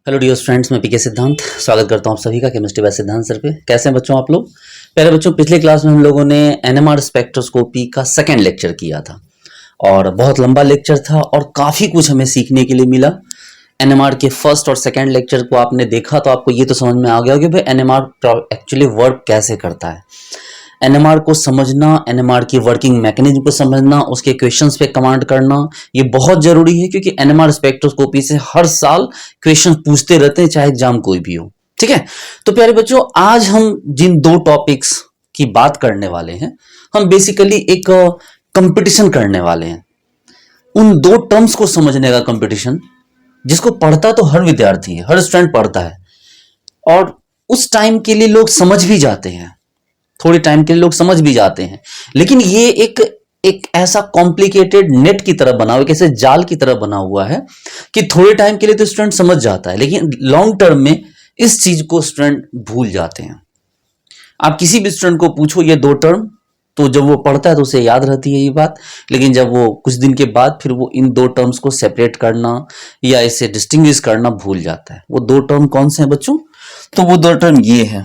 Hello dear friends, मैं पीके सिद्धांत स्वागत करता हूं आप सभी का केमिस्ट्री बाय सिद्धांत सर पे। कैसे हैं बच्चों आप लोग? पहले बच्चों, पिछले क्लास में हम लोगों ने एनएमआर स्पेक्ट्रोस्कोपी का सेकंड लेक्चर किया था और बहुत लंबा लेक्चर था और काफ़ी कुछ हमें सीखने के लिए मिला। एनएमआर के फर्स्ट और सेकंड लेक्चर को आपने देखा तो आपको ये तो समझ में आ गया कि भाई एनएमआर एक्चुअली वर्क कैसे करता है। एनएमआर को समझना, एनएमआर की वर्किंग मैकेनिज्म को समझना, उसके क्वेश्चंस पे कमांड करना, ये बहुत जरूरी है क्योंकि एनएमआर स्पेक्ट्रोस्कोपी से हर साल क्वेश्चन पूछते रहते हैं, चाहे एग्जाम कोई भी हो। ठीक है, तो प्यारे बच्चों, आज हम जिन दो टॉपिक्स की बात करने वाले हैं, हम बेसिकली एक कंपटीशन करने वाले हैं। उन दो टर्म्स को समझने का कंपटीशन, जिसको पढ़ता तो हर विद्यार्थी है, हर स्टूडेंट पढ़ता है और उस टाइम के लिए लोग समझ भी जाते हैं, थोड़े टाइम के लिए लोग समझ भी जाते हैं, लेकिन ये एक ऐसा कॉम्प्लिकेटेड नेट की तरह बना हुआ है, कैसे जाल की तरह बना हुआ है कि थोड़े टाइम के लिए तो स्टूडेंट समझ जाता है, लेकिन लॉन्ग टर्म में इस चीज को स्टूडेंट भूल जाते हैं। आप किसी भी स्टूडेंट को पूछो ये दो टर्म, तो जब वो पढ़ता है तो उसे याद रहती है ये बात, लेकिन जब वो कुछ दिन के बाद फिर वो इन दो टर्म्स को सेपरेट करना या इसे डिस्टिंग्विश करना भूल जाता है। वो दो टर्म कौन से हैं बच्चों? तो वो दो टर्म ये है,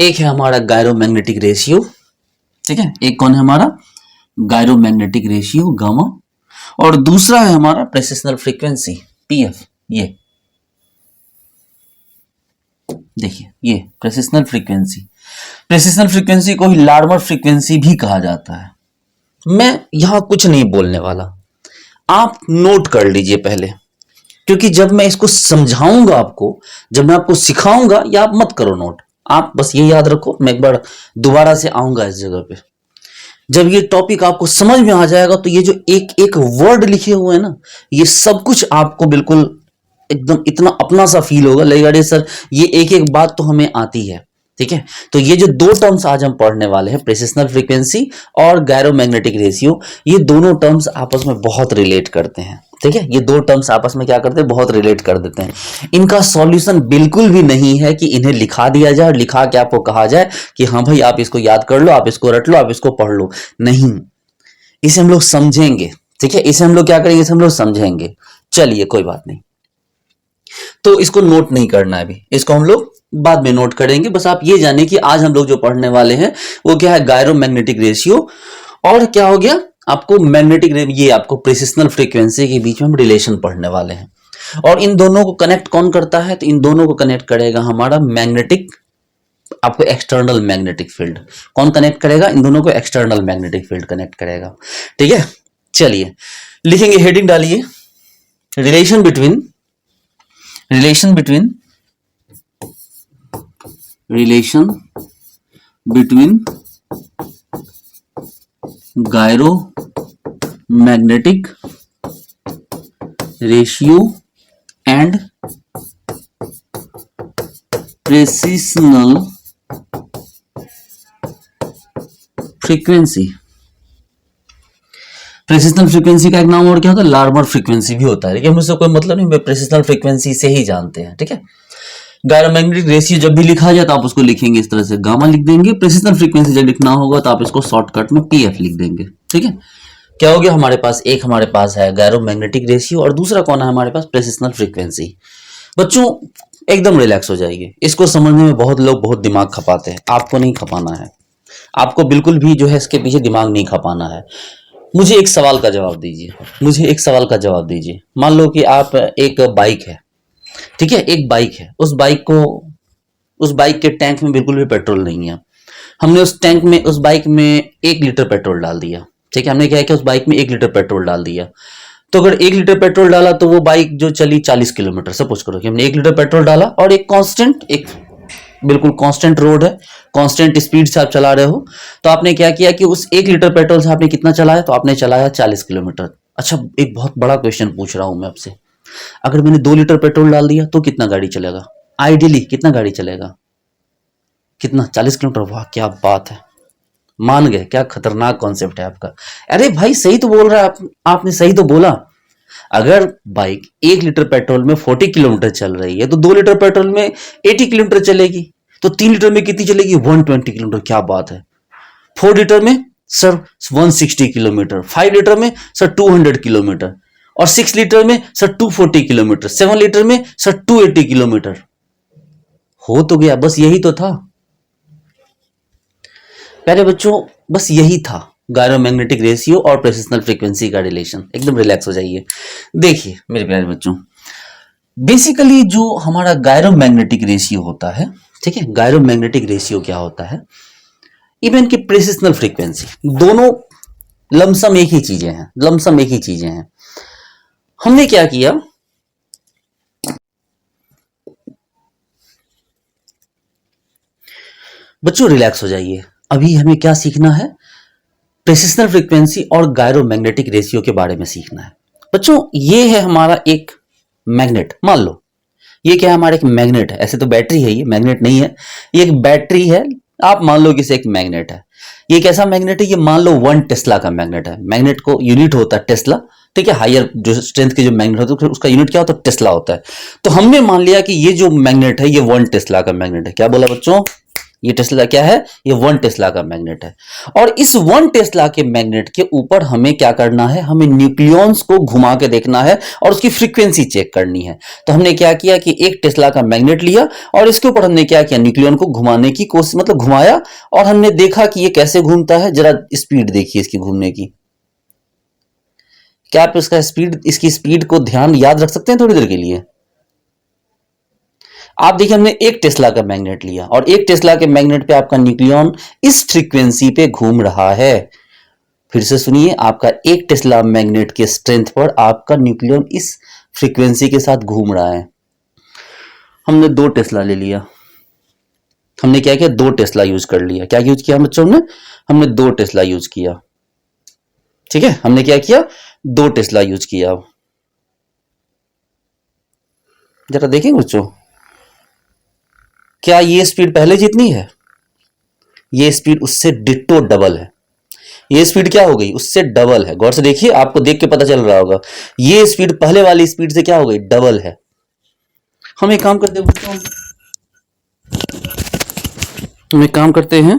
एक है हमारा गायरोमैग्नेटिक रेशियो, ठीक है, एक कौन है हमारा गायरोमैग्नेटिक रेशियो गामा, और दूसरा है हमारा प्रेसिशनल फ्रीक्वेंसी पीएफ। ये देखिए, ये प्रेसिशनल फ्रीक्वेंसी को ही लार्मर फ्रीक्वेंसी भी कहा जाता है। मैं यहां कुछ नहीं बोलने वाला, आप नोट कर लीजिए पहले, क्योंकि जब मैं इसको समझाऊंगा आपको, जब मैं आपको सिखाऊंगा, या आप मत करो नोट, आप बस ये याद रखो, मैं एक बार दोबारा से आऊंगा इस जगह पे। जब ये टॉपिक आपको समझ में आ जाएगा तो ये जो एक एक वर्ड लिखे हुए हैं ना, ये सब कुछ आपको बिल्कुल एकदम इतना अपना सा फील होगा, लगेगा अरे सर ये एक एक बात तो हमें आती है। ठीक है, तो ये जो दो टर्म्स आज हम पढ़ने वाले हैं, प्रेसिशनल फ्रीक्वेंसी और गायरोमैग्नेटिक रेशियो, ये दोनों टर्म्स आपस में बहुत रिलेट करते हैं। ठीक है, ये दो टर्म्स आपस में क्या करते हैं, बहुत रिलेट कर देते हैं। इनका सॉल्यूशन बिल्कुल भी नहीं है कि इन्हें लिखा दिया जाए और लिखा के आपको कहा जाए कि हाँ भाई आप इसको याद कर लो, आप इसको रट लो, आप इसको पढ़ लो। नहीं, इसे हम लोग समझेंगे। ठीक है, इसे हम लोग क्या करेंगे, इसे हम लोग समझेंगे। चलिए कोई बात नहीं, तो इसको नोट नहीं करना है अभी, इसको हम लोग बाद में नोट करेंगे। बस आप ये जाने कि आज हम लोग जो पढ़ने वाले हैं वो क्या है, गायरोमैग्नेटिक रेशियो, और क्या हो गया आपको मैग्नेटिक, ये आपको प्रेसिशनल फ्रीक्वेंसी के बीच में हम रिलेशन पढ़ने वाले हैं। और इन दोनों को कनेक्ट कौन करता है, तो इन दोनों को कनेक्ट करेगा हमारा मैग्नेटिक, आपको एक्सटर्नल मैग्नेटिक फील्ड। कौन कनेक्ट करेगा इन दोनों को? एक्सटर्नल मैग्नेटिक फील्ड कनेक्ट करेगा। ठीक है, चलिए लिखेंगे, हेडिंग डालिए, relation between relation between gyromagnetic ratio and precessional frequency. Precessional frequency का एक नाम और क्या होता है, लार्मर फ्रीक्वेंसी भी होता है, लेकिन हम उससे कोई मतलब नहीं, प्रेसिशनल फ्रीक्वेंसी से ही जानते हैं। ठीक है, गायरोमैग्नेटिक रेशियो जब भी लिखा जाए तो आप उसको लिखेंगे इस तरह से, गामा लिख देंगे। प्रेसिशनल फ्रीक्वेंसी जब लिखना होगा तो आप इसको शॉर्टकट में पीएफ लिख देंगे। ठीक है, क्या हो गया हमारे पास, एक हमारे पास है गायरोमैग्नेटिक रेशियो और दूसरा कौन है हमारे पास, प्रेसिशनल फ्रीक्वेंसी। बच्चों एकदम रिलैक्स हो जाइए, इसको समझने में बहुत लोग बहुत दिमाग खपाते हैं, आपको नहीं खपाना है, आपको बिल्कुल भी जो है इसके पीछे दिमाग नहीं खपाना है। मुझे एक सवाल का जवाब दीजिए, मान लो कि आप, एक बाइक है, ठीक है, एक बाइक है, उस बाइक के टैंक में बिल्कुल भी पेट्रोल नहीं है। हमने उस बाइक में 1 लीटर पेट्रोल डाल दिया। ठीक है, हमने क्या किया, उस बाइक में 1 लीटर पेट्रोल डाल दिया। तो अगर 1 लीटर पेट्रोल डाला तो वो बाइक जो चली 40 किलोमीटर, सपोज करो कि हमने 1 लीटर पेट्रोल डाला और एक बिल्कुल कांस्टेंट रोड है, कांस्टेंट स्पीड से आप चला रहे हो, तो आपने क्या किया कि उस 1 लीटर पेट्रोल से आपने कितना चलाया, तो आपने चलाया 40 किलोमीटर। अच्छा, एक बहुत बड़ा क्वेश्चन पूछ रहा हूं मैं आपसे, अगर मैंने 2 लीटर पेट्रोल डाल दिया तो कितना गाड़ी चलेगा, आइडियली कितना गाड़ी चलेगा? कितना 40 किलोमीटर, वाह क्या बात है, मान गए, क्या खतरनाक कॉन्सेप्ट है आपका। अरे भाई सही तो बोल रहा है आपने सही तो बोला। अगर बाइक 1 लीटर पेट्रोल में 40 किलोमीटर चल रही है तो 2 लीटर पेट्रोल में 80 किलोमीटर चलेगी, तो 3 लीटर में कितनी चलेगी, 120 किलोमीटर, क्या बात है। 4 लीटर में सर 160 किलोमीटर, 5 लीटर में सर 200 किलोमीटर, और 6 लीटर में सर 240 किलोमीटर, 7 लीटर में सर 280 किलोमीटर। हो तो गया, बस यही तो था प्यारे बच्चों, बस यही था गायरोमैग्नेटिक रेशियो और प्रेसिशनल फ्रीक्वेंसी का रिलेशन। एकदम रिलैक्स हो जाइए। देखिए मेरे प्यारे बच्चों, बेसिकली जो हमारा गायरोमैग्नेटिक रेशियो होता है, ठीक है, गायरोमैग्नेटिक रेशियो क्या होता है, इवन की प्रेसिशनल फ्रीक्वेंसी, दोनों लमसम एक ही चीजें हैं, लमसम एक ही चीजें हैं। हमने क्या किया, बच्चों रिलैक्स हो जाइए, अभी हमें क्या सीखना है, प्रेसिशनल फ्रीक्वेंसी और गायरोमैग्नेटिक रेशियो के बारे में सीखना है। बच्चों ये है हमारा एक मैग्नेट, मान लो ये क्या है, हमारा एक मैग्नेट है, ऐसे तो बैटरी है, ये मैग्नेट नहीं है, ये एक बैटरी है, आप मान लो कि इसे एक मैग्नेट है। ये कैसा मैग्नेट है, ये मान लो 1 टेस्ला का मैग्नेट है। मैग्नेट को यूनिट होता है टेस्ला, ठीक है, हायर जो स्ट्रेंथ के जो मैग्नेट होते हैं उसका यूनिट क्या होता है, टेस्ला होता है। तो हमने मान लिया कि ये जो मैग्नेट है ये 1 टेस्ला का मैग्नेट है। क्या बोला बच्चों, ये टेस्ला क्या है, ये 1 टेस्ला का मैग्नेट है। और इस 1 टेस्ला के मैग्नेट के ऊपर हमें क्या करना है, हमें न्यूक्लियॉन्स को घुमा के देखना है और उसकी फ्रीक्वेंसी चेक करनी है। तो हमने क्या किया कि 1 टेस्ला का मैग्नेट लिया और इसके ऊपर हमने क्या किया, न्यूक्लियॉन को घुमाने की कोशिश, मतलब घुमाया, और हमने देखा कि ये कैसे घूमता है। जरा स्पीड देखिए इसकी घूमने की, क्या आप इसका स्पीड, इसकी स्पीड को ध्यान याद रख सकते हैं थोड़ी देर के लिए। आप देखिए हमने 1 टेस्ला का मैग्नेट लिया और 1 टेस्ला के मैग्नेट पे आपका न्यूक्लियॉन इस फ्रीक्वेंसी पे घूम रहा है। फिर से सुनिए, आपका 1 टेस्ला मैग्नेट के स्ट्रेंथ पर आपका न्यूक्लियॉन इस फ्रीक्वेंसी के साथ घूम रहा है। हमने 2 टेस्ला ले लिया, हमने क्या किया, 2 टेस्ला यूज कर लिया। क्या यूज किया बच्चों हमने 2 टेस्ला यूज किया, ठीक है, हमने क्या किया, 2 टेस्ला यूज किया। जरा देखेंगे बच्चों, क्या ये स्पीड पहले जितनी है, ये स्पीड उससे डिट्टो डबल है। ये स्पीड क्या हो गई, उससे डबल है। गौर से देखिए, आपको देख के पता चल रहा होगा, ये स्पीड पहले वाली स्पीड से क्या हो गई, डबल है। हम एक काम करते हैं, हम एक काम करते हैं,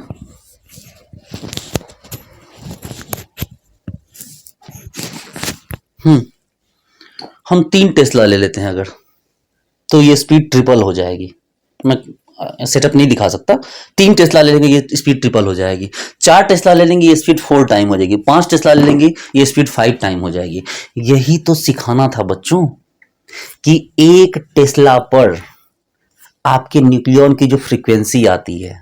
हम 3 टेस्ला ले लेते हैं अगर, तो ये स्पीड ट्रिपल हो जाएगी। मैं सेटअप नहीं दिखा सकता। 3 टेस्ला ले लेंगे, ये स्पीड ट्रिपल हो जाएगी। 4 टेस्ला ले लेंगे, ये स्पीड 4 टाइम हो जाएगी। 5 टेस्ला ले लेंगे, ये स्पीड 5 टाइम हो जाएगी। यही तो सिखाना था बच्चों कि 1 टेस्ला पर आपके न्यूक्लियॉन की जो फ्रीक्वेंसी आती है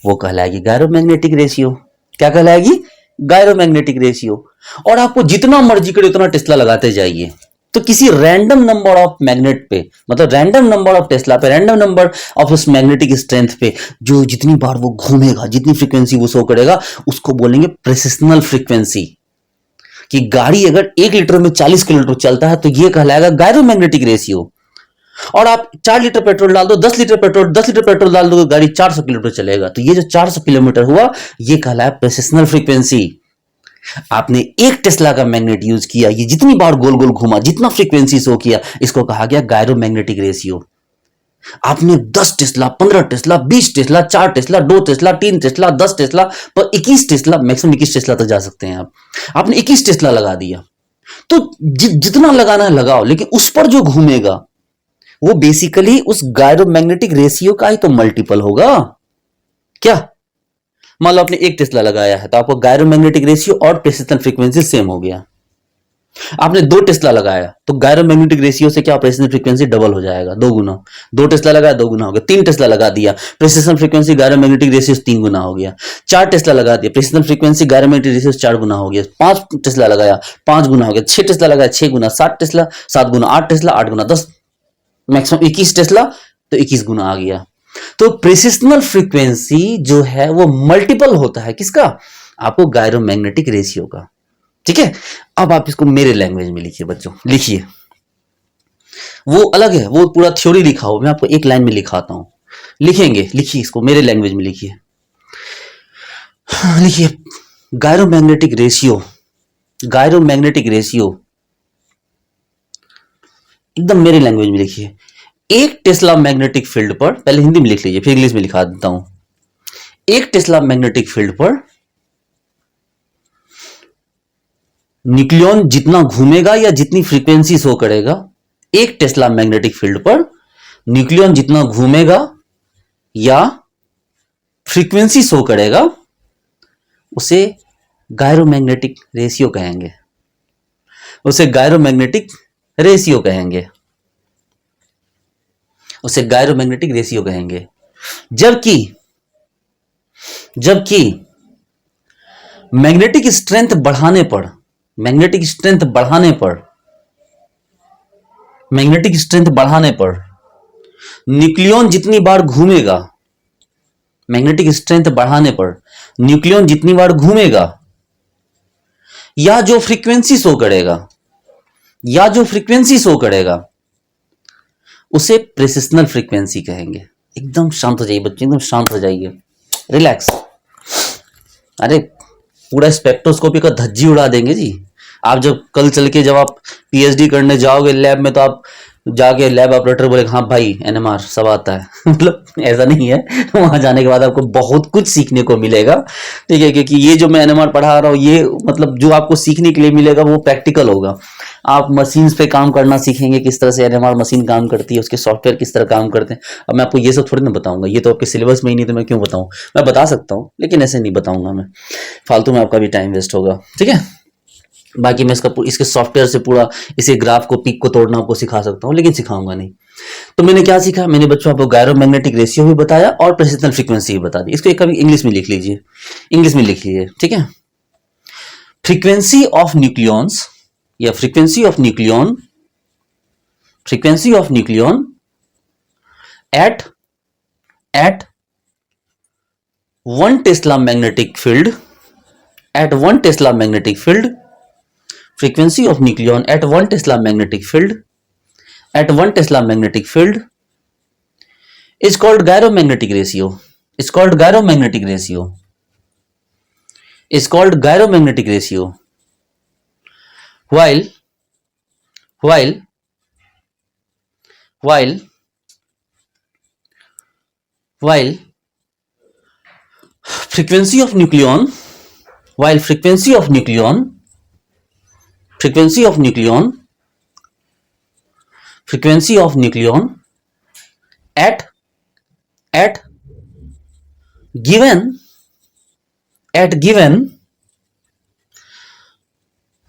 वो कहलाएगी गायरोमैग्नेटिक रेशियो। क्या कहलाएगी, गायरोमैग्नेटिक रेशियो। और आपको जितना मर्जी करे उतना टेस्ला लगाते जाइए, तो किसी रैंडम नंबर ऑफ मैग्नेट पे, मतलब रैंडम नंबर ऑफ टेस्ला पे, रैंडम नंबर ऑफ उस मैग्नेटिक स्ट्रेंथ पे, जो जितनी बार वो घूमेगा, जितनी फ्रीक्वेंसी वो शो करेगा, उसको बोलेंगे प्रेसिशनल फ्रीक्वेंसी। कि गाड़ी अगर 1 लीटर में 40 किलोमीटर चलता है तो ये कहलाएगा गायरोमैग्नेटिक रेशियो। और आप 4 लीटर पेट्रोल डाल दो, 10 लीटर पेट्रोल डाल दो, गाड़ी 400 किलोमीटर चलेगा। तो ये जो 400 किलोमीटर हुआ, ये कहलाया प्रेसिशनल फ्रीक्वेंसी। आपने 1 टेस्ला का मैग्नेट यूज किया, ये जितनी बार गोल गोल घुमा, जितना फ्रीक्वेंसी शो किया, इसको कहा गया गायरोमैग्नेटिक रेशियो। आपने 10 Tesla, 15 Tesla, 20 Tesla, 4 Tesla, 2 Tesla, 3 Tesla, 10 Tesla, पर 21 टेस्ला, मैक्सिमम 21 टेस्ला तक जा सकते हैं आप। आपने 21 टेस्ला लगा दिया, तो जितना लगाना है लगाओ, लेकिन उस पर जो घूमेगा वो बेसिकली उस गायरोमैग्नेटिक रेशियो का ही तो मल्टीपल होगा। क्या, मान लो आपने 1 टेस्ला लगाया है तो आपको गायरोमैग्नेटिक रेशियो और प्रेसिशनल फ्रीक्वेंसी सेम हो गया। आपने 2 टेस्ला लगाया तो गायरोमैग्नेटिक रेशियो से क्या, प्रेसिशनल फ्रीक्वेंसी डबल हो जाएगा, 2 गुना। 2 टेस्ला लगाया, 2 गुना हो गया। 3 टेस्ला लगा दिया, प्रेसिशनल फ्रीक्वेंसी गायरोमैग्नेटिक रेशियो 3 गुना हो गया। 4 टेस्ला लगा दिया, प्रेसिशनल फ्रीक्वेंसी गायरोमैग्नेटिक रेशियो 4 गुना हो गया। 5 टेस्ला लगाया, 5 गुना हो गया। 6 टेस्ला लगाया, 6 गुना। 7 टेस्ला, 7 गुना। 8 टेस्ला, 8 गुना। 10, मैक्सिमम 21 टेस्ला, तो 21 गुना आ गया। तो प्रेसिशनल फ्रीक्वेंसी जो है वो मल्टीपल होता है किसका, आपको गायरोमैग्नेटिक रेशियो का। ठीक है, अब आप इसको मेरे लैंग्वेज में लिखिए बच्चों, लिखिए। वो अलग है, वो पूरा थ्योरी लिखा हो, मैं आपको एक लाइन में लिखाता हूं। लिखेंगे, लिखिए इसको मेरे लैंग्वेज में लिखिए। लिखिए गायरोमैग्नेटिक रेशियो, गायरोमैग्नेटिक रेशियो एकदम मेरे लैंग्वेज में लिखिए। एक टेस्ला मैग्नेटिक फील्ड पर, पहले हिंदी में लिख लीजिए फिर इंग्लिश में लिखा देता हूं। एक Tesla magnetic field per nucleon जितना घूमेगा या जितनी फ्रीक्वेंसी शो करेगा, एक Tesla magnetic field per nucleon जितना घूमेगा या फ्रीक्वेंसी शो करेगा उसे गायरोमैग्नेटिक रेशियो कहेंगे, उसे गायरोमैग्नेटिक रेशियो कहेंगे, उसे गायरोमैग्नेटिक रेशियो कहेंगे। जबकि जबकि मैग्नेटिक स्ट्रेंथ बढ़ाने पर, मैग्नेटिक स्ट्रेंथ बढ़ाने पर, मैग्नेटिक स्ट्रेंथ बढ़ाने पर न्यूक्लियन जितनी बार घूमेगा, मैग्नेटिक स्ट्रेंथ बढ़ाने पर न्यूक्लियन जितनी बार घूमेगा या जो फ्रीक्वेंसी शो करेगा, या जो फ्रीक्वेंसी शो करेगा उसे प्रेसिशनल फ्रीक्वेंसी कहेंगे। एकदम शांत हो जाइए बच्चे, एकदम शांत हो जाइए, रिलैक्स। अरे पूरा स्पेक्ट्रोस्कोपी का धज्जी उड़ा देंगे जी। आप जब कल चल के जब आप पीएचडी करने जाओगे लैब में, तो आप जाके लैब ऑपरेटर बोले हाँ भाई एनएमआर सब आता है मतलब ऐसा नहीं है। वहां जाने के बाद आपको बहुत कुछ सीखने को मिलेगा, ठीक है, क्योंकि ये जो मैं एनएमआर पढ़ा रहा हूँ ये मतलब जो आपको सीखने के लिए मिलेगा वो प्रैक्टिकल होगा। आप मशीन्स पे काम करना सीखेंगे, किस तरह से एनएमआर मशीन काम करती है, उसके सॉफ्टवेयर किस तरह काम करते हैं। अब मैं आपको ये सब थोड़ी ना बताऊंगा, ये तो आपके सिलेबस में ही नहीं, तो मैं क्यों बताऊं। मैं बता सकता हूँ लेकिन ऐसे नहीं बताऊंगा मैं, फालतू में आपका भी टाइम वेस्ट होगा, ठीक है। बाकी मैं इसके सॉफ्टवेयर से पूरा इसे ग्राफ को पीक को तोड़ना आपको सिखा सकता हूँ, लेकिन सिखाऊंगा नहीं। तो मैंने क्या सीखा, मैंने बच्चों आपको गायरोमैग्नेटिक रेशियो भी बताया और प्रेसिशनल फ्रीक्वेंसी भी बता दी। इसको एक कभी इंग्लिश में लिख लीजिए, इंग्लिश में लिख लीजिए, ठीक है। फ्रीक्वेंसी ऑफ न्यूक्लियंस या frequency of nucleon, frequency of nucleon at 1 tesla magnetic field, at 1 Tesla magnetic field, frequency of nucleon at 1 Tesla magnetic field, at 1 Tesla magnetic field is called gyromagnetic ratio, is called gyromagnetic ratio, is called gyromagnetic ratio. While frequency of nucleon, while frequency of nucleon at given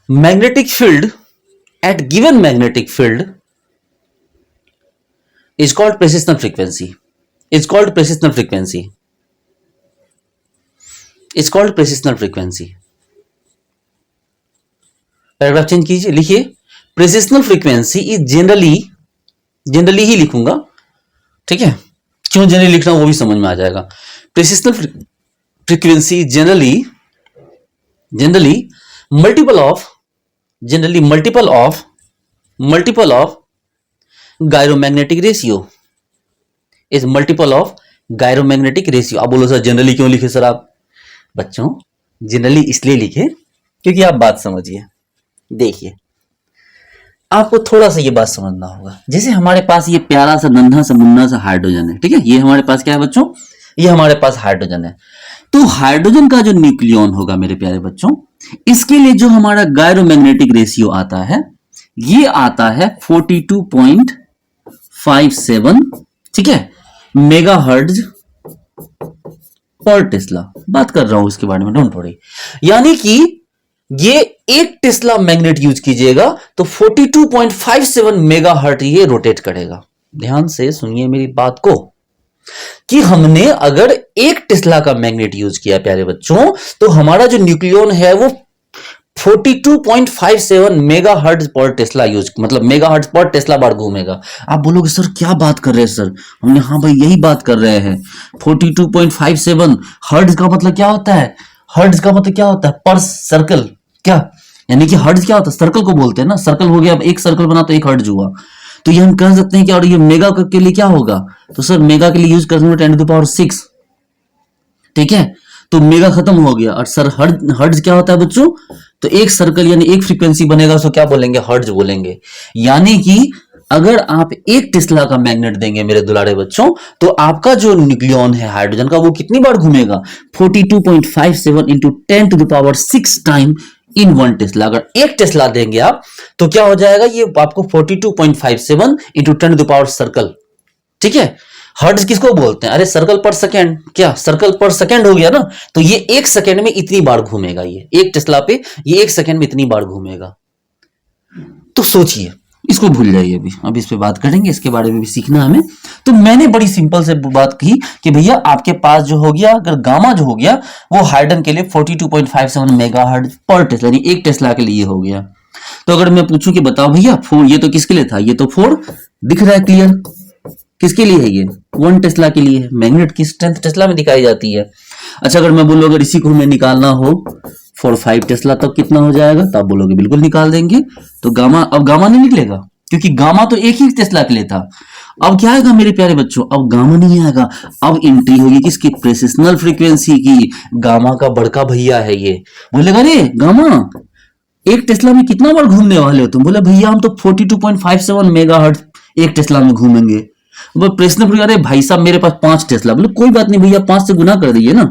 magnetic field, at given magnetic field is called precessional frequency, is called precessional frequency, is called precessional frequency. Paragraph change कीजिए, लिखिए प्रेसिशनल frequency is generally ही लिखूंगा, ठीक है। क्यों generally लिख रहा हूं वो भी समझ में आ जाएगा। Precessional frequency generally multiple of gyromagnetic ratio, is multiple of gyromagnetic ratio. आप बोलो सर जनरली क्यों लिखे सर आप? बच्चों जनरली इसलिए लिखे क्योंकि आप बात समझिए। देखिए आपको थोड़ा सा ये बात समझना होगा, जैसे हमारे पास ये प्यारा सा नन्हा सा मुन्ना सा हाइड्रोजन है, ठीक है। ये हमारे पास क्या है बच्चों? ये हमारे पास हाइड्रोजन है। तो हाइड्रोजन का जो न्यूक्लियन होगा मेरे प्यारे बच्चों, इसके लिए जो हमारा गायरोमैग्नेटिक रेशियो आता है ये आता है 42.57, ठीक है, मेगाहर्ट्ज पर टेस्ला। बात कर रहा हूं इसके बारे में, डोंट वरी। यानी कि ये एक टेस्ला मैग्नेट यूज कीजिएगा तो 42.57 मेगाहर्ट्ज ये रोटेट करेगा। ध्यान से सुनिए मेरी बात को कि हमने अगर एक टेस्ला का मैग्नेट यूज किया प्यारे बच्चों, तो हमारा जो न्यूक्लियन है वो 42.57 मेगाहर्ट्ज पर टेस्ला यूज, मतलब मेगाहर्ट्ज पर टेस्ला बार घूमेगा। आप बोलोगे सर क्या बात कर रहे हैं सर? हमने हाँ भाई यही बात कर रहे हैं। 42.57 हर्ट्ज का मतलब क्या होता है? हर्ट्ज का मतलब क्या होता है? पर सर्कल। क्या यानी कि हर्ट्ज क्या होता है? सर्कल को बोलते हैं ना। सर्कल हो गया, अब एक सर्कल बना तो 1 हर्ट्ज हुआ। तो ये हम कह सकते हैं कि और ये मेगा के लिए क्या होगा, तो सर मेगा के लिए यूज करते हैं 10⁶, ठीक है। तो मेगा खत्म हो गया और सर हर्ट्ज क्या होता है बच्चों, तो एक सर्कल यानी एक फ्रीक्वेंसी बनेगा उसको क्या बोलेंगे, हर्ट्ज बोलेंगे। यानी कि अगर आप एक टेस्ला का मैग्नेट देंगे मेरे दुलारे बच्चों, तो आपका जो न्यूक्लियन है हाइड्रोजन का वो कितनी बार घूमेगा, 42.57 इंटू 10⁶ टाइम इन 1 टेस्ला। अगर एक टेस्ला देंगे आप तो क्या हो जाएगा, ये आपको 42.57 इंटू 10 सर्कल, ठीक है। हर्ट्ज किसको बोलते हैं, अरे सर्कल पर सेकेंड, क्या सर्कल पर सेकेंड हो गया ना, तो ये एक सेकेंड में इतनी बार घूमेगा, ये एक टेस्ला पे ये एक सेकेंड में इतनी बार घूमेगा। तो सोचिए, इसको भूल जाइए, अभी इस पे बात करेंगे, इसके बारे में भी सीखना हमें। तो मैंने बड़ी सिंपल से बात की कि भैया आपके पास जो हो गया, अगर गामा जो हो गया वो हाइड्रोजन के लिए 42.57 मेगाहर्ट्ज पर टेस्ला, यानी एक टेस्ला के लिए हो गया। तो अगर मैं पूछूं कि बताओ भैया 4, ये तो किसके लिए था, ये तो 4 दिख रहा है क्लियर, किसके लिए है ये, 1 टेस्ला के लिए है। मैग्नेट की स्ट्रेंथ टेस्ला में दिखाई जाती है। अच्छा अगर मैं बोलूं अगर इसी को हमें निकालना हो फॉर 5 टेस्ला तब कितना हो जाएगा, तो आप बोलोगे बिल्कुल निकाल देंगे। तो गामा, अब गामा नहीं निकलेगा क्योंकि गामा तो एक ही टेस्ला के लिए था। अब क्या आएगा मेरे प्यारे बच्चों, अब गामा नहीं आएगा, अब एंट्री होगी किसकी, प्रेसिशनल फ्रीक्वेंसी की। गामा का बड़का भैया है ये। बोलेगा रे गामा एक टेस्ला में कितना बार घूमने वाले हो तुम, बोले भैया हम तो 42.57 मेगाहर्ट्ज एक टेस्ला में घूमेंगे। प्रश्न पूछ, अरे भाई साहब मेरे पास 5 टेस्ला, बोले कोई बात नहीं भैया 5 से गुना कर दीजिए ना,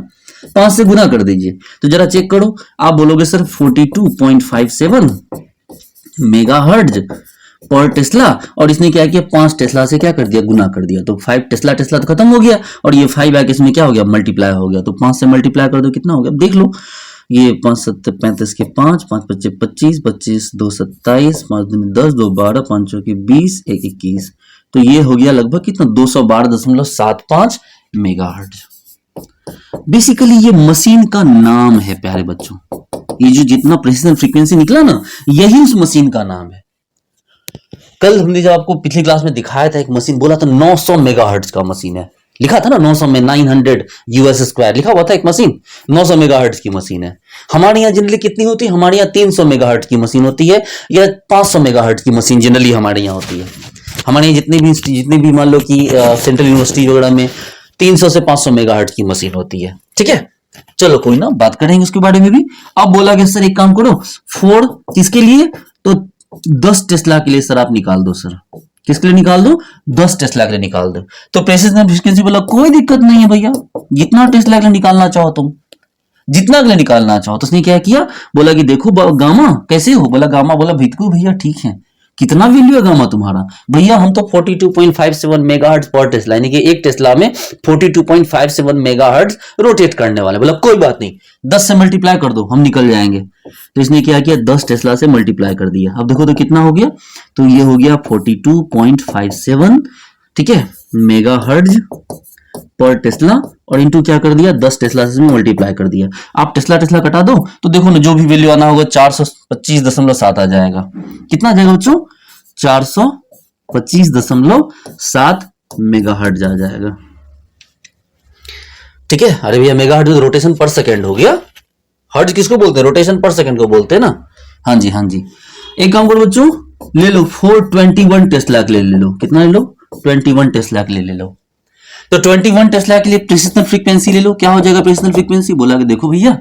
5 से गुना कर दीजिए। तो जरा चेक करो, आप बोलोगे सर 42.57 मेगाहर्ट्ज पर टेस्ला, और इसने क्या किया 5 टेस्ला से क्या कर दिया, गुना कर दिया। तो 5 टेस्ला टेस्ला तो खत्म हो गया, और ये 5 आके इसमें क्या हो गया, मल्टीप्लाई हो गया। तो 5 से मल्टीप्लाई कर दो कितना हो गया, देख लो, ये 5 7 35 के 5, 5 5 25, 25 2 27, 5 2 10, 2 12, 5 4 20, 1 21। तो ये हो गया लगभग कितना, 212.75 मेगाहर्ट्ज। बेसिकली ये मशीन का नाम है प्यारे बच्चों, ये जो जितना प्रेसिशन फ्रीक्वेंसी निकला ना, यही उस मशीन का नाम है। कल हमने जब आपको पिछली क्लास में दिखाया था एक मशीन, बोला था 900 मेगाहर्ट्ज का मशीन है, लिखा था ना 900 में 900 यूएस स्क्वायर लिखा हुआ था एक मशीन, 900 मेगाहर्ट्ज की मशीन है। हमारे यहाँ जनरली कितनी होती है, हमारे यहाँ 300 मेगाहर्ट्ज की मशीन होती है, या 500 मेगाहर्ट्ज की मशीन जनरली हमारे यहाँ होती है। हमारे यहाँ जितनी भी मान लो कि सेंट्रल यूनिवर्सिटी वगैरह में 300 से 500 मेगाहर्ट्ज की मशीन होती है, ठीक है। चलो कोई ना, बात करेंगे उसके बारे में भी। अब बोला गया सर एक काम करो, 4 किसके लिए, तो 10 टेस्ला के लिए सर आप निकाल दो, सर किसके लिए निकाल दो, 10 टेस्ला के लिए निकाल दो। तो प्रेसिशन फ्रीक्वेंसी बोला कोई दिक्कत नहीं है भैया, जितना टेस्ला के लिए निकालना चाहो तुम, जितना के लिए निकालना चाहो। तो उसने क्या किया, बोला कि देखो गामा कैसे हो, बोला गामा, बोला भितकू भैया ठीक है, कितना वैल्यू है गामा तुम्हारा, भैया हम तो 42.57 मेगाहर्ट्ज पर टेस्ला, यानी कि एक टेस्ला में 42.57 मेगाहर्ट्ज रोटेट करने वाले। बोला कोई बात नहीं, 10 से मल्टीप्लाई कर दो हम निकल जाएंगे। तो इसने क्या किया, 10 टेस्ला से मल्टीप्लाई कर दिया। अब देखो तो कितना हो गया, तो ये हो गया 42.57, ठीक है, मेगाहर्ट्ज पर टेस्ला, और इनटू क्या कर दिया, 10 टेस्ला से मल्टीप्लाई कर दिया। आप टेस्ला टेस्ला कटा दो तो देखो ना, जो भी वैल्यू आना होगा 425.7 आ जाएगा। कितना आ जाएगा बच्चों, 425.7 मेगाहर्ट्ज आ जाएगा, ठीक है। अरे भैया मेगाहर्ट्ज तो रोटेशन पर सेकेंड हो गया, हर्ट्ज किसको बोलते हैं, रोटेशन पर सेकेंड को बोलते हैं ना। हाँ जी हाँ जी, एक काम करो बच्चों, ले लो 421 टेस्ला के ले लो, कितना ले लो, 21 टेस्ला के ले लो। तो 21 टेस्ला के लिए प्रेसिशनल फ्रीक्वेंसी ले लो, क्या हो जाएगा प्रेसिशनल फ्रीक्वेंसी, बोला कि देखो भैया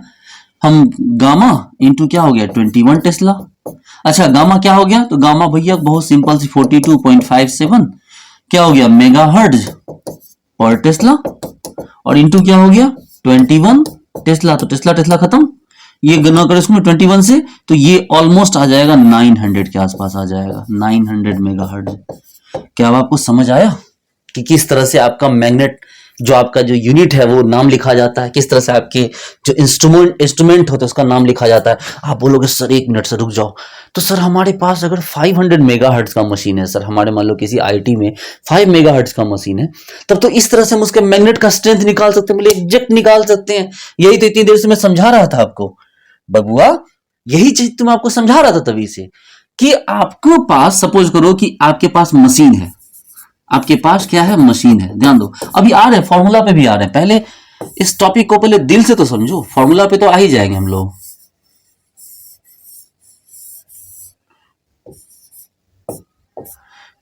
हम गामा इंटू क्या हो गया 21 टेस्ला। अच्छा गामा क्या हो गया, तो गामा भैया बहुत सिंपल सी 42.57 क्या हो गया मेगाहर्ट्ज पर टेस्ला, और इंटू क्या हो गया 21 टेस्ला। तो टेस्ला टेस्ला खत्म, ये गणना करें इसमें 21 से, तो ये ऑलमोस्ट आ जाएगा 900 के आसपास आ जाएगा, 900 मेगाहर्ट्ज। क्या आपको समझ आया कि किस तरह से आपका मैग्नेट जो आपका जो यूनिट है वो नाम लिखा जाता है, किस तरह से आपके जो इंस्ट्रूमेंट होते हैं उसका नाम लिखा जाता है। आप बोलोगे सर 1 मिनट से रुक जाओ, तो सर हमारे पास अगर 500 मेगाहर्ट्ज का मशीन है, सर हमारे मान लो किसी आईटी में 5 मेगाहर्ट्ज का मशीन है, तब तो इस तरह से हम उसके मैग्नेट का स्ट्रेंथ निकाल सकते हैं, बोले एग्जैक्ट निकाल सकते हैं। यही तो इतनी देर से मैं समझा रहा था आपको बबुआ, यही चीज तुम आपको समझा रहा था तभी से, कि आपके पास सपोज करो कि आपके पास मशीन है, आपके पास क्या है, मशीन है। ध्यान दो, अभी आ रहे हैं फॉर्मूला पे भी आ रहे हैं, पहले इस टॉपिक को पहले दिल से तो समझो, फॉर्मूला पे तो आ ही जाएंगे हम लोग।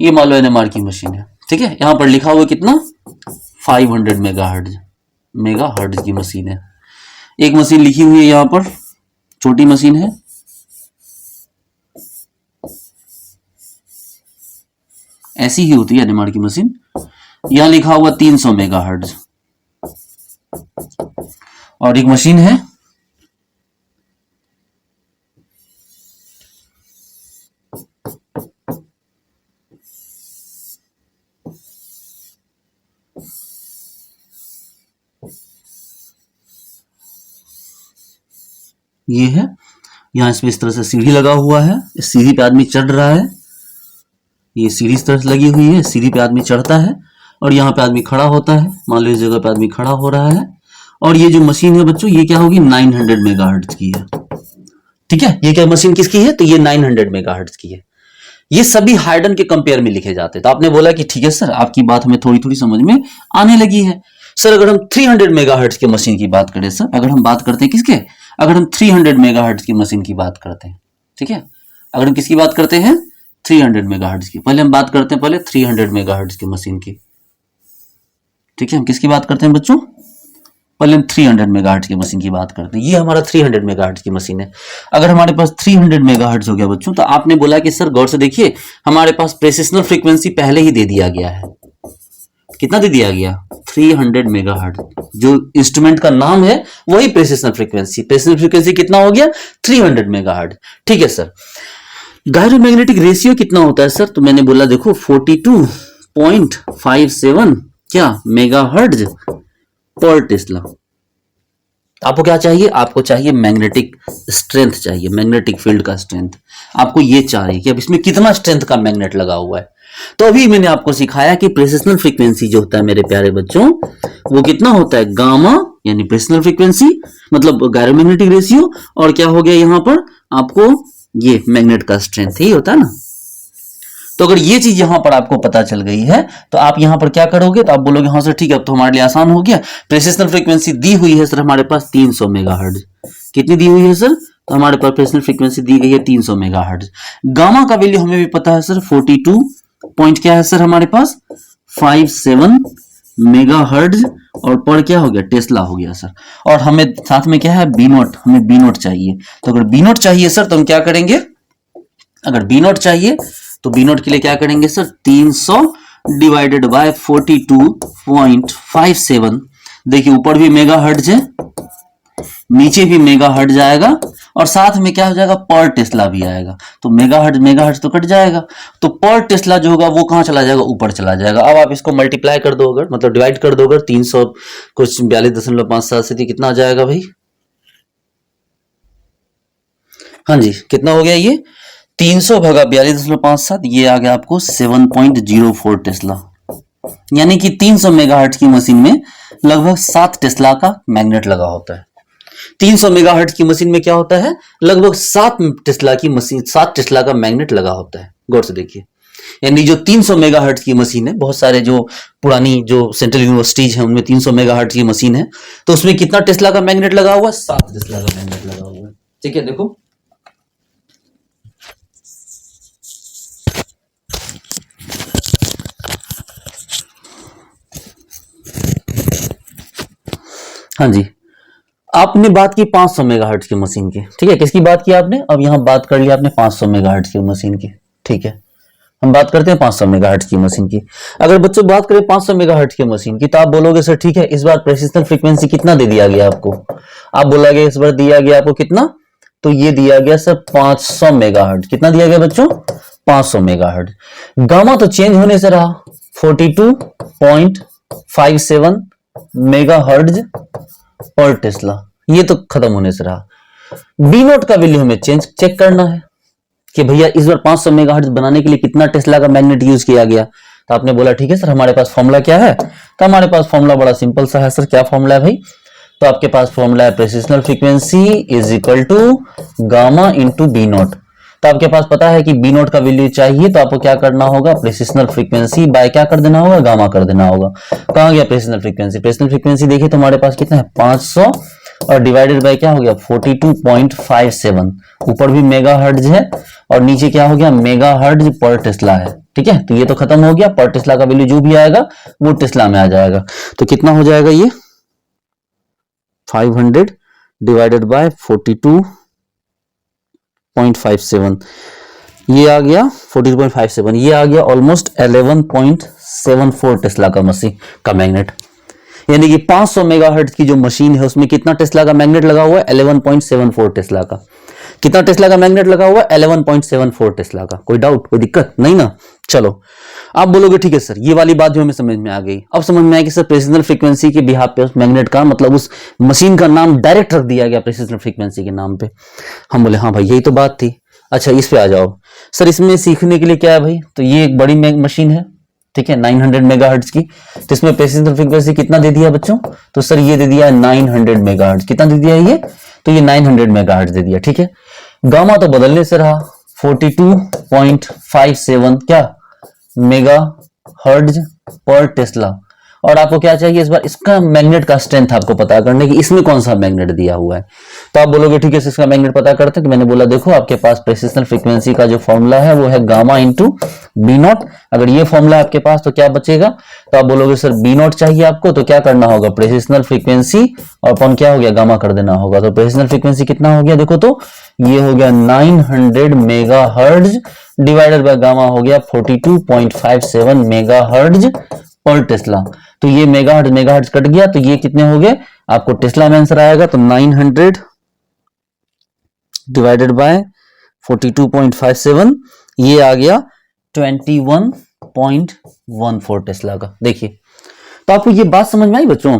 ये मान लो एनएमआर की मशीन है, ठीक है। यहां पर लिखा हुआ कितना 500 मेगाहर्ट्ज की मशीन है। एक मशीन लिखी हुई है यहां पर, छोटी मशीन है, ऐसी ही होती है एनएमआर की मशीन। यहां लिखा हुआ 300 मेगाहर्ट्ज। और एक मशीन है ये है, यहां इसमें इस तरह से सीढ़ी लगा हुआ है, इस सीढ़ी पे आदमी चढ़ रहा है, ये सीढ़ी इस तरह से लगी हुई है, सीढ़ी पे आदमी चढ़ता है और यहाँ पे आदमी खड़ा होता है। मान लो इस जगह पे आदमी खड़ा हो रहा है। और ये जो मशीन है बच्चों, ये क्या होगी 900 मेगाहर्ट्ज की है, ठीक है। ये क्या मशीन किसकी है, तो ये 900 मेगाहर्ट्ज की है। ये सभी हाइडन के कंपेयर में लिखे जाते हैं। तो आपने बोला कि ठीक है सर, आपकी बात हमें थोड़ी थोड़ी समझ में आने लगी है। सर अगर हम 300 मेगाहर्ट्ज की मशीन की बात करें, सर अगर हम बात करते हैं किसके, अगर हम 300 मेगाहर्ट्ज की मशीन की बात करते हैं, ठीक है, अगर हम किसकी बात करते हैं 300 मेगाहर्ट्ज की, पहले हम बात करते हैं पहले 300 मेगाहर्ट्ज की मशीन की, ठीक है। हम किसकी बात करते हैं बच्चों, पहले हम 300 मेगाहर्ट्ज की मशीन की बात करते हैं। ये हमारा 300 मेगाहर्ट्ज की मशीन है। अगर हमारे पास 300 मेगाहर्ट्ज हो गया बच्चों, तो आपने बोला कि सर गौर से देखिए, हमारे पास प्रेसिशनल फ्रीक्वेंसी पहले ही दे दिया गया है। कितना दे दिया गया 300 मेगाहर्ट्ज। जो इंस्ट्रूमेंट का नाम है वही प्रेसिशनल फ्रीक्वेंसी। प्रेसिशनल फ्रीक्वेंसी कितना हो गया 300 मेगाहर्ट्ज, ठीक है सर। गायरोमैग्नेटिक रेशियो कितना होता है सर, तो मैंने बोला देखो 42.57 क्या मेगाहर्ट्ज पर टेस्ला। आपको क्या चाहिए, आपको चाहिए मैग्नेटिक स्ट्रेंथ, चाहिए मैग्नेटिक फील्ड का स्ट्रेंथ। आपको ये चाहिए कि अब इसमें कितना स्ट्रेंथ का मैग्नेट लगा हुआ है। तो अभी मैंने आपको सिखाया कि प्रेसिशनल फ्रीक्वेंसी जो होता है मेरे प्यारे बच्चों, वो कितना होता है गामा, यानी प्रेसिशनल फ्रीक्वेंसी मतलब गायरोमैग्नेटिक रेशियो, और क्या हो गया यहां पर आपको ये मैग्नेट का स्ट्रेंथ ही होता है ना। तो अगर ये चीज यहां पर आपको पता चल गई है, तो आप यहां पर क्या करोगे, तो आप बोलोगे हाँ सर ठीक है, अब तो हमारे लिए आसान हो गया। प्रेसिशनल फ्रीक्वेंसी दी हुई है सर हमारे पास 300 मेगाहर्ट्ज। कितनी दी हुई है सर, तो हमारे पास प्रेसिशनल फ्रीक्वेंसी दी गई है 300 मेगाहर्ट्ज। गामा का वैल्यू हमें भी पता है सर 42 पॉइंट क्या है सर हमारे पास 57 मेगाहर्ट्ज, और पर क्या हो गया टेस्ला हो गया सर। और हमें साथ में क्या है बी नोट, हमें बी नोट चाहिए। तो अगर बी नोट चाहिए सर तो हम क्या करेंगे, अगर बी नोट चाहिए तो बी नोट के लिए क्या करेंगे सर 300 डिवाइडेड बाय 42.57। देखिए ऊपर भी मेगा हर्ट्ज है, नीचे भी मेगा हर्ट्ज आएगा, और साथ में क्या हो जाएगा पर टेस्ला भी आएगा। तो मेगा हर्ट्ज तो कट जाएगा, तो पर टेस्ला जो होगा वो कहां चला जाएगा, ऊपर चला जाएगा। अब आप इसको मल्टीप्लाई कर दो, अगर मतलब डिवाइड कर दो, अगर 300 कुछ 42.57 से कितना आ जाएगा भाई, हाँ जी कितना हो गया ये 300 भागा 42.57, ये आ गया आपको 7.04 टेस्ला। यानी कि 300 मेगाहर्ट्ज की मशीन में लगभग 7 टेस्ला का मैग्नेट लगा होता है। 300 मेगाहर्ट्ज की मशीन में क्या होता है, लगभग 7 टेस्ला की मशीन, 7 टेस्ला का मैग्नेट लगा होता है। गौर से देखिए, यानी जो 300 मेगाहर्ट्ज की मशीन है, बहुत सारे जो पुरानी जो सेंट्रल यूनिवर्सिटीज हैं उनमें 300 मेगाहर्ट्ज की मशीन है, तो उसमें कितना टेस्ला का मैग्नेट लगा हुआ है, 7 टेस्ला का मैग्नेट लगा हुआ है। ठीक है, देखो हाँ जी, आपने बात की 500 मेगाहर्ट्ज की मशीन की, ठीक है, किसकी बात की आपने, अब यहां बात कर लिया आपने 500 मेगाहर्ट्ज की मशीन की। ठीक है, हम बात करते हैं 500 मेगाहर्ट्ज की मशीन की। अगर बच्चों बात करें 500 मेगाहर्ट्ज की मशीन की, तो आप बोलोगे सर ठीक है, इस बार प्रेसिशनल फ्रीक्वेंसी कितना दे दिया गया आपको, आप बोलोगे इस बार दिया गया आपको कितना, तो ये दिया गया सर 500 मेगाहर्ट्ज। कितना दिया गया बच्चों 500 मेगाहर्ट्ज। गामा तो चेंज होने से रहा 42.57 मेगाहर्ट्ज पर टेस्ला, ये तो खत्म होने से रहा। बी नोट का वैल्यू हमें चेक करना है कि भैया इस बार 500 मेगाहर्ट्ज बनाने के लिए कितना टेस्ला का मैग्नेट यूज किया गया। तो आपने बोला ठीक है सर, हमारे पास फॉर्मूला क्या है, तो हमारे पास फॉर्मूला बड़ा सिंपल सा है सर। क्या फॉर्मूला है भाई, तो आपके पास फॉर्मूला है precessional frequency is equal to gamma into B naught. तो आपके पास पता है कि बी नोट का वैल्यू चाहिए, तो आपको क्या करना होगा, प्रेसिशनल फ्रीक्वेंसी बाय क्या कर देना होगा, गामा कर देना होगा। कहां गया प्रेसिशनल फ्रीक्वेंसी, प्रेसिशनल फ्रीक्वेंसी देखिए तो हमारे पास कितना है 500 और डिवाइडेड बाय क्या हो गया 42.57। ऊपर भी मेगा हर्ट्ज है और नीचे क्या हो गया मेगा हर्ट्ज पर टेस्ला है। ठीक है, तो ये तो खत्म हो गया, पर टेस्ला का वैल्यू जो भी आएगा वो टेस्ला में आ जाएगा। तो कितना हो जाएगा ये 500 डिवाइडेड बाय 42.57, ये आ गया 42.57, ये आ गया ऑलमोस्ट 11.74 टेस्ला का मशीन का मैग्नेट। यानी कि 500 मेगाहर्ट्ज की जो मशीन है उसमें कितना टेस्ला का मैग्नेट लगा हुआ है 11.74 टेस्ला का। कितना टेस्ला का मैग्नेट लगा हुआ है 11.74 टेस्ला का। कोई डाउट, कोई दिक्कत नहीं ना। चलो आप बोलोगे ठीक है सर, ये वाली बात जो हमें समझ में आ गई। अब समझ में आया कि सर प्रेसिजनल फ्रीक्वेंसी के बिहाफ पे उस मैग्नेट का मतलब उस मशीन का नाम डायरेक्ट रख दिया गया प्रेसिजनल फ्रीक्वेंसी के नाम पे। हम बोले हाँ भाई यही तो बात थी। अच्छा इस पे आ जाओ सर, इसमें सीखने के लिए क्या है भाई, तो ये एक बड़ी मशीन है, ठीक है 900 मेगाहर्ट्ज की। तो इसमें प्रेसिजनल फ्रीक्वेंसी कितना दे दिया बच्चों, तो सर ये दे दिया 900 मेगाहर्ट्ज। कितना दे दिया ये, तो ये 900 मेगाहर्ट्ज दे दिया, ठीक है। गामा तो बदलने से रहा 42.57 क्या मेगा हर्ट्ज पर टेस्ला। और आपको क्या चाहिए इस बार, इसका मैग्नेट का स्ट्रेंथ आपको पता करने की, इसमें कौन सा मैग्नेट दिया हुआ है। तो आप बोलोगे ठीक है इसका मैग्नेट पता करते हैं। कि मैंने बोला देखो आपके पास प्रेसिजनल फ्रीक्वेंसी का जो फॉर्मूला है वो है गामा इंटू बी नॉट। अगर ये फॉर्मूला आपके पास तो क्या बचेगा, तो आप बोलोगे सर बी नॉट चाहिए आपको, तो क्या करना होगा प्रेसिजनल फ्रीक्वेंसी और अपन क्या हो गया गामा कर देना होगा। तो प्रेसिजनल फ्रीक्वेंसी कितना हो गया देखो, तो ये हो गया 900 mega hertz divided by gamma हो गया 42.57 मेगा हर्ट्ज पर टेस्ला। तो ये मेगाहर्ट्ज कट गया, तो ये कितने हो गए आपको टेस्ला में आंसर आएगा। तो 900 डिवाइडेड बाय 42.57 ये आ गया 21.14 टेस्ला का। देखिए तो आपको ये बात समझ में आई बच्चों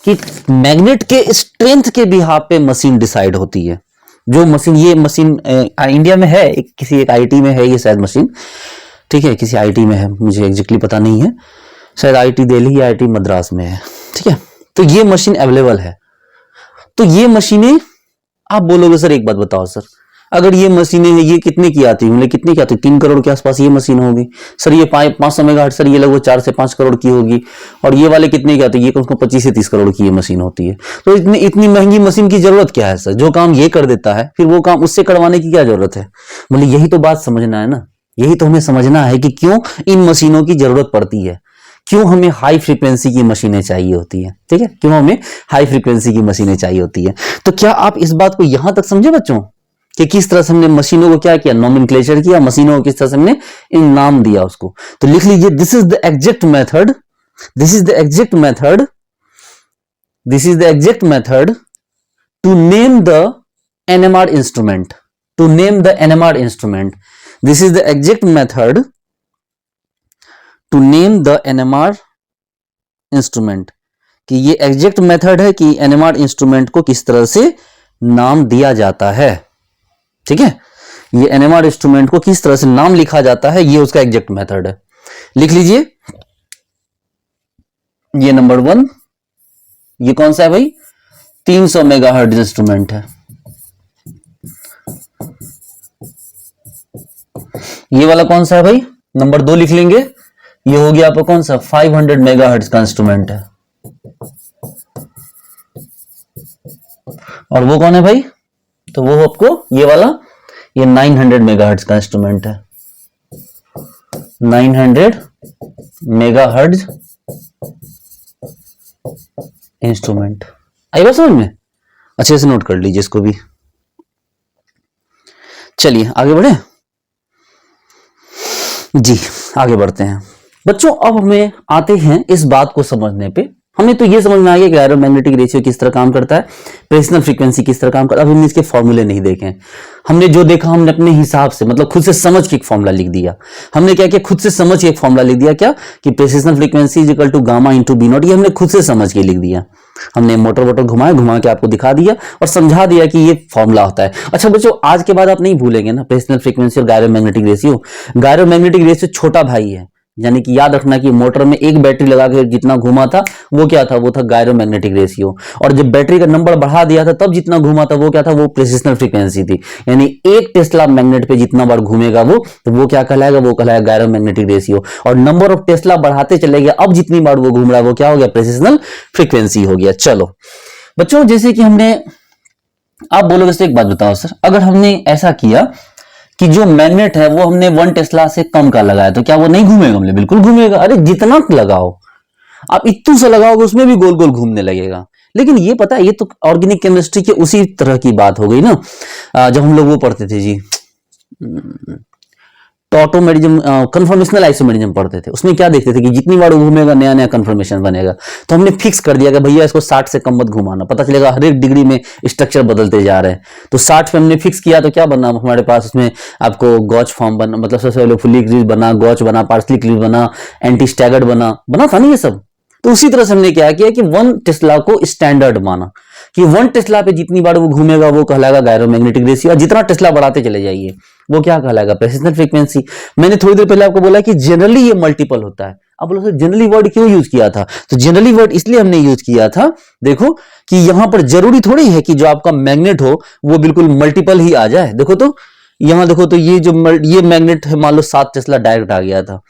कि मैग्नेट के स्ट्रेंथ के बिहाफ पे मशीन डिसाइड होती है। जो मशीन, ये मशीन इंडिया में है, किसी एक आईटी में है ये शायद मशीन, ठीक है किसी आईटी में है, मुझे एग्जैक्टली पता नहीं है, शायद आईटी दिल्ली या आईटी मद्रास में है, ठीक है। तो ये मशीन अवेलेबल है। तो ये मशीनें आप बोलोगे सर एक बात बताओ सर, अगर ये मशीनें हैं ये कितने की आती होंगी, कितने की आती, 3 करोड़ के आसपास ये मशीन होगी सर। ये 500 मेगाहर्ट्ज सर, ये लगभग 4 से 5 करोड़ की होगी। और ये वाले कितने की आती है, ये कम से कम 25 से 30 करोड़ की ये मशीन होती है। तो इतनी महंगी मशीन की जरूरत क्या है सर, जो काम ये कर देता है फिर वो काम उससे करवाने की क्या जरूरत है। बोले यही तो बात समझना है ना, यही तो हमें समझना है कि क्यों इन मशीनों की जरूरत पड़ती है, क्यों हमें हाई फ्रीक्वेंसी की मशीनें चाहिए होती है, ठीक है, क्यों हमें हाई फ्रीक्वेंसी की मशीनें चाहिए होती है। तो क्या आप इस बात को यहां तक समझे बच्चों कि किस तरह से हमने मशीनों को क्या किया, नोमेनक्लेचर किया, मशीनों को किस तरह से हमने इन नाम दिया उसको। तो लिख लीजिए this is the exact method, this is the exact method, this is the exact method to name the NMR instrument, to name the NMR instrument. This is the exact method to name the NMR instrument, कि ये exact method है कि NMR instrument को किस तरह से नाम दिया जाता है, ठीक है। ये एनएमआर इंस्ट्रूमेंट को किस तरह से नाम लिखा जाता है, ये उसका एग्जैक्ट मेथड है। लिख लीजिए ये नंबर 1, ये कौन सा है भाई, 300 मेगाहर्ट्ज इंस्ट्रूमेंट है। ये वाला कौन सा है भाई, नंबर 2 लिख लेंगे, ये हो गया आपको कौन सा 500 मेगाहर्ट्ज का इंस्ट्रूमेंट है। और वो कौन है भाई, तो वो आपको ये वाला, ये 900 मेगाहर्ट्ज का इंस्ट्रूमेंट है, 900 मेगाहर्ट्ज इंस्ट्रूमेंट। आई बात समझ में, अच्छे से नोट कर लीजिए इसको भी। चलिए आगे बढ़े जी, आगे बढ़ते हैं बच्चों। अब हमें आते हैं इस बात को समझने पे, हमें तो ये समझ में आ गया कि एरोमैग्नेटिक रेशियो किस तरह काम करता है, प्रेसिजनल फ्रीक्वेंसी किस तरह काम करता है। अब हमने इसके फॉर्मूले नहीं देखे, हमने जो देखा हमने अपने हिसाब से मतलब खुद से समझ के एक फॉर्मूला लिख दिया। हमने क्या किया, खुद से समझ के एक फॉर्मूला लिख दिया, क्या कि precessional frequency is equal to gamma into B naught. ये हमने खुद से समझ के लिख दिया, हमने मोटर घुमा के आपको दिखा दिया और समझा दिया कि ये फॉर्मूला होता है। अच्छा बच्चों आज के बाद आप नहीं भूलेंगे ना प्रेसिजनल फ्रीक्वेंसी और गायरोमैग्नेटिक रेशियो। गायरोमैग्नेटिक रेशियो छोटा भाई है, यानी कि याद रखना कि मोटर में एक बैटरी लगा के जितना घुमा था वो क्या था, वो था गायरोमैग्नेटिक रेशियो। और जब बैटरी का नंबर बढ़ा दिया था तब जितना घुमा था वो क्या था, वो प्रेसिजनल फ्रीक्वेंसी थी। यानी एक टेस्ला मैग्नेट पे जितना बार घूमेगा वो, तो वो क्या कहलाएगा, वो कहलाएगा गायरोमैग्नेटिक रेशियो। और नंबर ऑफ टेस्ला बढ़ाते चले गए, अब जितनी बार वो घूम रहा है वो क्या हो गया, प्रेसिजनल फ्रीक्वेंसी हो गया। चलो बच्चों जैसे कि हमने, आप बोलोगे एक बात बताओ सर, अगर हमने ऐसा किया कि जो मैग्नेट है वो हमने 1 टेस्ला से कम का लगाया, तो क्या वो नहीं घूमेगा? हमने बिल्कुल घूमेगा। अरे जितना लगाओ, आप इतू से लगाओगे उसमें भी गोल गोल घूमने लगेगा। लेकिन ये पता है, ये तो ऑर्गेनिक केमिस्ट्री के उसी तरह की बात हो गई ना, जब हम लोग वो पढ़ते थे जी, ऑटोमेटिज्म, कन्फर्मेशनल आइसोमेरिज्म पढ़ते थे। उसमें क्या देखते थे कि जितनी बार घूमेगा नया नया कन्फर्मेशन बनेगा। तो हमने फिक्स कर दिया कि भैया इसको 60 से कम मत घुमाना, पता चलेगा हर एक डिग्री में स्ट्रक्चर बदलते जा रहे हैं। तो 60 पे हमने फिक्स किया, तो क्या बना हमारे पास? उसमें आपको गॉच फॉर्म बना, मतलब सबसे पहले फुली क्लीव बना, गॉच बना, पार्सली क्लीव बना, एंटी स्टैगर्ड बना था नहीं ये सब। तो उसी तरह से हमने क्या किया कि 1 टेस्ला को स्टैंडर्ड माना कि 1 टेस्ला पे जितनी बार वो घूमेगा वो कहलाएगा गायरोमैग्नेटिक रेशियो, और जितना टेस्ला बढ़ाते चले जाइए वो क्या कहलाएगा? प्रेसिशनल फ्रीक्वेंसी। मैंने थोड़ी देर पहले आपको बोला कि जनरली ये मल्टीपल होता है। अब बोलो सर जनरली वर्ड क्यों यूज किया था? तो जनरली वर्ड इसलिए हमने यूज किया था, देखो कि यहां पर जरूरी थोड़ी है कि जो आपका मैग्नेट हो वो बिल्कुल मल्टीपल ही आ जाए। देखो तो यहां देखो तो ये मैग्नेट है, मान लो 7 टेस्ला डायरेक्ट आ गया था,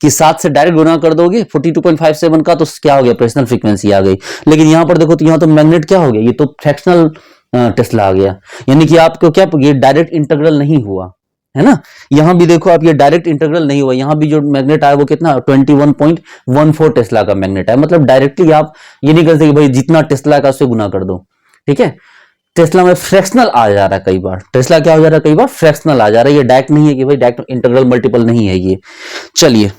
कि 7 से डायरेक्ट गुना कर दोगे 42.57 का, तो क्या हो गया? प्रेशनल फ्रीक्वेंसी आ गई। लेकिन यहां पर देखो तो यहां तो मैग्नेट क्या हो गया? ये तो फ्रैक्शनल टेस्ला आ गया, यानी कि आपको क्या, ये डायरेक्ट इंटीग्रल नहीं हुआ है ना। यहां भी देखो आप, ये डायरेक्ट इंटीग्रल नहीं हुआ। यहां भी जो मैग्नेट आया वो कितना? 21.14 टेस्ला का मैग्नेट है। मतलब डायरेक्टली आप ये नहीं कर सकते कि भाई जितना टेस्ला का उससे गुना कर दो, ठीक है। टेस्ला में फ्रैक्शनल आ जा रहा है कई बार, टेस्ला क्या हो जा रहा है? कई बार फ्रैक्शनल आ जा रहा है। ये डायरेक्ट नहीं है कि भाई डायरेक्ट इंटीग्रल मल्टीपल नहीं है ये। चलिए,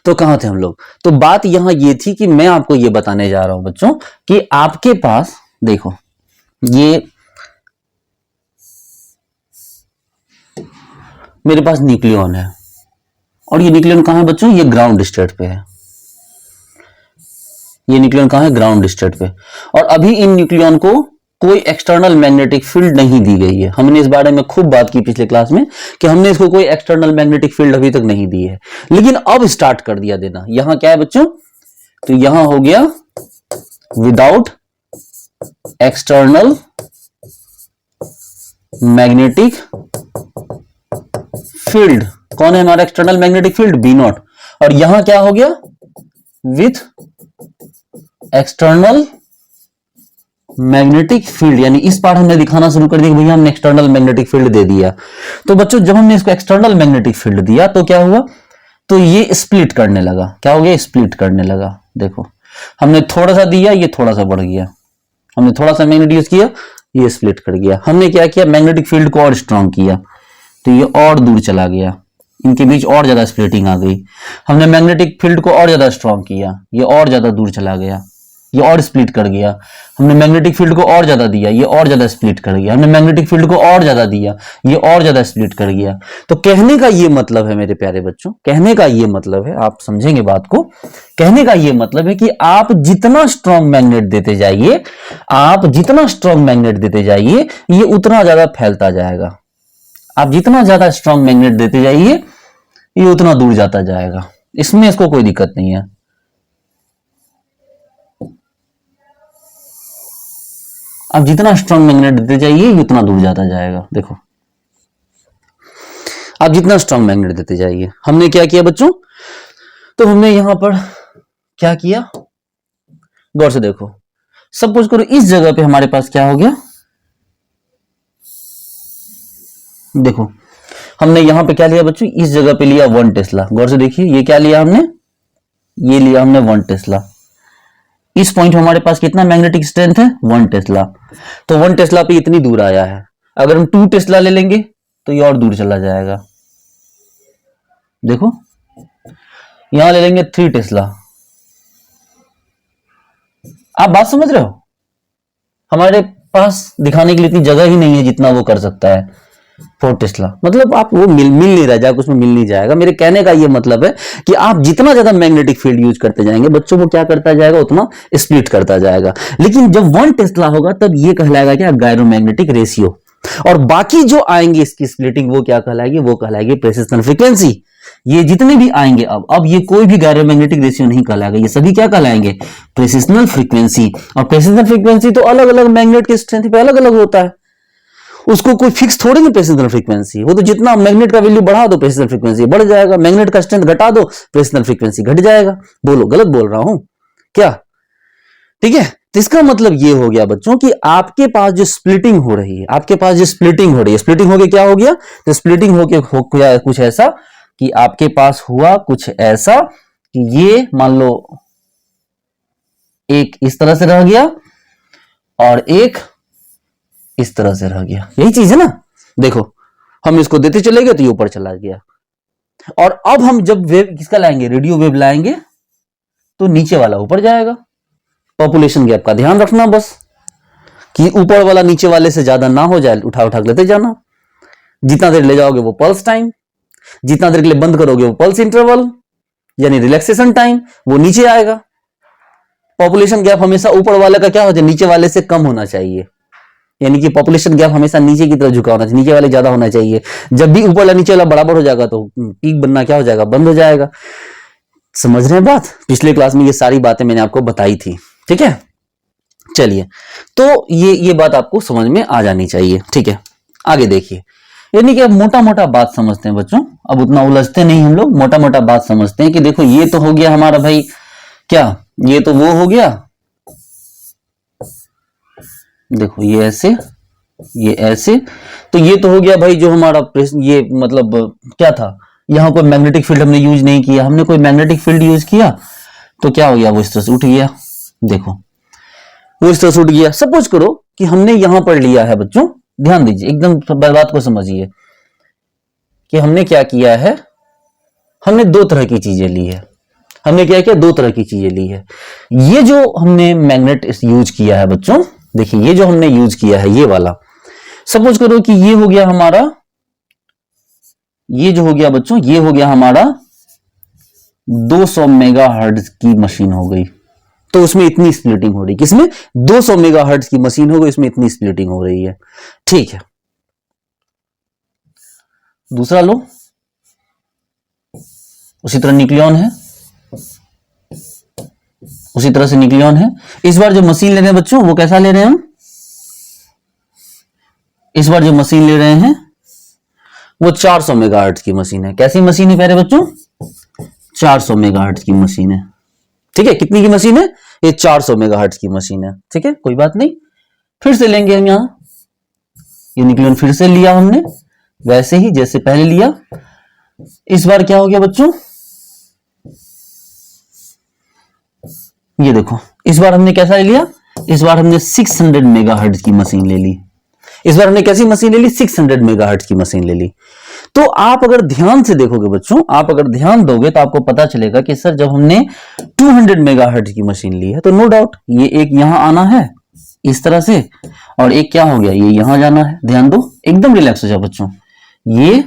तो कहां थे हम लोग? तो बात यहां ये थी कि मैं आपको ये बताने जा रहा हूं बच्चों कि आपके पास देखो, ये मेरे पास न्यूक्लियन है, और ये न्यूक्लियन कहां है बच्चों? ये ग्राउंड स्टेट पे है। ये न्यूक्लियन कहां है? ग्राउंड स्टेट पे। और अभी इन न्यूक्लियन को कोई एक्सटर्नल मैग्नेटिक फील्ड नहीं दी गई है। हमने इस बारे में खूब बात की पिछले क्लास में कि हमने इसको कोई एक्सटर्नल मैग्नेटिक फील्ड अभी तक नहीं दी है, लेकिन अब स्टार्ट कर दिया देना। यहां क्या है बच्चों? तो यहां हो गया विदाउट एक्सटर्नल मैग्नेटिक फील्ड। कौन है हमारा external magnetic field? B naught. और यहां क्या हो गया? With external magnetic field. यानी इस पार्ट हमने दिखाना शुरू कर दिया कि भैया हमने एक्सटर्नल मैग्नेटिक फील्ड दे दिया। तो बच्चों जब हमने इसको एक्सटर्नल मैग्नेटिक फील्ड दिया तो क्या हुआ? तो ये स्प्लिट करने लगा। क्या हो गया? स्प्लिट करने लगा। देखो हमने थोड़ा सा दिया, ये थोड़ा सा बढ़ गया। हमने थोड़ा सा मैग्नेट यूज किया, ये स्प्लिट कर गया। हमने क्या किया? मैग्नेटिक फील्ड को और स्ट्रांग किया, तो ये और दूर चला गया, इनके बीच और ज्यादा स्प्लिटिंग आ गई। हमने मैग्नेटिक फील्ड को और ज्यादा स्ट्रांग किया, ये और ज्यादा दूर चला गया, ये और स्प्लिट कर गया। हमने मैग्नेटिक फील्ड को और ज्यादा दिया, ये और ज्यादा स्प्लिट कर गया। हमने मैग्नेटिक फील्ड को और ज्यादा दिया, ये और ज्यादा स्प्लिट कर गया। तो कहने का ये मतलब है मेरे प्यारे बच्चों, कहने का ये मतलब है, आप समझेंगे बात को, कहने का ये मतलब है कि आप जितना स्ट्रॉन्ग मैग्नेट देते जाइए, आप जितना स्ट्रॉन्ग मैग्नेट देते जाइए, ये उतना ज्यादा फैलता जाएगा। आप जितना ज्यादा स्ट्रॉन्ग मैग्नेट देते जाइए, ये उतना दूर जाता जाएगा। इसमें इसको कोई दिक्कत नहीं है। आप जितना स्ट्रॉन्ग मैग्नेट देते जाइए, ये उतना दूर जाता जाएगा। देखो आप जितना स्ट्रॉन्ग मैग्नेट देते जाइए। हमने क्या किया बच्चों? तो हमने यहां पर क्या किया? गौर से देखो, सपोज करो इस जगह पे हमारे पास क्या हो गया? देखो हमने यहां पे क्या लिया बच्चों? इस जगह पे लिया 1 टेस्ला। गौर से देखिए, ये क्या लिया हमने? ये लिया हमने 1 टेस्ला। इस पॉइंट में हमारे पास कितना मैग्नेटिक स्ट्रेंथ है? 1 टेस्ला। तो 1 टेस्ला पे इतनी दूर आया है। अगर हम 2 टेस्ला ले लेंगे तो ये और दूर चला जाएगा। देखो यहां ले लेंगे 3 टेस्ला। आप बात समझ रहे हो? हमारे पास दिखाने के लिए इतनी जगह ही नहीं है जितना वो कर सकता है 4 टेस्ला। मतलब आप वो मिल नहीं रहा जाएगा, उसमें मिल नहीं जाएगा। मेरे कहने का ये मतलब है कि आप जितना ज्यादा मैग्नेटिक फील्ड यूज करते जाएंगे बच्चों, वो क्या करता जाएगा? उतना स्प्लिट करता जाएगा। लेकिन जब 1 टेस्ला होगा तब ये कहलाएगा क्या? Gyromagnetic ratio. और बाकी जो आएंगे इसकी स्प्लिटिंग, वो क्या कहलाएगी? वो कहलाएगी प्रेसिशन फ्रीक्वेंसी। ये जितने भी आएंगे अब ये कोई भी गायरोमैग्नेटिक रेशियो नहीं कहलाएगा, ये सभी क्या कहलाएंगे? प्रेसिशनल फ्रीक्वेंसी। और प्रेसिशनल फ्रीक्वेंसी तो अलग अलग मैग्नेट के स्ट्रेंथ पे अलग अलग होता है, उसको कोई फिक्स थोड़ी नहीं प्रेसिशनल फ्रीक्वेंसी। वो तो जितना मैग्नेट का वैल्यू बढ़ा दो प्रेसिशनल फ्रीक्वेंसी बढ़ जाएगा, मैग्नेट का स्ट्रेंथ घटा दो प्रेसिशनल फ्रीक्वेंसी घट जाएगा। बोलो गलत बोल रहा हूं क्या? ठीक है, तो इसका मतलब ये हो गया बच्चों कि आपके पास जो स्प्लिटिंग हो रही है, आपके पास जो स्प्लिटिंग हो रही है, स्प्लिटिंग होके क्या हो गया, तो स्प्लिटिंग होके हो गया कुछ ऐसा कि आपके पास हुआ कुछ ऐसा कि ये मान लो एक इस तरह से रह गया और एक इस तरह से रह गया। यही चीज है ना। देखो हम इसको देते चले गए तो ये ऊपर चला गया, और अब हम जब वेव किसका लाएंगे, रेडियो वेव लाएंगे, तो नीचे वाला ऊपर जाएगा। पॉपुलेशन गैप का ध्यान रखना बस कि ऊपर वाला नीचे वाले से ज्यादा ना हो जाए, उठा उठा लेते जाना। जितना देर ले जाओगे वो पल्स टाइम, जितना देर के लिए बंद करोगे वो पल्स इंटरवल यानी रिलैक्सेशन टाइम, वो नीचे आएगा। पॉपुलेशन गैप हमेशा ऊपर वाले का क्या हो जाए, नीचे वाले से कम होना चाहिए, यानी कि पॉपुलेशन गैप हमेशा नीचे की तरफ झुका होना चाहिए, नीचे वाले ज्यादा होना चाहिए। जब भी ऊपर वाला नीचे वाला बराबर हो जाएगा तो पीक बनना क्या हो जाएगा, बंद हो जाएगा। समझ रहे हैं बात। पिछले क्लास में ये सारी बातें मैंने आपको बताई थी, ठीक है। चलिए, तो ये बात आपको समझ में आ जानी चाहिए, ठीक है। आगे देखिए, यानी कि अब मोटा मोटा बात समझते हैं बच्चों, अब उतना उलझते नहीं हम लोग, मोटा मोटा बात समझते हैं कि देखो ये तो हो गया हमारा भाई क्या, ये तो वो हो गया, देखो ये ऐसे, ये ऐसे, तो ये तो हो गया भाई जो हमारा ये मतलब क्या था, यहां कोई मैग्नेटिक फील्ड हमने यूज नहीं किया, हमने कोई मैग्नेटिक फील्ड यूज किया तो क्या हो गया, वो इस तरह से उठ गया। देखो वो इस तरह से उठ गया। सपोज करो कि हमने यहां पर लिया है बच्चों, ध्यान दीजिए एकदम बात को समझिए कि हमने क्या किया है, हमने दो तरह की चीजें ली है। हमने क्या किया, दो तरह की चीजें ली है। ये जो हमने मैग्नेट यूज किया है बच्चों, देखिए ये जो हमने यूज किया है ये वाला, सपोज करो कि ये हो गया हमारा, ये जो हो गया बच्चों, ये हो गया हमारा 200 मेगाहर्ट्ज की मशीन हो गई, तो उसमें इतनी स्प्लिटिंग हो रही, किसमें, 200 मेगाहर्ट्ज की मशीन हो गई, इसमें इतनी स्प्लिटिंग हो रही है, ठीक है। दूसरा लो, उसी तरह न्यूक्लियॉन है, उसी तरह से न्यूक्लियॉन है। इस बार जो मशीन ले रहे हैं बच्चों वो कैसा ले रहे हैं हम, इस बार जो मशीन ले रहे हैं वो 400 मेगाहर्ट्ज की मशीन है। कैसी मशीन है प्यारे बच्चों, 400 मेगाहर्ट्ज की मशीन है, ठीक है। कितनी की मशीन है, ये 400 मेगाहर्ट्ज की मशीन है, ठीक है, कोई बात नहीं। फिर से लेंगे हम यहां, ये न्यूक्लियॉन फिर से लिया हमने वैसे ही जैसे पहले लिया। इस बार क्या हो गया बच्चों, ये देखो इस बार हमने कैसा ले लिया, इस बार हमने 600 मेगाहर्ट्ज की मशीन ले ली। इस बार हमने कैसी मशीन ले ली, 600 मेगाहर्ट्ज की मशीन ले ली। तो आप अगर ध्यान से देखोगे बच्चों, आप अगर ध्यान दोगे तो आपको पता चलेगा कि सर जब हमने 200 मेगाहर्ट्ज की मशीन ली है तो नो डाउट ये एक यहां आना है इस तरह से, और एक क्या हो गया, ये यहां जाना है। ध्यान दो, एकदम रिलैक्स हो जाओ बच्चों, ये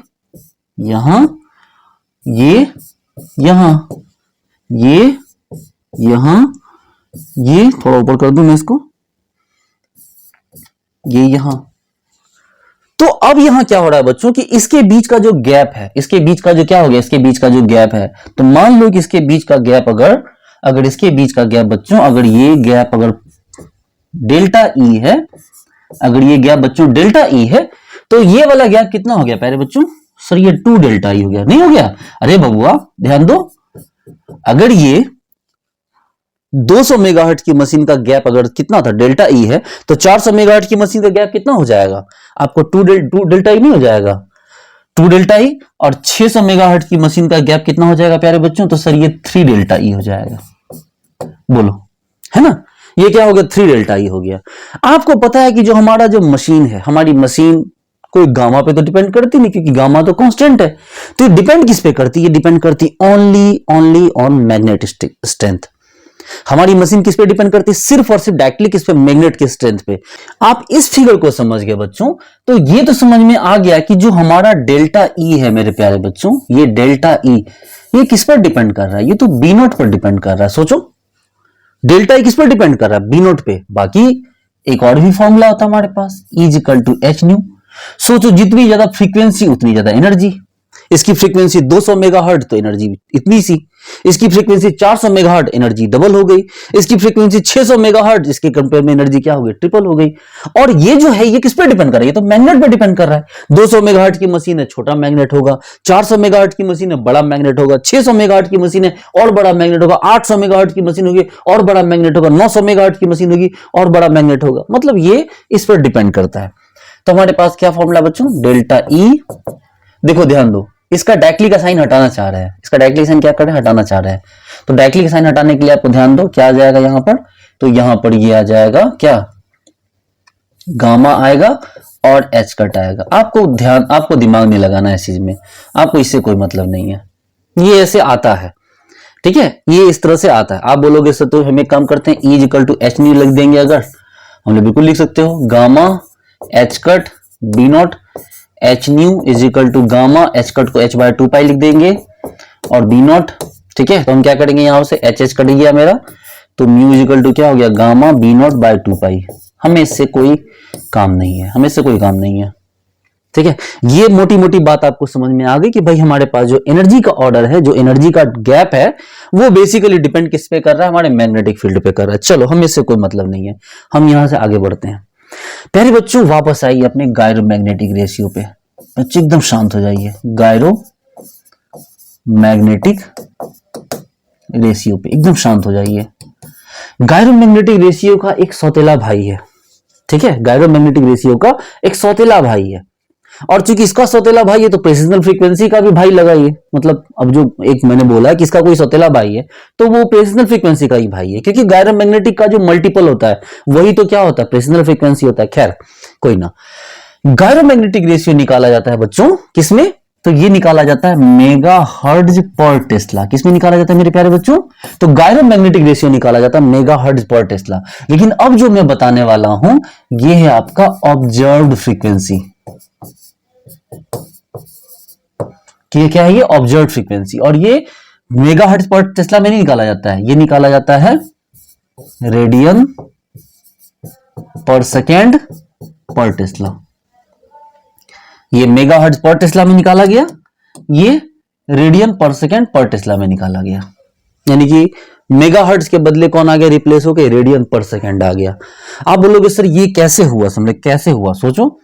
यहां, ये यहां, ये यहां, ये थोड़ा ऊपर कर दूं मैं इसको, ये यहां। तो अब यहां क्या हो रहा है बच्चों कि इसके बीच का जो गैप है, इसके बीच का जो क्या हो गया, इसके बीच का जो गैप है, तो मान लो कि इसके बीच का गैप अगर इसके बीच का गैप बच्चों, अगर ये गैप अगर डेल्टा ई है, अगर ये गैप बच्चों डेल्टा ई है, तो ये वाला गैप कितना हो गया प्यारे बच्चों, सर ये 2 डेल्टा ई हो गया, नहीं हो गया। अरे बबुआ ध्यान दो, अगर ये 200 मेगाहर्ट्ज की मशीन का गैप अगर कितना था, डेल्टा ई है, तो 400 मेगाहर्ट्ज की मशीन का गैप कितना हो जाएगा आपको, 2 डेल्टा ई नहीं हो जाएगा, 2 डेल्टा ई, और 600 मेगाहर्ट्ज की मशीन का गैप कितना हो जाएगा प्यारे बच्चों, तो सर ये 3 डेल्टा ई हो जाएगा। बोलो, है ना, ये क्या हो गया, 3 डेल्टा ई हो गया। आपको पता है कि जो हमारा जो मशीन है, हमारी मशीन कोई गामा पे तो डिपेंड करती नहीं, क्योंकि गामा तो कांस्टेंट है। तो ये डिपेंड किस पे करती है, डिपेंड करती ओनली ऑन मैग्नेटिक स्ट्रेंथ। हमारी मशीन किस पे डिपेंड करती है, सिर्फ और सिर्फ डायरेक्टली किस पे, मैग्नेट के स्ट्रेंथ पे। आप इस फिगर को समझ गए बच्चों, तो ये तो समझ में आ गया कि जो हमारा डेल्टा ई है मेरे प्यारे बच्चों, ये डेल्टा ई ये किस पर डिपेंड कर रहा है, ये तो बी नोट पर डिपेंड कर रहा है। सोचो डेल्टा ई किस पर डिपेंड कर रहा है, बी नोट पे। बाकी एक और भी फॉर्मूला होता है हमारे पास, E = H न्यू। सोचो जितनी ज्यादा फ्रीक्वेंसी उतनी ज्यादा एनर्जी, इसकी फ्रीक्वेंसी 200 मेगाहर्ट्ज, तो एनर्जी इतनी सी। इसकी फ्रीक्वेंसी 400 मेगाहर्ट्ज, एनर्जी डबल हो गई। इसकी फ्रीक्वेंसी 600 मेगाहर्ट्ज, इसके कंपेयर में एनर्जी क्या हो गई, ट्रिपल हो गई। और ये जो है ये किस पे डिपेंड कर रहा है, ये तो मैग्नेट पे डिपेंड कर रहा है। 200 मेगाहर्ट्ज की मशीन है, छोटा मैग्नेट होगा। 400 मेगाहर्ट्ज की मशीन है, बड़ा मैग्नेट होगा। 600 मेगाहर्ट्ज की मशीन है और बड़ा मैग्नेट होगा। 800 मेगाहर्ट्ज की मशीन होगी और बड़ा मैग्नेट होगा। 900 मेगाहर्ट्ज की मशीन होगी और बड़ा मैग्नेट होगा। मतलब ये इस पर डिपेंड करता है। तो हमारे पास क्या फॉर्मूला बच्चों, डेल्टा ई। देखो ध्यान दो, इसका डायरेक्टली का साइन हटाना चाह रहा है, इसका डायरेक्टली साइन क्या कर रहा है, हटाना चाह रहा है। तो डायरेक्टली का साइन हटाने के लिए आपको ध्यान दो क्या आ जाएगा यहां पर, तो यहां पर ये आ जाएगा क्या, गामा आएगा और एच कट आएगा। आपको दिमाग नहीं लगाना है इस चीज में, आपको इससे कोई मतलब नहीं है, ये ऐसे आता है, ठीक है, ये इस तरह से आता है। आप बोलोगे सर तो हम एक काम करते हैं, E equal to H nu लिख देंगे, अगर हम लोग बिल्कुल लिख सकते हो, gamma H cut B naught H nu is equal to gamma H cut को एच बाय 2 पाई लिख देंगे और बी नॉट, ठीक है। तो हम क्या करेंगे, यहां से एच एच कट गया मेरा, तो म्यू इज इक्वल टू क्या हो गया, गामा बी नॉट बाय 2 पाई। हमें इससे कोई काम नहीं है, हमें इससे कोई काम नहीं है, ठीक है। ये मोटी मोटी बात आपको समझ में आ गई कि भाई हमारे पास जो एनर्जी का ऑर्डर है, जो एनर्जी का गैप है, वो बेसिकली डिपेंड किस पे कर रहा है, हमारे मैग्नेटिक फील्ड पे कर रहा है। चलो, हमें इससे कोई मतलब नहीं है, हम यहां से आगे बढ़ते हैं। प्यारे बच्चों, वापस आइए अपने गायरो मैग्नेटिक रेशियो पे। बच्चे एकदम शांत हो जाइए, गायरो मैग्नेटिक रेशियो पे एकदम शांत हो जाइए। गायरो मैग्नेटिक रेशियो का एक सौतेला भाई है, ठीक है, गायरो मैग्नेटिक रेशियो का एक सौतेला भाई है। और चूंकि इसका सौतेला भाई है तो प्रेसिशनल फ्रीक्वेंसी का भी भाई लगाइए। मतलब अब जो एक मैंने बोला कि इसका कोई सौतेला भाई है तो वो प्रेसिशनल फ्रीक्वेंसी का ही भाई है, क्योंकि गायरो मैग्नेटिक का जो मल्टीपल होता है वही तो क्या होता है, प्रेसिशनल फ्रीक्वेंसी होता है। खैर कोई ना, गायरो मैग्नेटिक रेशियो निकाला जाता है बच्चों किसमें, तो ये निकाला जाता है मेगा हर्ट्ज पर टेस्ला। किसमें निकाला जाता है मेरे प्यारे बच्चों, तो गायरो मैग्नेटिक रेशियो निकाला जाता है मेगा हर्ट्ज पर टेस्ला। लेकिन अब जो मैं बताने वाला हूं ये है आपका ऑब्जर्व्ड फ्रीक्वेंसी। कि क्या है, ये ऑब्जर्व फ्रीक्वेंसी। और ये मेगा हर्ट्ज पर टेस्ला में नहीं निकाला जाता है, ये निकाला जाता है रेडियन पर सेकेंड पर टेस्ला। ये मेगा हर्ट्ज पर टेस्ला में निकाला गया, ये रेडियन पर सेकेंड पर टेस्ला में निकाला गया। यानी कि मेगा हर्ट्ज के बदले कौन आ गया, रिप्लेस होकर रेडियन पर सेकेंड आ गया। आप बोलोगे सर ये कैसे हुआ, समझे कैसे हुआ, सोचो।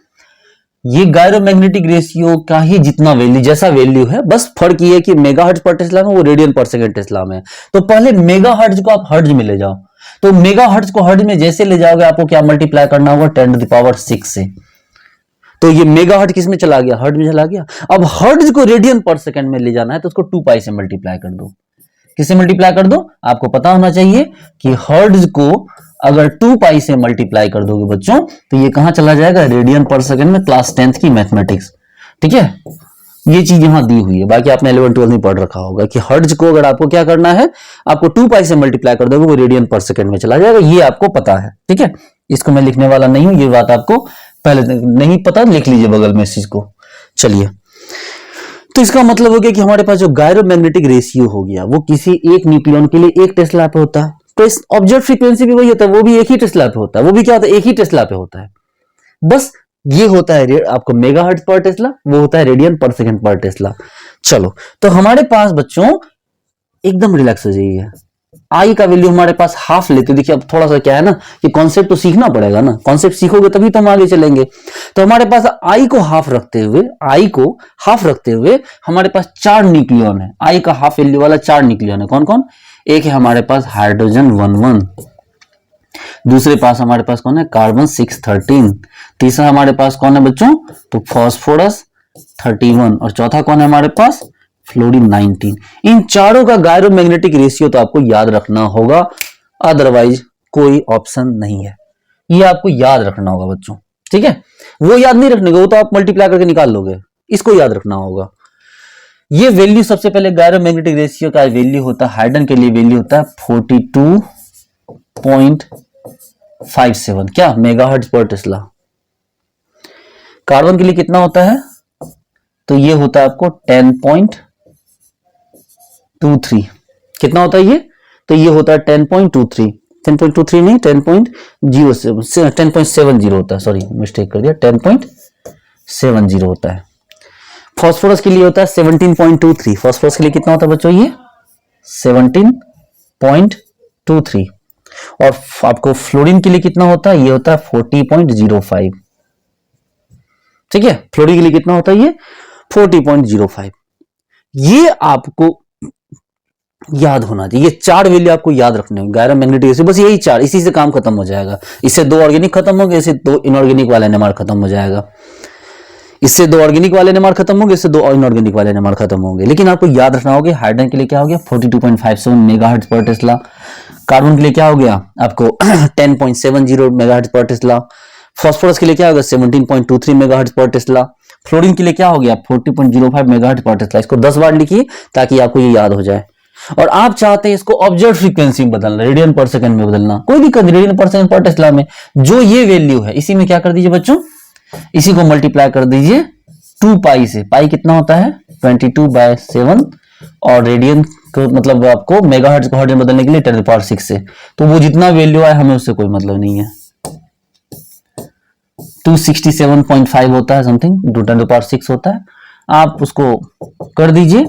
ये गायरो मैग्नेटिक रेशियो का ही जितना वैल्यू, जैसा वैल्यू है, बस फर्क ये है कि मेगा हर्ट्ज पर टेस्ला में, वो रेडियन पर सेकेंड टेस्ला में। तो पहले मेगा हर्ट्ज को आप हर्ट्ज में ले जाओ, तो मेगा हर्ट्ज को हर्ट्ज में जैसे ले जाओगे आपको क्या मल्टीप्लाई करना होगा, 10⁶ से। तो ये मेगा हर्ट्ज किस में चला गया, हर्ट्ज में चला गया। अब हर्ट्ज को रेडियन पर सेकेंड में ले जाना है तो उसको 2 पाई से मल्टीप्लाई कर दो। किससे मल्टीप्लाई कर दो, आपको पता होना चाहिए कि हर्ट्ज को अगर 2 पाई से मल्टीप्लाई कर दोगे बच्चों तो ये कहां चला जाएगा, रेडियन पर सेकेंड में, क्लास 10th की मैथमेटिक्स, ठीक है। ये चीज यहां दी हुई है, बाकी आपने 11 12 में पढ़ रखा होगा कि हर्ट्ज को अगर आपको क्या करना है, आपको 2 पाई से मल्टीप्लाई कर दोगे वो रेडियन पर सेकेंड में चला जाएगा, ये आपको पता है, ठीक है। इसको मैं लिखने वाला नहीं हूं, ये बात आपको पहले नहीं पता, लिख लीजिए बगल में इस चीज को। चलिए, तो इसका मतलब हो गया कि हमारे पास जो गायरो मैग्नेटिक रेशियो हो गया वो किसी एक न्यूक्लियन के लिए 1 टेस्ला पे होता है। तो ऑब्जर्व फ्रीक्वेंसी भी वही होता है, वो भी 1 ही टेस्ला पे होता है, वो भी क्या होता है, 1 ही टेस्ला पे होता है। बस ये होता है आपको मेगा हर्ट्ज पर टेस्ला, वो होता है रेडियन पर सेकेंड पर टेस्ला। चलो, तो हमारे पास बच्चों एकदम रिलैक्स हो जाइए, आई का वैल्यू हमारे पास हाफ लेते। देखिए अब थोड़ा सा क्या है ना कि कॉन्सेप्ट तो सीखना पड़ेगा ना, कॉन्सेप्ट सीखोगे तभी तो हम आगे चलेंगे। तो हमारे पास आई को हाफ रखते हुए हमारे पास 4 न्यूक्लियन है। आई का हाफ वैल्यू वाला 4 न्यूक्लियन है। कौन कौन, एक है हमारे पास हाइड्रोजन 11, दूसरे पास हमारे पास कौन है, कार्बन 613, तीसरा हमारे पास कौन है बच्चों, तो फॉस्फोरस 31, और चौथा कौन है हमारे पास, फ्लोरीन 19। इन चारों का गायरो मैग्नेटिक रेशियो तो आपको याद रखना होगा, अदरवाइज कोई ऑप्शन नहीं है, ये आपको याद रखना होगा बच्चों, ठीक है। वो याद नहीं रखने का, वो तो आप मल्टीप्लाई करके निकाल लोगे, इसको याद रखना होगा। ये वैल्यू सबसे पहले गायरो मैग्नेटिक रेशियो का वैल्यू होता है, हाइड्रोजन के लिए वैल्यू होता है 42.57, क्या मेगाहर्ट्ज पर टेस्ला। कार्बन के लिए कितना होता है, तो ये होता है आपको 10.23, कितना होता है ये, तो ये होता है 10.23, 10.23 नहीं 10.70 होता है, सॉरी मिस्टेक कर दिया, 10.70 होता है। फॉस्फोरस के लिए होता है 17.23। फॉस्फोरस के लिए कितना होता है बच्चों, ये 17.23। और आपको फ्लोरीन के लिए कितना होता है, ये होता है 40.05। ठीक है, फ्लोरीन के लिए कितना होता है, ये 40.05। ये आपको याद होना चाहिए, ये 4 वैल्यू आपको याद रखने होंगे गायरो मैग्नेटिक एसिड, बस यही 4, इसी से काम खत्म हो जाएगा। इससे 2 ऑर्गेनिक खत्म हो गए, इससे 2 इनऑर्गेनिक वाला एनएमआर खत्म हो जाएगा। इससे 2 ऑर्गेनिक वाले एनएमआर खत्म होंगे, इससे 2 इनऑर्गेनिक वाले एनएमआर खत्म होंगे। लेकिन आपको याद रखना होगा हाइड्रोजन के लिए क्या हो गया 42.57 मेगाहर्ट्ज पर टेस्ला, कार्बन के लिए क्या हो गया आपको 10.70 मेगाहर्ट्ज पर टेस्ला, फॉस्फोरस के लिए क्या होगा 17.23 मेगाहर्ट्ज पर टेस्ला, फ्लोरीन के लिए क्या हो गया 40.05 मेगाहर्ट्ज पर टेस्ला। इसको 10 बार लिखिए ताकि आपको ये याद हो जाए। और आप चाहते हैं इसको ऑब्जर्व फ्रीक्वेंसी में बदलना, रेडियन पर सेकंड में बदलना, कोई दिक्कत नहीं, रेडियन पर सेकंड पर टेस्ला में जो ये वैल्यू है इसी में क्या कर दीजिए बच्चों, इसी को मल्टीप्लाई कर दीजिए 2 पाई से। पाई कितना होता है 22/7, और रेडियन को मतलब आपको मेगाहर्ट्ज को हर्ट्ज में बदलने के लिए 10⁶ से, तो वो जितना वैल्यू आए हमें उससे कोई मतलब नहीं है। 267.5 होता है समथिंग, 10⁶ होता है, आप उसको कर दीजिए।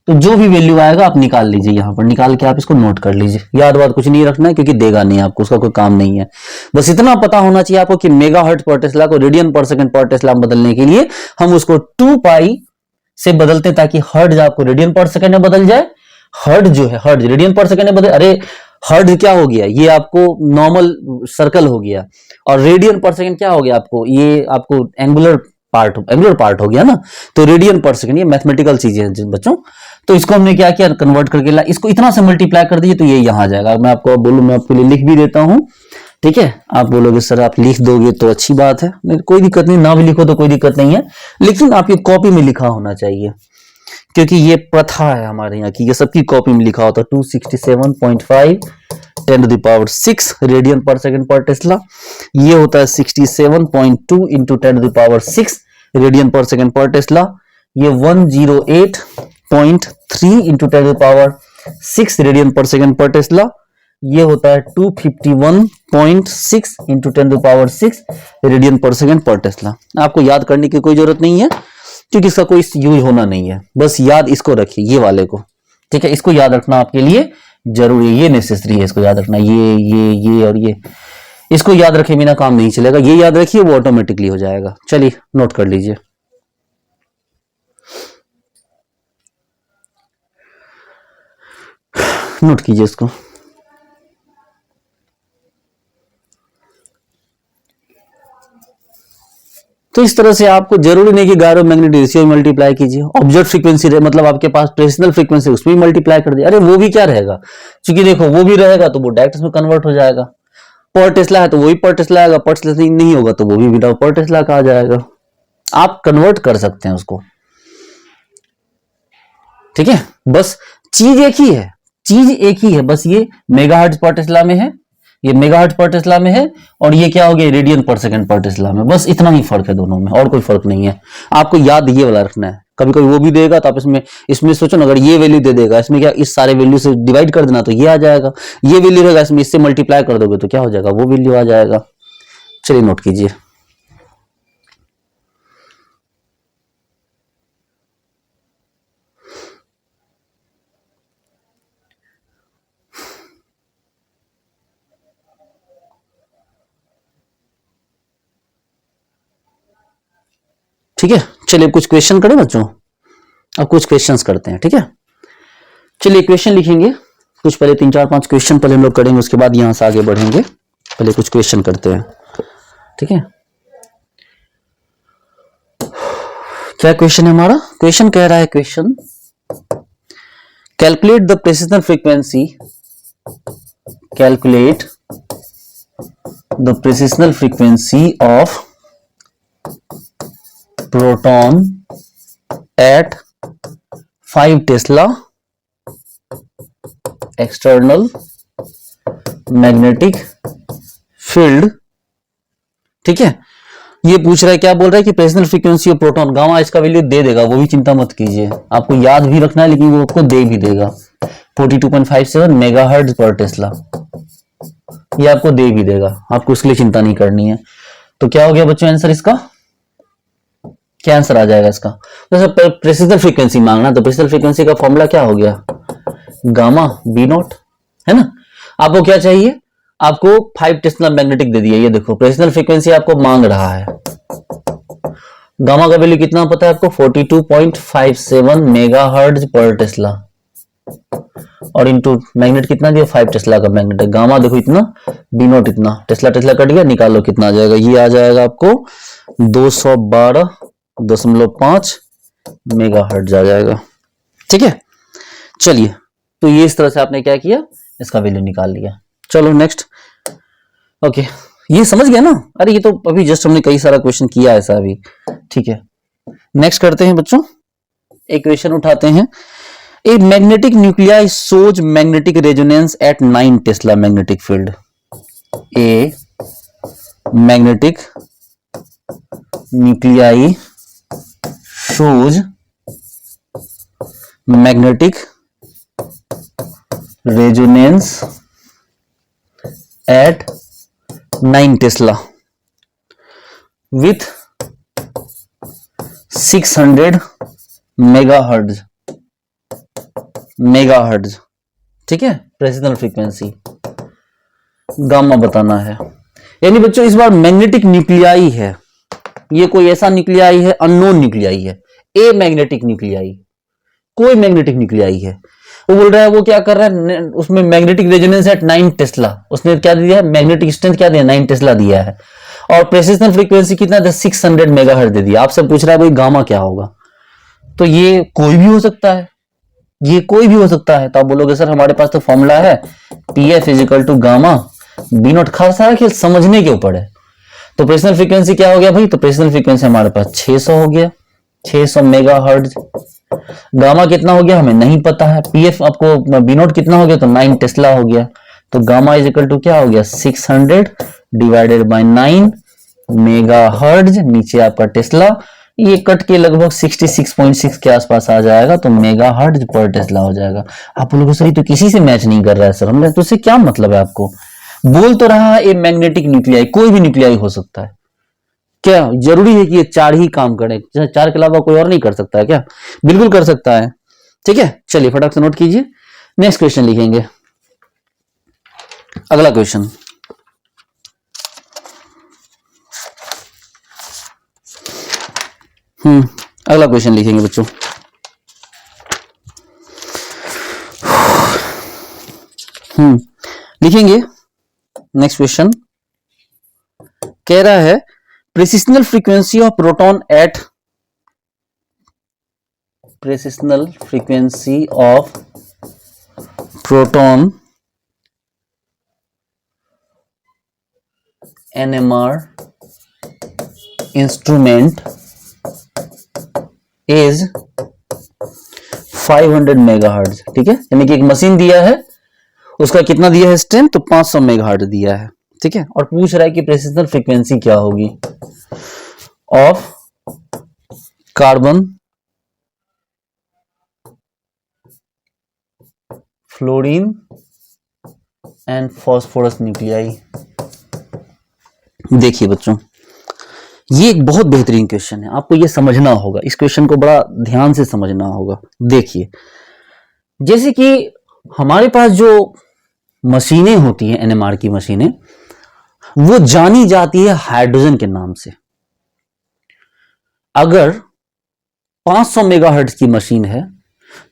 तो जो भी वैल्यू आएगा आप निकाल लीजिए, यहां पर निकाल के आप इसको नोट कर लीजिए। याद बात कुछ नहीं रखना है क्योंकि देगा नहीं आपको, उसका कोई काम नहीं है। बस इतना पता होना चाहिए आपको कि मेगाहर्ट्ज पर टेस्ला को रेडियन पर सेकंड पर टेस्ला में बदलने के लिए हम उसको 2 पाई से बदलते हैं ताकि हर्ट्ज आपको रेडियन पर सेकंड में बदल जाए। हर्ट्ज जो है, हर्ट्ज रेडियन पर सेकंड में बदल, अरे हर्ट्ज क्या हो गया, ये आपको नॉर्मल सर्कल हो गया, और रेडियन पर सेकंड क्या हो गया आपको, ये आपको एंगुलर पार्ट हो गया ना। तो रेडियन पर सेकंड ये मैथमेटिकल चीजें हैं बच्चों। तो इसको हमने क्या किया, कन्वर्ट करके ला, इसको इतना से मल्टीप्लाई कर दीजिए तो ये यहां आ जाएगा। मैं आपको बोलूं, मैं आपके लिए लिख भी देता हूं, ठीक है। आप बोलोगे सर आप लिख दोगे तो अच्छी बात है, कोई दिक्कत नहीं, ना भी लिखो तो कोई दिक्कत नहीं है, लेकिन आपकी कॉपी में लिखा होना चाहिए क्योंकि ये प्रथा है हमारे यहाँ की, ये सबकी कॉपी में लिखा होता है 267.5 10⁶ रेडियन पर सेकंड पर टेस्ला। ये होता है 67.2 इंटू 10⁶ रेडियन पर सेकंड पर टेस्ला। ये 108.3 इंटू 10⁶ रेडियन पर सेकंड पर टेस्ला। ये होता है 251.6 इंटू 10⁶ रेडियन पर सेकंड पर टेस्ला। आपको याद करने की कोई जरूरत नहीं है क्योंकि इसका कोई यूज होना नहीं है, बस याद इसको रखिए, ये वाले को, ठीक है। इसको याद रखना आपके लिए जरूरी है, ये नेसेसरी है, इसको याद रखना, ये और ये, इसको याद रखे बिना काम नहीं चलेगा। ये याद रखिए, वो ऑटोमेटिकली हो जाएगा। चलिए नोट कर लीजिए। नोट कीजिए इसको। तो इस तरह से आपको जरूरी नहीं कि गायरो मैग्नेटिक रेशियो मल्टीप्लाई कीजिए, ऑब्जर्व फ्रीक्वेंसी रहे, मतलब आपके पास ट्रेडिशनल फ्रीक्वेंसी उसमें भी मल्टीप्लाई कर दिया, अरे वो भी क्या रहेगा, क्योंकि देखो वो भी रहेगा तो वो डायरेक्ट में कन्वर्ट हो जाएगा। पर टेस्ला है तो वो भी पर टेस्ला आएगा, पर टेस्ला नहीं होगा तो वो भी विदाउट पर टेस्ला का आ जाएगा। आप कन्वर्ट कर सकते हैं उसको, ठीक है। बस चीज एक ही है, बस ये मेगाहर्ट्ज पर टेस्ला में है, ये मेगाहर्ट्ज पर टेस्ला में है, और ये क्या हो गया रेडियन पर सेकंड पर टेस्ला में। बस इतना ही फर्क है दोनों में, और कोई फर्क नहीं है। आपको याद ये वाला रखना है, कभी कभी वो भी देगा तो आप इसमें सोचो ना, अगर ये वैल्यू दे देगा, इसमें क्या इस सारे वैल्यू से डिवाइड कर देना तो ये आ जाएगा, ये वैल्यू रहेगा इसमें, इससे मल्टीप्लाई कर दोगे तो क्या हो जाएगा, वो वैल्यू आ जाएगा। चलिए नोट कीजिए। ठीक है, चलिए कुछ क्वेश्चन करें बच्चों। अब कुछ क्वेश्चंस करते हैं, ठीक है। चलिए क्वेश्चन लिखेंगे कुछ, पहले 3-4-5 क्वेश्चन पहले हम लोग करेंगे, उसके बाद यहां से आगे बढ़ेंगे। पहले कुछ क्वेश्चन करते हैं, ठीक है। क्या क्वेश्चन है हमारा, क्वेश्चन कह रहा है, question calculate the precision frequency, calculate the precessional frequency of proton at 5 Tesla external magnetic field, ठीक है। ये पूछ रहा है, क्या बोल रहा है कि precessional frequency of proton gamma, इसका वैल्यू दे देगा, वो भी चिंता मत कीजिए, आपको याद भी रखना है, लेकिन वो आपको दे भी देगा 42.57 मेगाहर्ट्ज पर टेस्ला, ये आपको दे भी देगा, आपको उसके लिए चिंता नहीं करनी है। तो क्या हो गया बच्चों आंसर इसका, क्या आंसर आ जाएगा इसका? जैसे प्रेसिजन फ्रीक्वेंसी मांगना, तो प्रेसिजन फ्रीक्वेंसी का फॉर्मूला क्या हो गया? गामा बी नॉट, है ना। आपको क्या चाहिए? आपको 5 टेस्ला मैग्नेटिक दे दिया, ये देखो प्रेसिजन फ्रीक्वेंसी आपको मांग रहा है। गामा का वैल्यू कितना पता है आपको? 42.57 मेगाहर्ट्ज पर टेस्ला, और इनटू मैग्नेट कितना दिया? 5 टेस्ला का मैग्नेट है। गामा देखो इतना, बी नॉट इतना, टेस्ला टेस्ला कट गया, निकालो कितना आ जाएगा। ये आ जाएगा आपको 212.5 मेगाहर्ट्ज आ जाएगा। ठीक है, चलिए, तो ये इस तरह से आपने क्या किया, इसका वैल्यू निकाल लिया। चलो नेक्स्ट। ओके, ये समझ गया ना? अरे ये तो अभी जस्ट हमने कई सारा क्वेश्चन किया ऐसा अभी। ठीक है, नेक्स्ट करते हैं बच्चों। एक क्वेश्चन उठाते हैं। A magnetic nuclei shows magnetic resonance at 9 tesla magnetic field. A magnetic nuclei shows magnetic resonance at 9 tesla with 600 megahertz. Megahertz, ठीक है, प्रेसिजन फ्रीक्वेंसी गामा बताना है। यानी बच्चों इस बार मैग्नेटिक न्यूक्लियाई है, ये कोई ऐसा न्यूक्लियाई है, अननोन न्यूक्लियाई है। ए मैग्नेटिक न्यूक्लियाई, कोई मैग्नेटिक न्यूक्लियाई है। वो बोल रहा है, वो क्या कर रहा है, उसमें मैग्नेटिक रेजोनेंस एट 9 टेस्ला, उसने क्या दिया है? मैग्नेटिक स्ट्रेंथ क्या दिया? 9 टेस्ला दिया है, और प्रेसिजन फ्रीक्वेंसी कितना था? 600 मेगाहर्ट्ज दे दिया। आपसे पूछ रहा है भाई गामा क्या होगा? तो ये कोई भी हो सकता है, ये कोई भी हो सकता है। तो आप बोलोगे सर हमारे पास तो फॉर्मूला है, P F equal to gamma B naught. खास सारा खेल समझने के ऊपर है। तो प्रेसिजन फ्रीक्वेंसी क्या हो गया भाई? तो प्रेसिजन फ्रीक्वेंसी हमारे पास 600 हो गया, 600 मेगाहर्ट्ज। गामा कितना हो गया हमें नहीं पता है। पीएफ आपको बी नॉट कितना हो गया? तो 9 टेस्ला हो गया। तो गामा इजिकल टू क्या हो गया? 600 डिवाइडेड बाय 9 मेगाहर्ट्ज, नीचे आपका टेस्ला, ये कट के लगभग 66.6 के आसपास आ जाएगा। तो मेगाहर्ट्ज पर टेस्ला हो जाएगा। आप बोलोगे सर तो किसी से मैच नहीं कर रहा है सर, हमने तो उससे क्या मतलब है? आपको बोल तो रहा है ये मैग्नेटिक न्यूक्लियाई, कोई भी न्यूक्लियाई हो सकता है। क्या जरूरी है कि ये 4 ही काम करें? 4 के अलावा कोई और नहीं कर सकता है क्या? बिल्कुल कर सकता है। ठीक है, चलिए फटाक से नोट कीजिए, नेक्स्ट क्वेश्चन लिखेंगे। अगला क्वेश्चन, अगला क्वेश्चन लिखेंगे बच्चों। लिखेंगे नेक्स्ट क्वेश्चन। कह रहा है precessional frequency of proton at, precessional frequency of proton NMR instrument is 500 megahertz. ठीक है, यानी कि एक मशीन दिया है, उसका कितना दिया है स्ट्रेंथ? तो 500 मेगाहर्ट्ज दिया है। ठीक है, और पूछ रहा है कि प्रेसिशनल फ्रीक्वेंसी क्या होगी of carbon, fluorine and phosphorus nuclei. देखिए बच्चों, ये एक बहुत बेहतरीन क्वेश्चन है, आपको ये समझना होगा, इस क्वेश्चन को बड़ा ध्यान से समझना होगा। देखिए, जैसे कि हमारे पास जो मशीनें होती हैं, एनएमआर की मशीनें, वो जानी जाती है हाइड्रोजन के नाम से। अगर 500 मेगाहर्ट्ज की मशीन है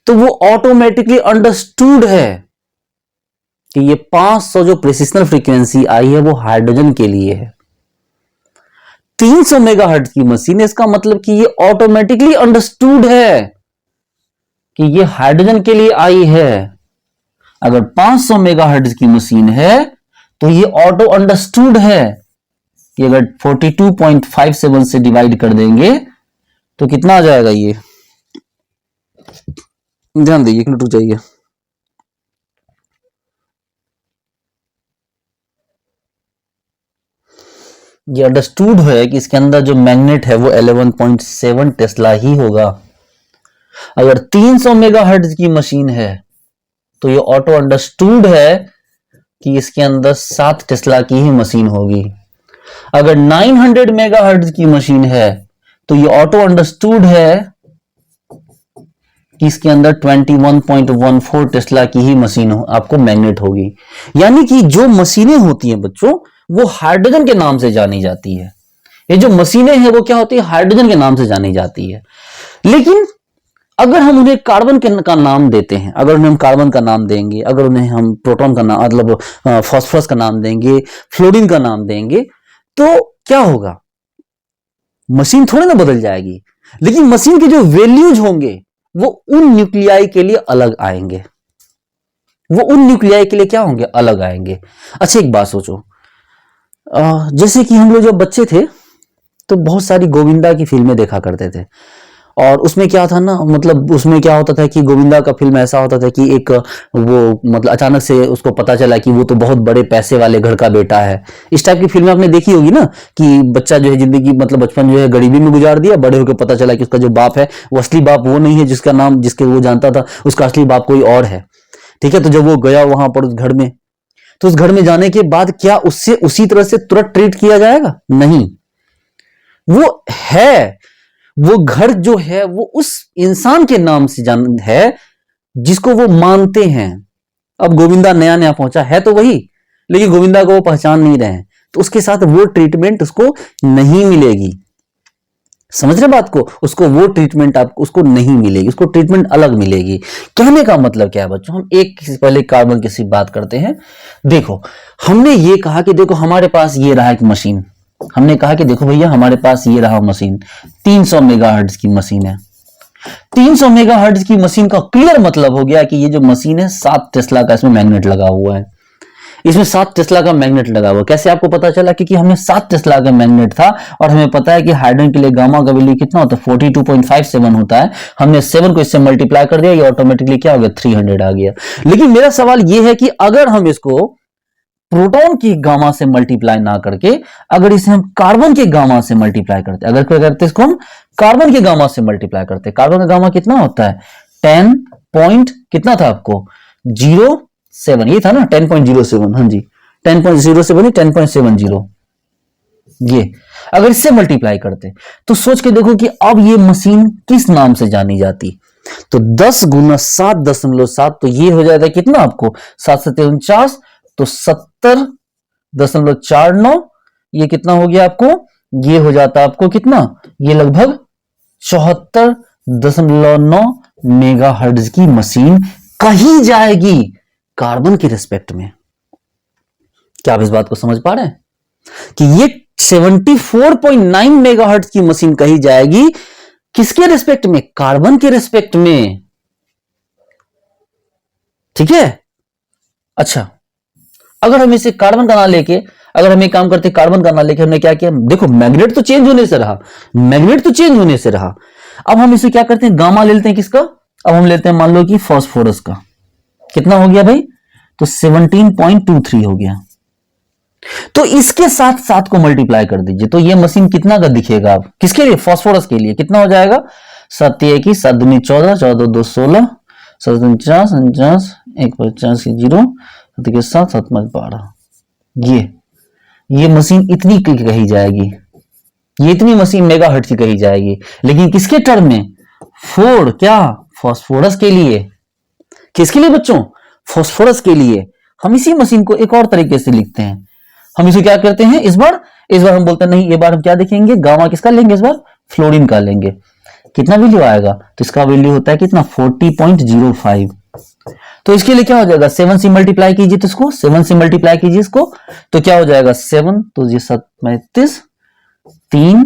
तो वो ऑटोमेटिकली अंडरस्टूड है कि ये 500 जो प्रेसिशनल फ्रीक्वेंसी आई है वो हाइड्रोजन के लिए है। 300 मेगाहर्ट्ज की मशीन है, इसका मतलब कि ये ऑटोमेटिकली अंडरस्टूड है कि ये हाइड्रोजन के लिए आई है। अगर 500 मेगाहर्ट्ज की मशीन है तो ये ऑटो अंडरस्टूड है कि अगर 42.57 से डिवाइड कर देंगे तो कितना आ जाएगा? ये ध्यान दीजिए, एक मिनट रुक जाइए। ये अंडरस्टूड है कि इसके अंदर जो मैग्नेट है वो 11.7 टेस्ला ही होगा। अगर 300 मेगाहर्ट्ज की मशीन है तो ये ऑटो अंडरस्टूड है कि इसके अंदर 7 टेस्ला की ही मशीन होगी। अगर 900 मेगाहर्ट्ज की मशीन है तो ये ऑटो अंडरस्टूड है कि इसके अंदर 21.14 टेस्ला की ही मशीन आपको मैग्नेट होगी। यानी कि जो मशीनें होती हैं बच्चों, वो हाइड्रोजन के नाम से जानी जाती है। ये जो मशीनें हैं वो क्या होती है, हाइड्रोजन के नाम से जानी जाती है। लेकिन अगर हम उन्हें कार्बन का नाम देते हैं, अगर उन्हें हम कार्बन का नाम देंगे, अगर उन्हें हम प्रोटॉन का नाम मतलब फास्फोरस का नाम देंगे, फ्लोरीन का नाम देंगे, तो क्या होगा, मशीन थोड़ी ना बदल जाएगी। लेकिन मशीन के जो वैल्यूज होंगे वो उन न्यूक्लियाई के लिए अलग आएंगे, वो उन न्यूक्लियाई के लिए क्या होंगे, अलग आएंगे। अच्छा एक बात सोचो, जैसे कि हम लोग जब बच्चे थे तो बहुत सारी गोविंदा की फिल्में देखा करते थे, और उसमें क्या था ना, मतलब उसमें क्या होता था कि गोविंदा का फिल्म ऐसा होता था कि एक वो मतलब अचानक से उसको पता चला कि वो तो बहुत बड़े पैसे वाले घर का बेटा है। इस टाइप की फिल्में आपने देखी होगी ना, कि बच्चा जो है जिंदगी मतलब बचपन जो है गरीबी में गुजार दिया, बड़े होकर पता चला कि उसका जो बाप है वो असली बाप वो नहीं है जिसका नाम जिसके वो जानता था, उसका असली बाप कोई और है। ठीक है, तो जब वो गया वहां पर उस घर में, तो उस घर में जाने के बाद क्या उससे उसी तरह से तुरंत ट्रीट किया जाएगा? नहीं, वो है, वो घर जो है वो उस इंसान के नाम से जान है जिसको वो मानते हैं। अब गोविंदा नया नया पहुंचा है तो वही, लेकिन गोविंदा को वो पहचान नहीं रहे हैं, तो उसके साथ वो ट्रीटमेंट उसको नहीं मिलेगी। समझ रहे बात को? उसको वो ट्रीटमेंट आपको उसको नहीं मिलेगी, उसको ट्रीटमेंट अलग मिलेगी। कहने का मतलब क्या है बच्चों, हम एक पहले कार्बन की बात करते हैं। देखो, हमने ये कहा कि देखो हमारे पास ये रहा एक मशीन, हमने कहा कि देखो भैया हमारे पास ये रहा मशीन, 300 मेगाहर्ट्ज की मशीन है। 300 मेगाहर्ट्ज की मशीन का क्लियर मतलब हो गया कि ये जो मशीन है 7 टेस्ला का इसमें मैग्नेट लगा हुआ है, इसमें 7 टेस्ला का मैग्नेट लगा हुआ। कैसे आपको पता चला? क्योंकि हमने 7 टेस्ला का मैग्नेट था, और हमें पता है कि हाइड्रोजन के लिए गामा का वैल्यू कितना होता है, 42.57 होता है। हमने 7 को इससे मल्टीप्लाई कर दिया, ये ऑटोमेटिकली क्या हो गया, 300 आ गया। लेकिन मेरा सवाल यह है कि अगर हम इसको प्रोटॉन की गामा से मल्टीप्लाई ना करके अगर इसे हम कार्बन के गामा से मल्टीप्लाई करते, अगर क्या करते इसको हम कार्बन के गामा से मल्टीप्लाई करते, कार्बन का गामा कितना होता है, 10 पॉइंट कितना था आपको, 07, ये था ना 10.07, हाँ जी 10.07 10.70, ये अगर इससे मल्टीप्लाई करते तो सोच के देखो कि अब ये मशीन किस नाम से जानी जाती। तो 10 गुना 7.7, तो ये हो जाएगा कितना आपको, 7 से 49, तो 70.49, ये कितना हो गया आपको, ये हो जाता आपको कितना, ये लगभग 74.9 मेगाहर्ट्ज की मशीन कही जाएगी कार्बन के रिस्पेक्ट में। क्या आप इस बात को समझ पा रहे हैं कि ये 74.9 मेगाहर्ट्ज की मशीन कही जाएगी किसके रिस्पेक्ट में, कार्बन के रिस्पेक्ट में। ठीक है, अच्छा अगर हम इसे कार्बन का नाम लेके, अगर हम एक काम करते कार्बन का नाम लेके, हमने क्या किया, देखो मैग्नेट तो चेंज होने से रहा, मैग्नेट तो चेंज होने से रहा। अब हम इसे क्या करते हैं, गामा ले लेते हैं किसका, अब हम लेते हैं मान लो कि फास्फोरस का। कितना हो गया भाई, तो 17.23 हो गया। तो इसके साथ 7 को मल्टीप्लाई कर दीजिए, तो ये मशीन कितना का दिखेगा आप, किसके लिए, फास्फोरस के लिए कितना हो जाएगा, 7 1 7 2 14 14 2 16 7 49 49 1 50 0 के साथ 7 12, ये मशीन इतनी की कही जाएगी, ये इतनी मशीन मेगाहर्ट्ज की कही जाएगी। लेकिन किसके टर्म में, क्या फास्फोरस के लिए, किसके लिए बच्चों, फास्फोरस के लिए। हम इसी मशीन को एक और तरीके से लिखते हैं, हम इसे क्या करते हैं, इस बार हम बोलते हैं नहीं, ये बार हम क्या देखेंगे, गामा किसका लेंगे, इस बार फ्लोरीन का लेंगे। कितना वैल्यू आएगा, तो इसका वैल्यू होता है कितना, 40.05। तो इसके लिए क्या हो जाएगा, 7 से मल्टीप्लाई कीजिए, तो इसको 7 से मल्टीप्लाई कीजिए इसको, तो क्या हो जाएगा 7, तो ये 7 35 3,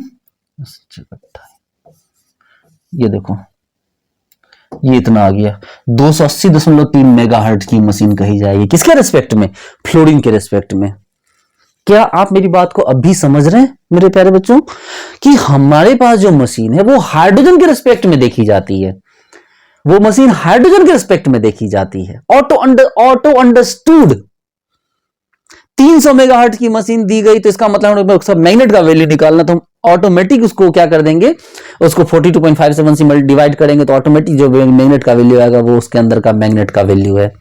ये देखो ये इतना आ गया, 280.3 मेगाहर्ट्ज की मशीन कही जाएगी किसके रिस्पेक्ट में, फ्लोरीन के रिस्पेक्ट में। क्या आप मेरी बात को अब भी समझ रहे हैं मेरे प्यारे बच्चों, कि हमारे पास जो मशीन है वो हाइड्रोजन के रिस्पेक्ट में देखी जाती है, वो मशीन हाइड्रोजन के रिस्पेक्ट में देखी जाती है। ऑटो अंडरस्टूड 300 मेगाहर्ट्ज की मशीन दी गई, तो इसका मतलब सब मैग्नेट का वैल्यू निकालना, तो हम ऑटोमेटिक उसको क्या कर देंगे, उसको 42.57 से डिवाइड करेंगे, तो ऑटोमेटिक जो मैग्नेट का वैल्यू आएगा वो उसके अंदर का मैग्नेट का वैल्यू है।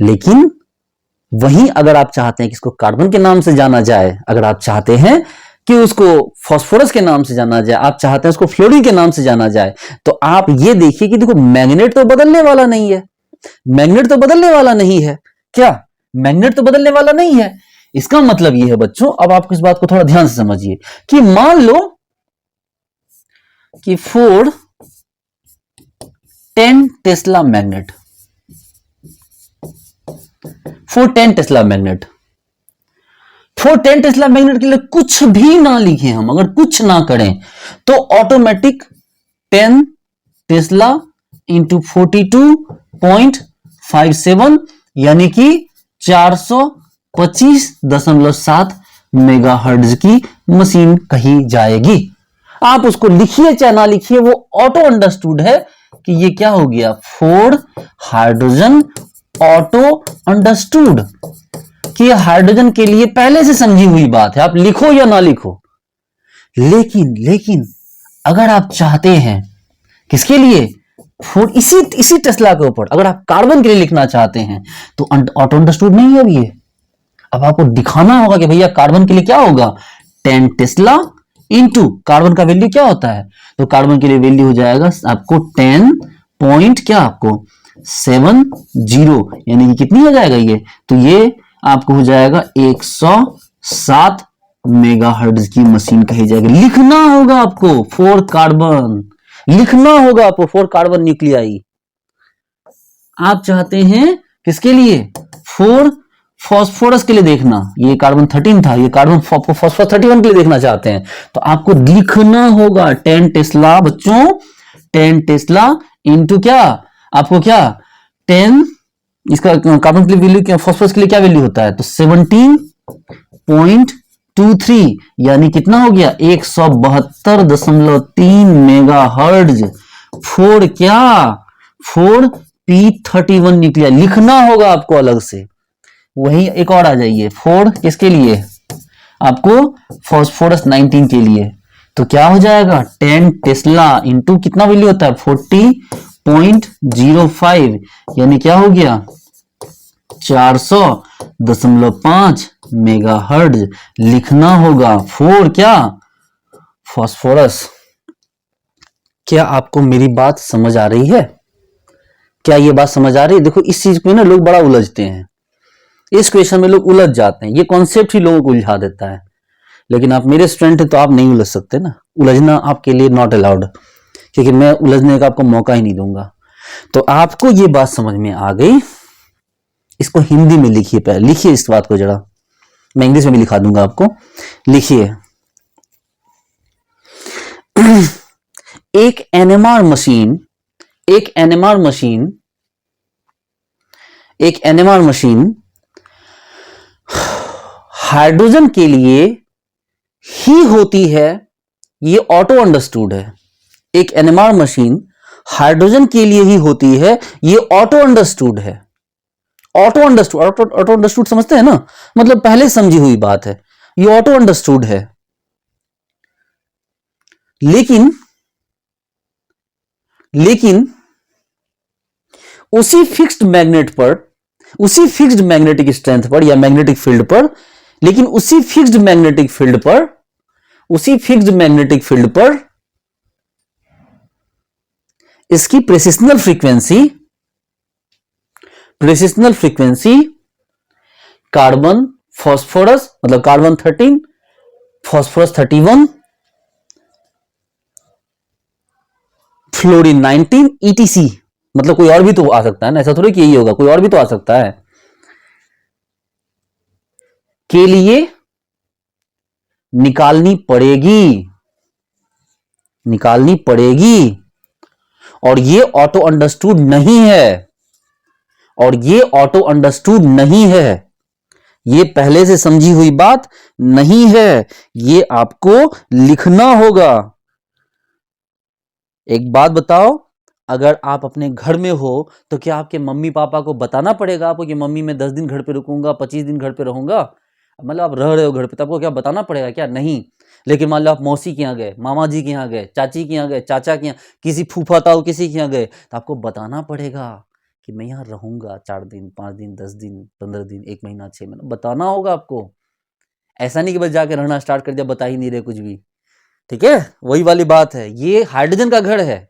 लेकिन वहीं अगर आप चाहते हैं कि इसको कार्बन के नाम से जाना जाए, अगर आप चाहते हैं कि उसको फास्फोरस के नाम से जाना जाए, आप चाहते हैं उसको फ्लोरीन के नाम से जाना जाए, तो आप ये देखिए कि देखो मैग्नेट तो बदलने वाला नहीं है, मैग्नेट तो बदलने वाला नहीं है, क्या मैग्नेट तो बदलने वाला नहीं है। इसका मतलब यह है बच्चों, अब आप इस बात को थोड़ा ध्यान से समझिए कि मान लो कि four 10 Tesla magnet, four 10 Tesla magnet, four 10 Tesla magnet के लिए कुछ भी ना लिखे हम, अगर कुछ ना करें तो ऑटोमेटिक 10 टेस्ला इंटू 42.57 यानी कि 425.7 मेगाहर्ट्ज की मशीन कही जाएगी। आप उसको लिखिए चाहे ना लिखिए, वो ऑटो अंडरस्टूड है कि ये क्या हो गया, फोर हाइड्रोजन ऑटो अंडरस्टूड कि हाइड्रोजन के लिए पहले से समझी हुई बात है, आप लिखो या ना लिखो। लेकिन अगर आप चाहते हैं किसके लिए, फोर इसी टेस्ला के ऊपर अगर आप कार्बन के लिए लिखना चाहते हैं तो ऑटो अंडरस्टूड नहीं है ये। अब आपको दिखाना होगा कि भैया कार्बन के लिए क्या होगा, 10 टेस्ला इंटू कार्बन का वैल्यू क्या होता है, तो कार्बन के लिए वैल्यू हो जाएगा आपको 10 पॉइंट क्या आपको 70 यानी कि कितनी हो जाएगा ये, तो ये आपको हो जाएगा 107 मेगाहर्ट्ज की मशीन कही जाएगी। लिखना होगा आपको फोर कार्बन, लिखना होगा आपको फोर कार्बन न्यूक्लियाई। आप चाहते हैं किसके लिए, फोर फॉस्फोरस के लिए देखना, ये कार्बन 13 था, ये कार्बन फॉस्फोरस 31 के लिए देखना चाहते हैं, तो आपको लिखना होगा 10 टेस्ला बच्चों, 10 टेस्ला इंटू क्या, आपको क्या 10, इसका कार्बन के लिए वैल्यू क्या, फॉस्फोरस के लिए क्या वैल्यू होता है, तो 17.23 यानी कितना हो गया 172.3 मेगाहर्ट्ज फोर क्या, फोर P31 न्यूक्लियर। लिखना होगा आपको अलग से। वही एक और आ जाइए, फोर किसके लिए, आपको फॉस्फोरस 19 के लिए, तो क्या हो जाएगा 10 टेस्ला इंटू कितना वैल्यू होता है 40.05 यानी क्या हो गया 400.5 मेगाहर्ट्ज। लिखना होगा फोर क्या, फॉस्फोरस। क्या आपको मेरी बात समझ आ रही है, क्या ये बात समझ आ रही है। देखो इस चीज में ना लोग बड़ा उलझते हैं, इस क्वेश्चन में लोग उलझ जाते हैं, ये कॉन्सेप्ट ही लोगों को उलझा देता है। लेकिन आप मेरे स्टूडेंट हैं तो आप नहीं उलझ सकते ना, उलझना आपके लिए नॉट अलाउड, क्योंकि मैं उलझने का आपको मौका ही नहीं दूंगा। तो आपको ये बात समझ में आ गई, इसको हिंदी में लिखिए, पहले लिखिए इस बात को जरा, मैं इंग्लिश में भी लिखा दूंगा आपको, लिखिए। एक एनएमआर मशीन, एक एनएमआर मशीन, एक एनएमआर मशीन हाइड्रोजन के लिए ही होती है, ये ऑटो अंडरस्टूड है। एक एनएमआर मशीन हाइड्रोजन के लिए ही होती है, ये ऑटो अंडरस्टूड है। ऑटो अंडरस्टूड, ऑटो अंडरस्टूड समझते हैं ना, मतलब पहले समझी हुई बात है, ये ऑटो अंडरस्टूड है। लेकिन उसी फिक्स्ड मैग्नेट पर, उसी फिक्स्ड मैग्नेटिक स्ट्रेंथ पर या मैग्नेटिक फील्ड पर, लेकिन उसी फिक्स्ड मैग्नेटिक फील्ड पर, उसी फिक्स्ड मैग्नेटिक फील्ड पर इसकी प्रेसिशनल frequency, precessional frequency carbon phosphorus मतलब कार्बन 13 फॉस्फोरस 31 फ्लोरीन 19 ETC, मतलब कोई और भी तो आ सकता है ना, ऐसा थोड़ी कि यही होगा, कोई और भी तो आ सकता है, के लिए निकालनी पड़ेगी, निकालनी पड़ेगी। और ये ऑटो अंडरस्टूड नहीं है, और ये ऑटो अंडरस्टूड नहीं है, ये पहले से समझी हुई बात नहीं है, ये आपको लिखना होगा। एक बात बताओ, अगर आप अपने घर में हो तो क्या आपके मम्मी पापा को बताना पड़ेगा आपको कि मम्मी मैं 10 दिन घर पे रुकूंगा, 25 दिन घर पे रहूंगा, मतलब आप रह रहे हो घर पे, तो आपको क्या बताना पड़ेगा क्या, नहीं। लेकिन मान लो आप मौसी के यहाँ गए, मामा जी के यहाँ गए, चाची के यहाँ गए, चाचा के यहाँ, किसी फूफा ताऊ किसी के यहाँ गए, तो आपको बताना पड़ेगा कि मैं यहाँ रहूंगा 4 दिन, 5 दिन, 10 दिन, 15 दिन, 1 महीना, 6 महीना, बताना होगा आपको। ऐसा नहीं कि बस जाके रहना स्टार्ट कर दिया, बता ही नहीं रहे कुछ भी, ठीक है, वही वाली बात है, ये हाइड्रोजन का घर है,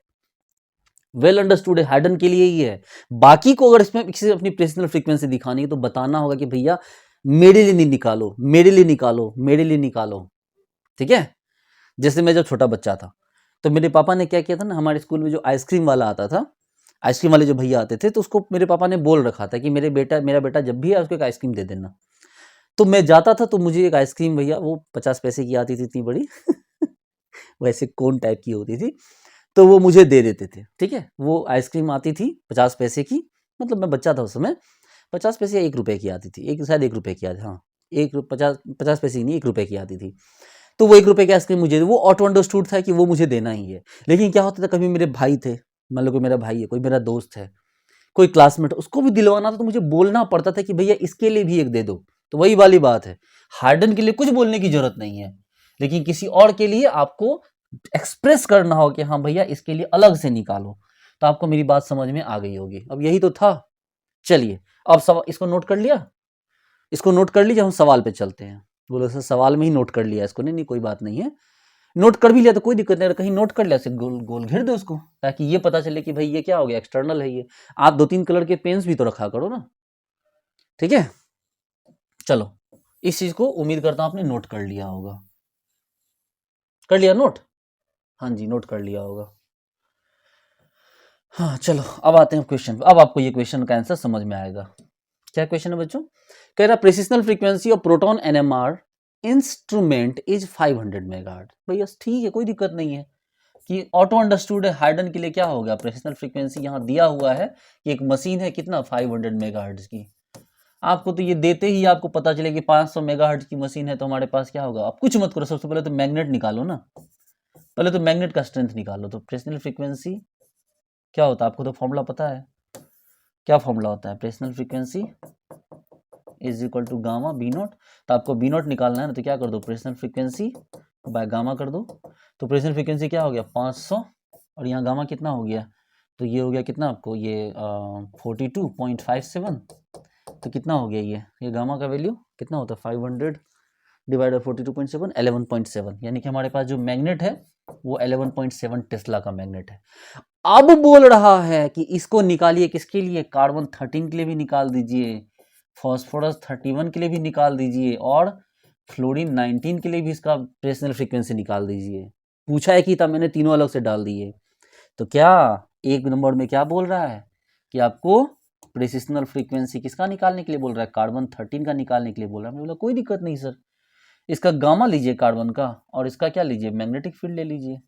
वेल अंडरस्टूड है, हाइड्रोजन के लिए ही है। बाकी को अगर इसमें किसी अपनी प्रेसिशनल फ्रीक्वेंसी दिखानी है तो बताना होगा कि भैया मेरे लिए नहीं निकालो, मेरे लिए निकालो, मेरे लिए निकालो, ठीक है। जैसे मैं जब छोटा बच्चा था तो मेरे पापा ने क्या किया था ना, हमारे स्कूल में जो आइसक्रीम वाला आता था, आइसक्रीम वाले जो भैया आते थे, तो उसको मेरे पापा ने बोल रखा था कि मेरा बेटा जब भी है उसको एक आइसक्रीम दे देना। तो मैं जाता था तो मुझे एक आइसक्रीम, भैया वो 50 पैसे की आती थी, इतनी बड़ी वैसे कोन टाइप की होती थी, तो वो मुझे दे देते थे, ठीक है। वो आइसक्रीम आती थी 50 पैसे की, मतलब मैं बच्चा था उस समय, 50 पैसे या 1 रुपए की आती थी, एक शायद 1 रुपए की आती, हाँ, 50 पैसे की नहीं, 1 रुपए की आती थी। तो वो 1 रुपए की आइसक्रीम मुझे, वो ऑटो अंडरस्टूड था कि वो मुझे देना ही है। लेकिन क्या होता था, कभी मेरे भाई थे, मान लो कोई मेरा भाई है, कोई मेरा दोस्त है, कोई क्लासमेट, उसको भी दिलवाना था तो मुझे बोलना पड़ता था कि भैया इसके लिए भी एक दे दो। तो वही वाली बात है, हार्डन के लिए कुछ बोलने की जरूरत नहीं है, लेकिन किसी और के लिए आपको एक्सप्रेस करना हो कि हाँ भैया इसके लिए अलग से निकालो। तो आपको मेरी बात समझ में आ गई होगी, अब यही तो था। चलिए, अब सवाल इसको नोट कर लिया, इसको नोट कर लीजिए, हम सवाल पे चलते हैं। बोलो सर सवाल में ही नोट कर लिया इसको, नहीं नहीं कोई बात नहीं है, नोट कर भी लिया तो कोई दिक्कत नहीं, कहीं नोट कर लिया से गोल गोल घेर दो उसको, ताकि ये पता चले कि भाई ये क्या हो गया, एक्सटर्नल है ये। आप 2-3 कलर के पेन्स भी तो रखा करो ना, ठीक है। चलो, इस चीज को उम्मीद करता हूं आपने नोट कर लिया होगा, कर लिया नोट, हाँ जी नोट कर लिया होगा। हाँ चलो, अब आते हैं क्वेश्चन, अब आपको ये क्वेश्चन का आंसर समझ में आएगा। क्या क्वेश्चन है बच्चों, कह रहा precessional frequency of proton NMR instrument is 500 megahertz. भैया ठीक है, कोई दिक्कत नहीं है, कि ऑटो अंडरस्टूड है, हाइड्रोजन के लिए क्या हो गया, प्रेसिशनल फ्रीक्वेंसी यहाँ दिया हुआ है कि एक मशीन है कितना 500 मेगाहर्ट्ज की। आपको तो ये देते ही आपको पता चले कि 500 मेगाहर्ट्ज की मशीन है, तो हमारे पास क्या होगा। आप कुछ मत करो, सबसे पहले तो मैग्नेट निकालो ना, पहले तो मैग्नेट का स्ट्रेंथ निकालो। तो प्रेसिशनल फ्रीक्वेंसी क्या होता है, आपको तो फॉर्मूला पता है, क्या फॉर्मूला होता है, precessional frequency is equal to gamma B naught. तो आपको बी नॉट निकालना है ना, तो क्या कर दो, प्रेसिशनल फ्रीक्वेंसी बाय गामा कर दो। तो प्रेसिशनल फ्रीक्वेंसी क्या हो गया 500, और यहाँ गामा कितना हो गया, तो ये हो गया कितना आपको, ये 42.57, तो कितना हो गया ये गामा का वैल्यू कितना होता है, 500 डिवाइड 42.7, 11.7, यानी कि हमारे पास जो मैग्नेट है वो 11.7 टेस्ला का मैग्नेट है। अब बोल रहा है कि इसको निकालिए, किसके लिए, कार्बन 13 के लिए भी निकाल दीजिए, फॉस्फोरस 31 के लिए भी निकाल दीजिए, और फ्लोरीन 19 के लिए भी इसका प्रेसिशनल फ्रीक्वेंसी निकाल दीजिए। पूछा है कि तब मैंने तीनों अलग से डाल दिए। तो क्या एक नंबर में क्या बोल रहा है कि आपको प्रेसिशनल फ्रीक्वेंसी किसका निकालने के लिए बोल रहा है, कार्बन 13 का निकालने के लिए बोल रहा है। मैंने बोला कोई दिक्कत नहीं सर, इसका गामा लीजिए कार्बन का, और इसका क्या लीजिए, मैग्नेटिक फील्ड ले लीजिए।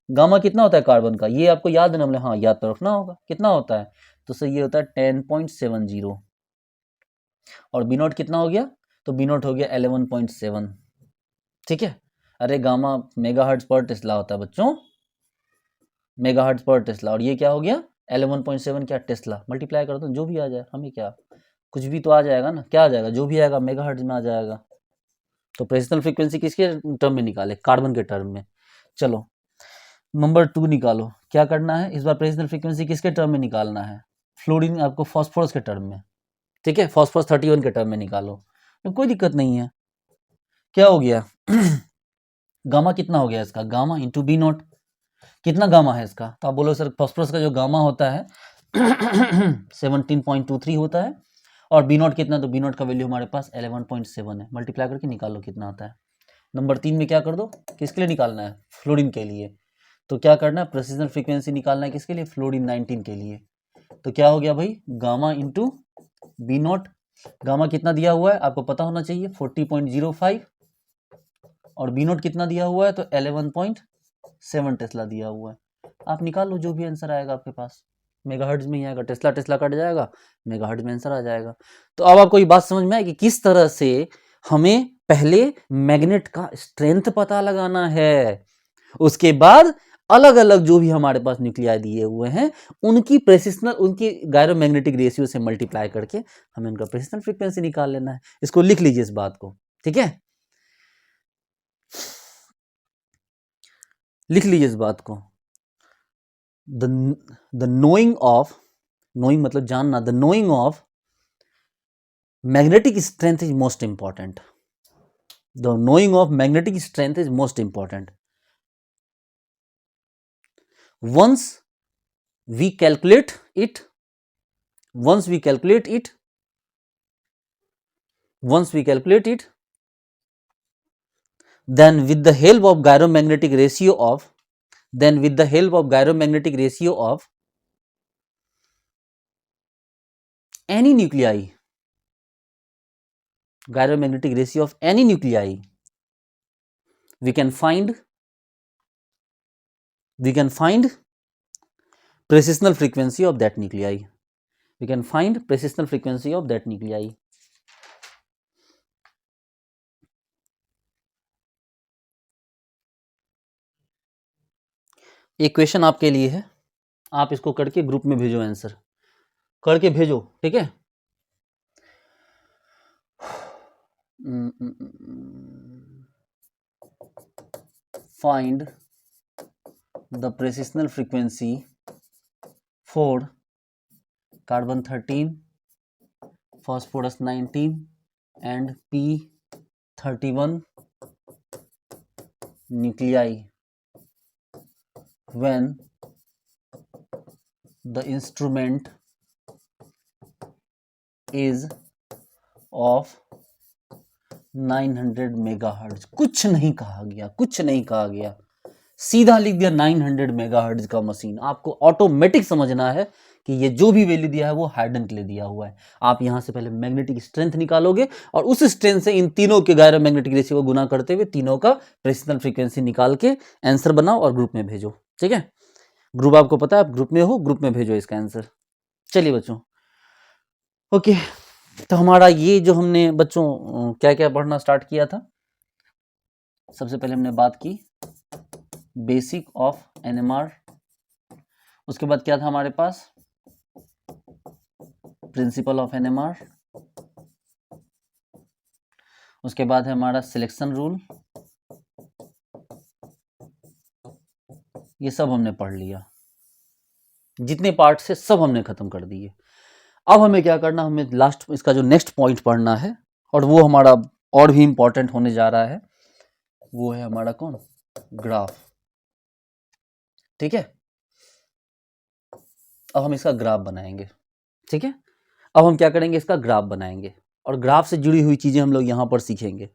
गामा कितना होता है कार्बन का, ये आपको याद है ना, हाँ याद तो रखना होगा, कितना होता है, तो सर ये होता है 10.70, और बी नॉट कितना हो गया, तो बी नॉट हो गया 11.7, ठीक है। अरे गामा मेगाहर्ट्ज पर टेस्ला होता है बच्चों, मेगाहर्ट्ज पर टेस्ला, और ये क्या हो गया 11.7, क्या टेस्ला, मल्टीप्लाई कर दो जो भी आ जाए, हमें क्या, कुछ भी तो आ जाएगा ना, क्या आ जाएगा, जो भी आएगा मेगाहर्ट्ज में आ जाएगा। तो प्रेसिशनल फ्रीक्वेंसी किसके टर्म में निकाले, कार्बन के टर्म में। चलो नंबर 2 निकालो, क्या करना है इस बार, प्रेसिशनल फ्रीक्वेंसी किसके टर्म में निकालना है, फ्लोरीन आपको फॉस्फोरस के टर्म में, ठीक है, फॉस्फोरस 31 के टर्म में निकालो, तो कोई दिक्कत नहीं है। क्या हो गया गामा कितना हो गया इसका, गामा इंटू बी नॉट, कितना गामा है इसका, तो आप बोलो सर फॉस्फोरस का जो गामा होता है 17.23 होता है, और बी नॉट कितना, तो बी नॉट का वैल्यू हमारे पास 11.7 है, मल्टीप्लाई करके निकालो कितना आता है। नंबर 3 में क्या कर दो, किसके लिए निकालना है, फ्लोरीन के लिए, तो क्या करना है, प्रेसिशनल फ्रीक्वेंसी निकालना है किसके लिए, फ्लोरीन 19 के लिए। तो क्या हो गया भाई, gamma into B naught, gamma कितना दिया हुआ है आपको पता होना चाहिए 40.05, और बी नॉट कितना दिया हुआ है, तो 11.7 टेस्ला दिया हुआ है। आप निकाल लो जो भी आंसर आएगा आपके पास, मेगाहर्ट्ज में ही आएगा, टेस्ला टेस्ला कट जाएगा, मेगाहर्ट्ज में आंसर आ जाएगा। तो अब आपको ये बात समझ में आए कि किस तरह से हमें पहले मैग्नेट का स्ट्रेंथ पता लगाना है, उसके बाद अलग अलग जो भी हमारे पास न्यूक्लियाई दिए हुए हैं उनकी प्रेसिशनल, उनकी गायरोमैग्नेटिक रेशियो से मल्टीप्लाई करके हमें उनका प्रेसिशनल फ्रीक्वेंसी निकाल लेना है। इसको लिख लीजिए इस बात को, ठीक है, लिख लीजिए इस बात को। द नोइंग ऑफ, नोइंग मतलब जानना, the knowing of magnetic strength is most important. The knowing of magnetic strength is most important. Once we calculate it, once we calculate it, then with the help of gyromagnetic ratio of, any nuclei, gyromagnetic ratio of any nuclei, we can find precessional frequency of that nuclei. We can find precessional frequency of that nuclei. एक question आपके लिए है, आप इसको करके group में भेजो, answer करके भेजो, ठीक है। Find the precessional frequency for carbon 13, phosphorus 19 and p31 nuclei when the instrument is of 900 megahertz. कुछ नहीं कहा गया, सीधा लिख दिया 900 मेगाहर्ट्ज का मशीन। आपको ऑटोमेटिक समझना है कि ये जो भी वैल्यू दिया है वो हाइडन के लिए दिया हुआ है। आप यहां से पहले मैग्नेटिक स्ट्रेंथ निकालोगे और उस स्ट्रेंथ से इन तीनों के गायरोमैग्नेटिक रेशियो को गुना करते हुए तीनों का प्रेसिशनल फ्रीक्वेंसी निकाल के आंसर बनाओ और ग्रुप में भेजो, ठीक है। ग्रुप आपको पता है, आप ग्रुप में हो, ग्रुप में भेजो इसका आंसर। चलिए बच्चों, ओके, तो हमारा ये जो हमने बच्चों क्या क्या पढ़ना स्टार्ट किया था, सबसे पहले हमने बात की बेसिक ऑफ एनएमआर, उसके बाद क्या था हमारे पास, प्रिंसिपल ऑफ एनएमआर, उसके बाद है हमारा सिलेक्शन रूल, ये सब हमने पढ़ लिया, जितने पार्ट से सब हमने खत्म कर दिए। अब हमें क्या करना, हमें लास्ट इसका जो नेक्स्ट पॉइंट पढ़ना है और वो हमारा और भी इंपॉर्टेंट होने जा रहा है, वो है हमारा कौन, ग्राफ, ठीक है। अब हम इसका ग्राफ बनाएंगे, ठीक है। अब हम क्या करेंगे, इसका ग्राफ बनाएंगे और ग्राफ से जुड़ी हुई चीजें हम लोग यहां पर सीखेंगे।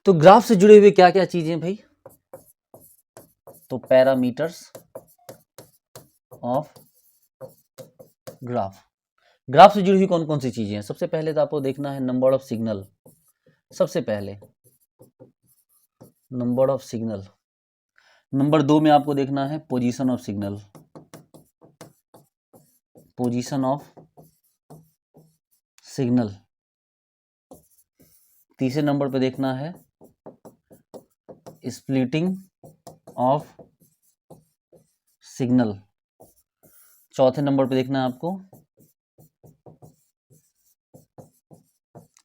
तो ग्राफ से जुड़े हुए क्या क्या चीजें भाई, तो पैरामीटर्स ऑफ ग्राफ। ग्राफ से जुड़ी हुई कौन कौन सी चीजें हैं, सबसे पहले तो आपको देखना है नंबर ऑफ सिग्नल, सबसे पहले नंबर ऑफ सिग्नल। नंबर 2 में आपको देखना है position of signal, position of signal. तीसरे नंबर पे देखना है स्प्लिटिंग ऑफ सिग्नल। चौथे नंबर पे देखना है आपको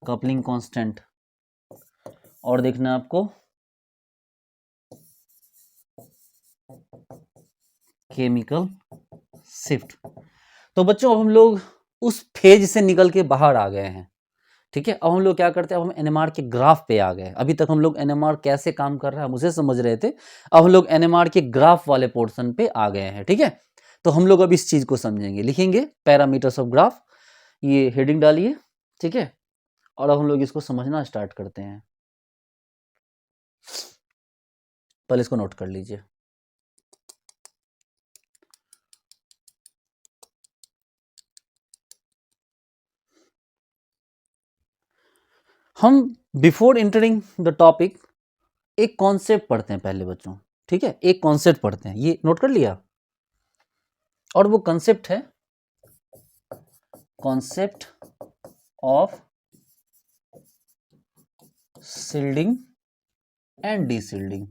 कपलिंग कांस्टेंट, और देखना है आपको केमिकल शिफ्ट। तो बच्चों अब हम लोग उस फेज से निकल के बाहर आ गए हैं, ठीक है। अब हम लोग क्या करते हैं, अब हम एनएमआर के ग्राफ पे आ गए। अभी तक हम लोग एनएमआर कैसे काम कर रहा है मुझे समझ रहे थे, अब हम लोग एनएमआर के ग्राफ वाले पोर्शन पे आ गए हैं, ठीक है। तो हम लोग अब इस चीज को समझेंगे, लिखेंगे पैरामीटर्स ऑफ ग्राफ, ये हेडिंग डालिए, ठीक है। और अब हम लोग इसको समझना स्टार्ट करते हैं। पहले इसको नोट कर लीजिए। हम बिफोर एंटरिंग द टॉपिक एक कॉन्सेप्ट पढ़ते हैं पहले बच्चों, ठीक है। एक कॉन्सेप्ट पढ़ते हैं, ये नोट कर लिया, और वो कॉन्सेप्ट है concept of shielding and deshielding.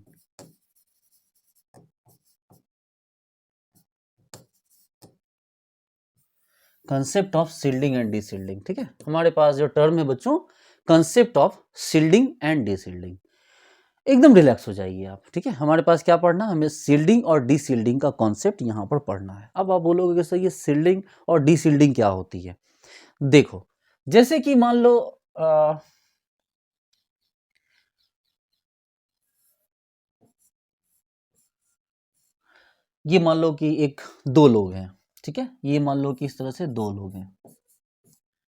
Concept of shielding and deshielding, ठीक है। हमारे पास जो टर्म है बच्चों, concept of shielding and deshielding, एकदम रिलैक्स हो जाइए आप, ठीक है। हमारे पास क्या पढ़ना, हमें शिल्डिंग और डीशिल्डिंग का कॉन्सेप्ट यहां पर पढ़ना है। अब आप बोलोगे कि सर ये शिल्डिंग और डीशिल्डिंग क्या होती है। देखो, जैसे कि मान लो ये मान लो कि एक दो लोग हैं, ठीक है, ये मान लो कि इस तरह से दो लोग हैं,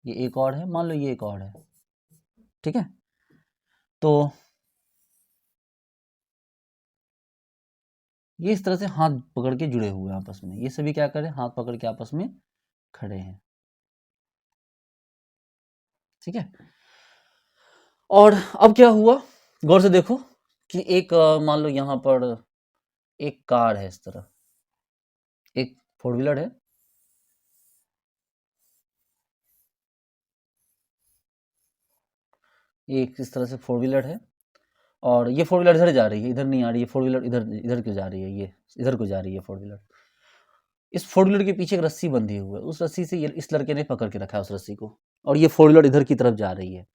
ये एक और है, मान लो ये एक और है, ठीक है। तो ये इस तरह से हाथ पकड़ के जुड़े हुए हैं आपस में, ये सभी क्या कर रहे हैं, हाथ पकड़ के आपस में खड़े हैं, ठीक है। और अब क्या हुआ, गौर से देखो कि एक मान लो यहां पर एक कार है, इस तरह एक फोर व्हीलर है, ये एक इस तरह से फोर व्हीलर है, और ये फोर व्हीलर इधर जा रही है, इधर नहीं आ रही है फोर व्हीलर, इधर इधर क्यों जा रही है, ये इधर को जा रही है फोर व्हीलर। इस फोर व्हीलर के पीछे एक रस्सी बंधी हुई है, उस रस्सी से ये इस लड़के ने पकड़ के रखा है उस रस्सी को, और ये फोर व्हीलर इधर की तरफ जा रही है।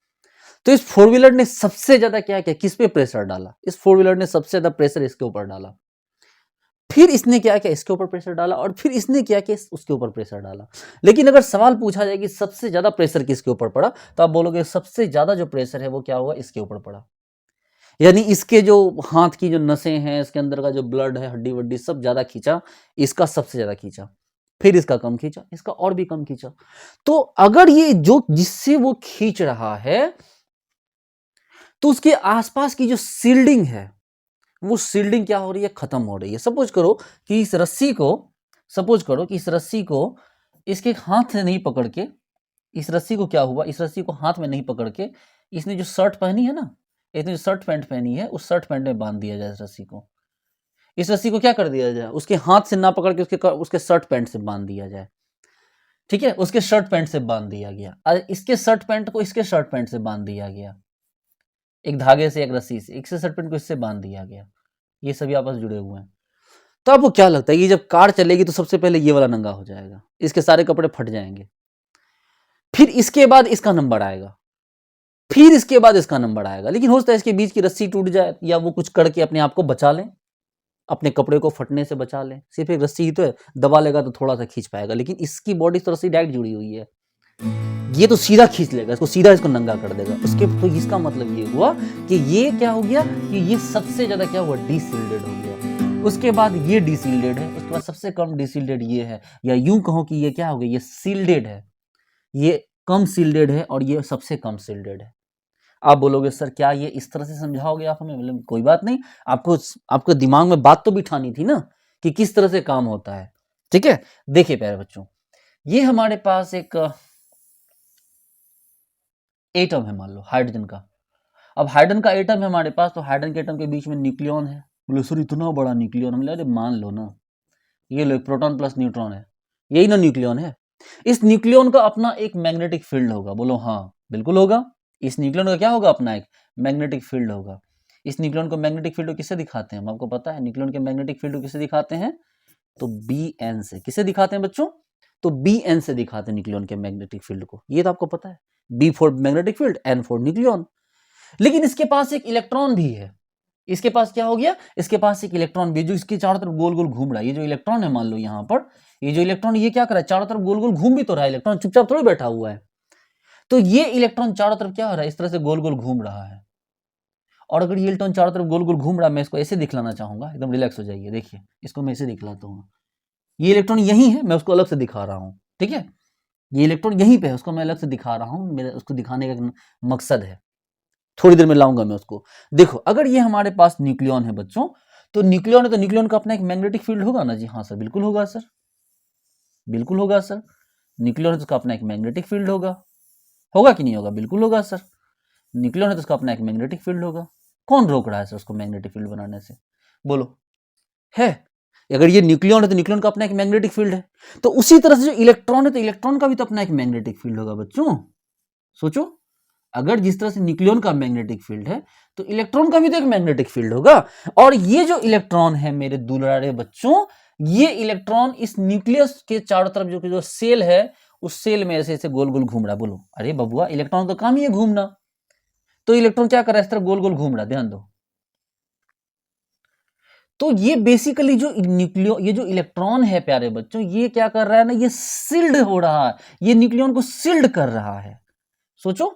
तो इस फोर व्हीलर ने सबसे ज्यादा क्या किया, किस पे प्रेशर डाला, इस फोर व्हीलर ने सबसे ज्यादा प्रेशर इसके ऊपर डाला, फिर इसने क्या किया, इसके ऊपर प्रेशर डाला, और फिर इसने क्या किया, उसके ऊपर प्रेशर डाला। लेकिन अगर सवाल पूछा जाए कि सबसे ज्यादा प्रेशर किसके ऊपर पड़ा, तो आप बोलोगे सबसे ज्यादा जो प्रेशर है वो क्या हुआ, इसके ऊपर पड़ा। यानी इसके जो हाथ की जो नसें हैं, इसके अंदर का जो ब्लड है, हड्डी वड्डी सब ज्यादा खींचा, इसका सबसे ज्यादा खींचा, फिर इसका कम खींचा, इसका और भी कम खींचा। तो अगर ये जो जिससे वो खींच रहा है, तो उसके आसपास की जो सील्डिंग है, वो सील्डिंग क्या हो रही है, खत्म हो रही है। सपोज करो कि इस रस्सी को, सपोज करो कि इस रस्सी को इसके हाथ से नहीं पकड़ के, इस रस्सी को क्या हुआ, इस रस्सी को हाथ में नहीं पकड़ के इसने जो शर्ट पहनी है ना, इसने जो शर्ट पैंट पहनी है, उस शर्ट पैंट में बांध दिया जाए इस रस्सी को। इस रस्सी को क्या कर दिया जाए, उसके हाथ से ना पकड़ के उसके शर्ट पैंट से बांध दिया जाए, ठीक है, उसके शर्ट पैंट से बांध दिया गया, और इसके शर्ट पैंट को इसके शर्ट पैंट से बांध दिया गया, एक धागे से, एक रस्सी से, एक से शर्ट पैंट को इससे बांध दिया गया, ये सभी आपस में जुड़े हुए हैं। तो आपको क्या लगता है, ये जब कार चलेगी तो सबसे पहले ये वाला नंगा हो जाएगा, इसके सारे कपड़े फट जाएंगे, फिर इसके बाद इसका नंबर आएगा, फिर इसके बाद इसका नंबर आएगा। लेकिन हो सकता है इसके बीच की रस्सी टूट जाए, या वो कुछ करके अपने आप को बचा लें, अपने कपड़े को फटने से बचा लें। सिर्फ एक रस्सी ही तो है, दबा लेगा तो थोड़ा सा खींच पाएगा, लेकिन इसकी बॉडी तो रस्सी डायरेक्ट जुड़ी हुई है, ये तो सीधा खींच लेगा इसको, सीधा इसको नंगा कर देगा उसके। तो इसका मतलब ये हुआ कि ये क्या हो गया, कि ये सबसे ज्यादा क्या हुआ, डीसील्डेड हो गया। उसके बाद ये डीसील्डेड है, उसके बाद सबसे कम डीसील्डेड ये है, या यूं कहो कि ये क्या हो गया, ये सील्डेड है, ये कम सील्डेड है, और ये सबसे कम सील्डेड है। आप बोलोगे सर क्या ये इस तरह से समझाओगे आप हमें, मतलब कोई बात नहीं, आपको आपको दिमाग में बात तो बिठानी थी ना कि किस तरह से काम होता है, ठीक है। देखिए प्यारे बच्चों, ये हमारे पास एक एटम है, मान लो हाइड्रोजन का। अब हाइड्रोजन का एटम है हमारे पास, तो हाइड्रोजन के एटम के बीच में न्यूक्लियन है। बोले सर इतना बड़ा न्यूक्लियन, हम अरे मान लो ना, ये लो प्रोटॉन प्लस न्यूट्रॉन है, यही ना न्यूक्लियन है। इस न्यूक्लियन का अपना एक मैग्नेटिक फील्ड होगा, बोलो हाँ बिल्कुल होगा। इस न्यूक्लियन का क्या होगा, अपना एक मैग्नेटिक फील्ड होगा। इस न्यूक्लियन को मैग्नेटिक फील्ड को किससे दिखाते हैं, हम आपको पता है न्यूक्लियन के मैग्नेटिक फील्ड को किससे दिखाते हैं, तो बी एन से। किसे दिखाते हैं बच्चों, तो बी एन से दिखाते हैं न्यूक्लियन के मैग्नेटिक फील्ड को, ये तो आपको पता है, B for magnetic field, N for nucleon. लेकिन इसके पास एक इलेक्ट्रॉन भी है, इसके पास क्या हो गया, इसके पास एक इलेक्ट्रॉन भी, जो इसके चारों तरफ गोल गोल घूम रहा है। ये जो इलेक्ट्रॉन है मान लो यहाँ पर, ये जो इलेक्ट्रॉन ये क्या कर रहा है, चारों तरफ गोल गोल घूम भी तो रहा है, इलेक्ट्रॉन चुपचाप थोड़ी बैठा हुआ है। तो ये इलेक्ट्रॉन चारों तरफ क्या हो रहा है, इस तरह से गोल गोल घूम रहा है। और अगर ये इलेक्ट्रॉन चारों तरफ गोल गोल घूम रहा है, मैं इसको ऐसे दिखलाना चाहूंगा, एकदम रिलैक्स हो जाइए, देखिए इसको मैं ऐसे दिखलाता हूँ। ये इलेक्ट्रॉन यही है, मैं उसको अलग से दिखा रहा हूँ, ठीक है, ये इलेक्ट्रॉन यहीं पे है, उसको मैं अलग से दिखा रहा हूँ, मेरा उसको दिखाने का मकसद है, थोड़ी देर में लाऊंगा मैं उसको। देखो अगर ये हमारे पास न्यूक्लियन है बच्चों, तो न्यूक्लियन है तो न्यूक्लियन का अपना एक मैग्नेटिक फील्ड होगा ना जी, हाँ सर बिल्कुल होगा सर, बिल्कुल होगा सर। न्यूक्लियन है तो उसका अपना एक मैग्नेटिक फील्ड होगा, होगा कि नहीं होगा, बिल्कुल होगा सर। न्यूक्लियन है तो उसका अपना एक मैग्नेटिक फील्ड होगा। कौन रोक रहा है सर उसको मैग्नेटिक फील्ड बनाने से, बोलो, है। अगर ये न्यूक्लियन है तो न्यूक्लियन का अपना एक मैग्नेटिक फील्ड है, तो उसी तरह से जो इलेक्ट्रॉन है तो इलेक्ट्रॉन का भी तो अपना एक मैग्नेटिक फील्ड होगा बच्चों। सोचो, अगर जिस तरह से न्यूक्लियन का मैग्नेटिक फील्ड है, तो इलेक्ट्रॉन का भी तो एक मैग्नेटिक फील्ड होगा। और ये जो इलेक्ट्रॉन है मेरे दुलारे बच्चों, ये इलेक्ट्रॉन इस न्यूक्लियस के चारों तरफ जो सेल है, उस सेल में ऐसे ऐसे गोल गोल घूम रहा है। बोलो अरे बबुआ, इलेक्ट्रॉन तो काम ही है घूमना, तो इलेक्ट्रॉन क्या कर रहा है, इस तरह गोल गोल घूम रहा है, ध्यान दो। तो ये बेसिकली जो ये जो इलेक्ट्रॉन है प्यारे बच्चों, ये क्या कर रहा है ना, ये सील्ड हो रहा है, ये न्यूक्लियन को सील्ड कर रहा है। सोचो,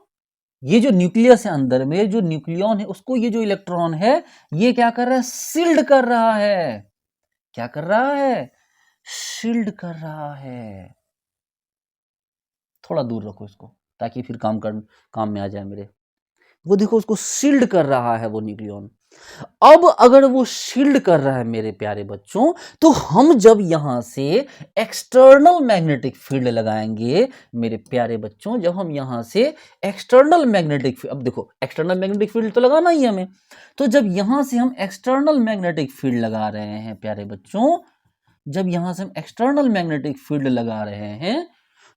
ये जो न्यूक्लियस है अंदर में, जो न्यूक्लियन है उसको ये जो इलेक्ट्रॉन है ये क्या कर रहा है, सील्ड कर रहा है। क्या कर रहा है? शील्ड कर रहा है। थोड़ा दूर रखो इसको ताकि फिर काम में आ जाए मेरे। वो देखो उसको शील्ड कर रहा है वो न्यूक्लियन। अब अगर वो शील्ड कर रहा है मेरे प्यारे बच्चों, तो हम जब यहां से एक्सटर्नल मैग्नेटिक फील्ड लगाएंगे मेरे प्यारे बच्चों, जब हम यहां से एक्सटर्नल मैग्नेटिक फील्ड, अब देखो एक्सटर्नल मैग्नेटिक फील्ड तो लगाना ही हमें, तो जब यहां से हम एक्सटर्नल मैग्नेटिक फील्ड लगा रहे हैं प्यारे बच्चों, जब यहां से हम एक्सटर्नल मैग्नेटिक फील्ड लगा रहे हैं,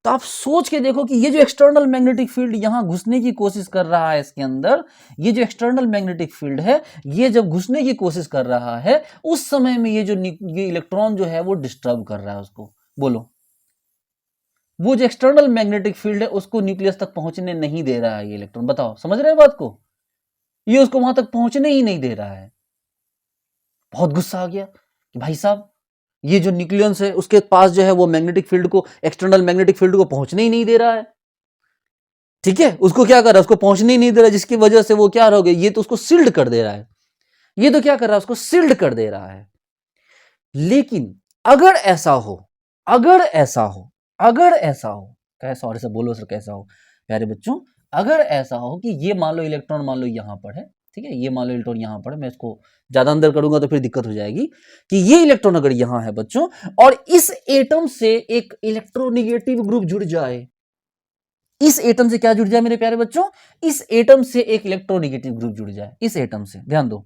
तो आप सोच के देखो कि ये जो एक्सटर्नल मैग्नेटिक फील्ड यहां घुसने की कोशिश कर रहा है इसके अंदर, ये जो एक्सटर्नल मैग्नेटिक फील्ड है, ये जब घुसने की कोशिश कर रहा है, उस समय में ये इलेक्ट्रॉन जो है वो डिस्टर्ब कर रहा है उसको। बोलो, वो जो एक्सटर्नल मैग्नेटिक फील्ड है उसको न्यूक्लियस तक पहुंचने नहीं दे रहा है ये इलेक्ट्रॉन। बताओ, समझ रहे हैं बात को? ये उसको वहां तक पहुंचने ही नहीं दे रहा है। बहुत गुस्सा आ गया कि भाई साहब, ये जो न्यूक्लियस है उसके पास जो है वो मैग्नेटिक फील्ड को, एक्सटर्नल मैग्नेटिक फील्ड को पहुंचने ही नहीं दे रहा है। ठीक है, उसको क्या कर रहा है, उसको पहुंचने ही नहीं दे रहा है, जिसकी वजह से वो क्या हो गया, ये तो उसको सील्ड कर दे रहा है। ये तो क्या कर रहा है, उसको सील्ड कर दे रहा है। लेकिन अगर ऐसा हो, अगर ऐसा हो, अगर ऐसा हो, कैसा, और ऐसा बोलो सर कैसा हो प्यारे बच्चों, अगर ऐसा हो कि ये मान लो इलेक्ट्रॉन मान लो यहां पर है, ठीक है, ये मान लो इलेक्ट्रॉन यहां पर है, मैं इसको ज्यादा अंदर करूंगा तो फिर दिक्कत हो जाएगी, कि ये इलेक्ट्रॉन अगर यहां है बच्चों, और इस एटम से एक इलेक्ट्रोनिगेटिव ग्रुप जुड़ जाए, इस एटम से क्या जुड़ जाए मेरे प्यारे बच्चों, इस एटम से एक इलेक्ट्रोनिगेटिव ग्रुप जुड़ जाए, इस एटम से, ध्यान दो,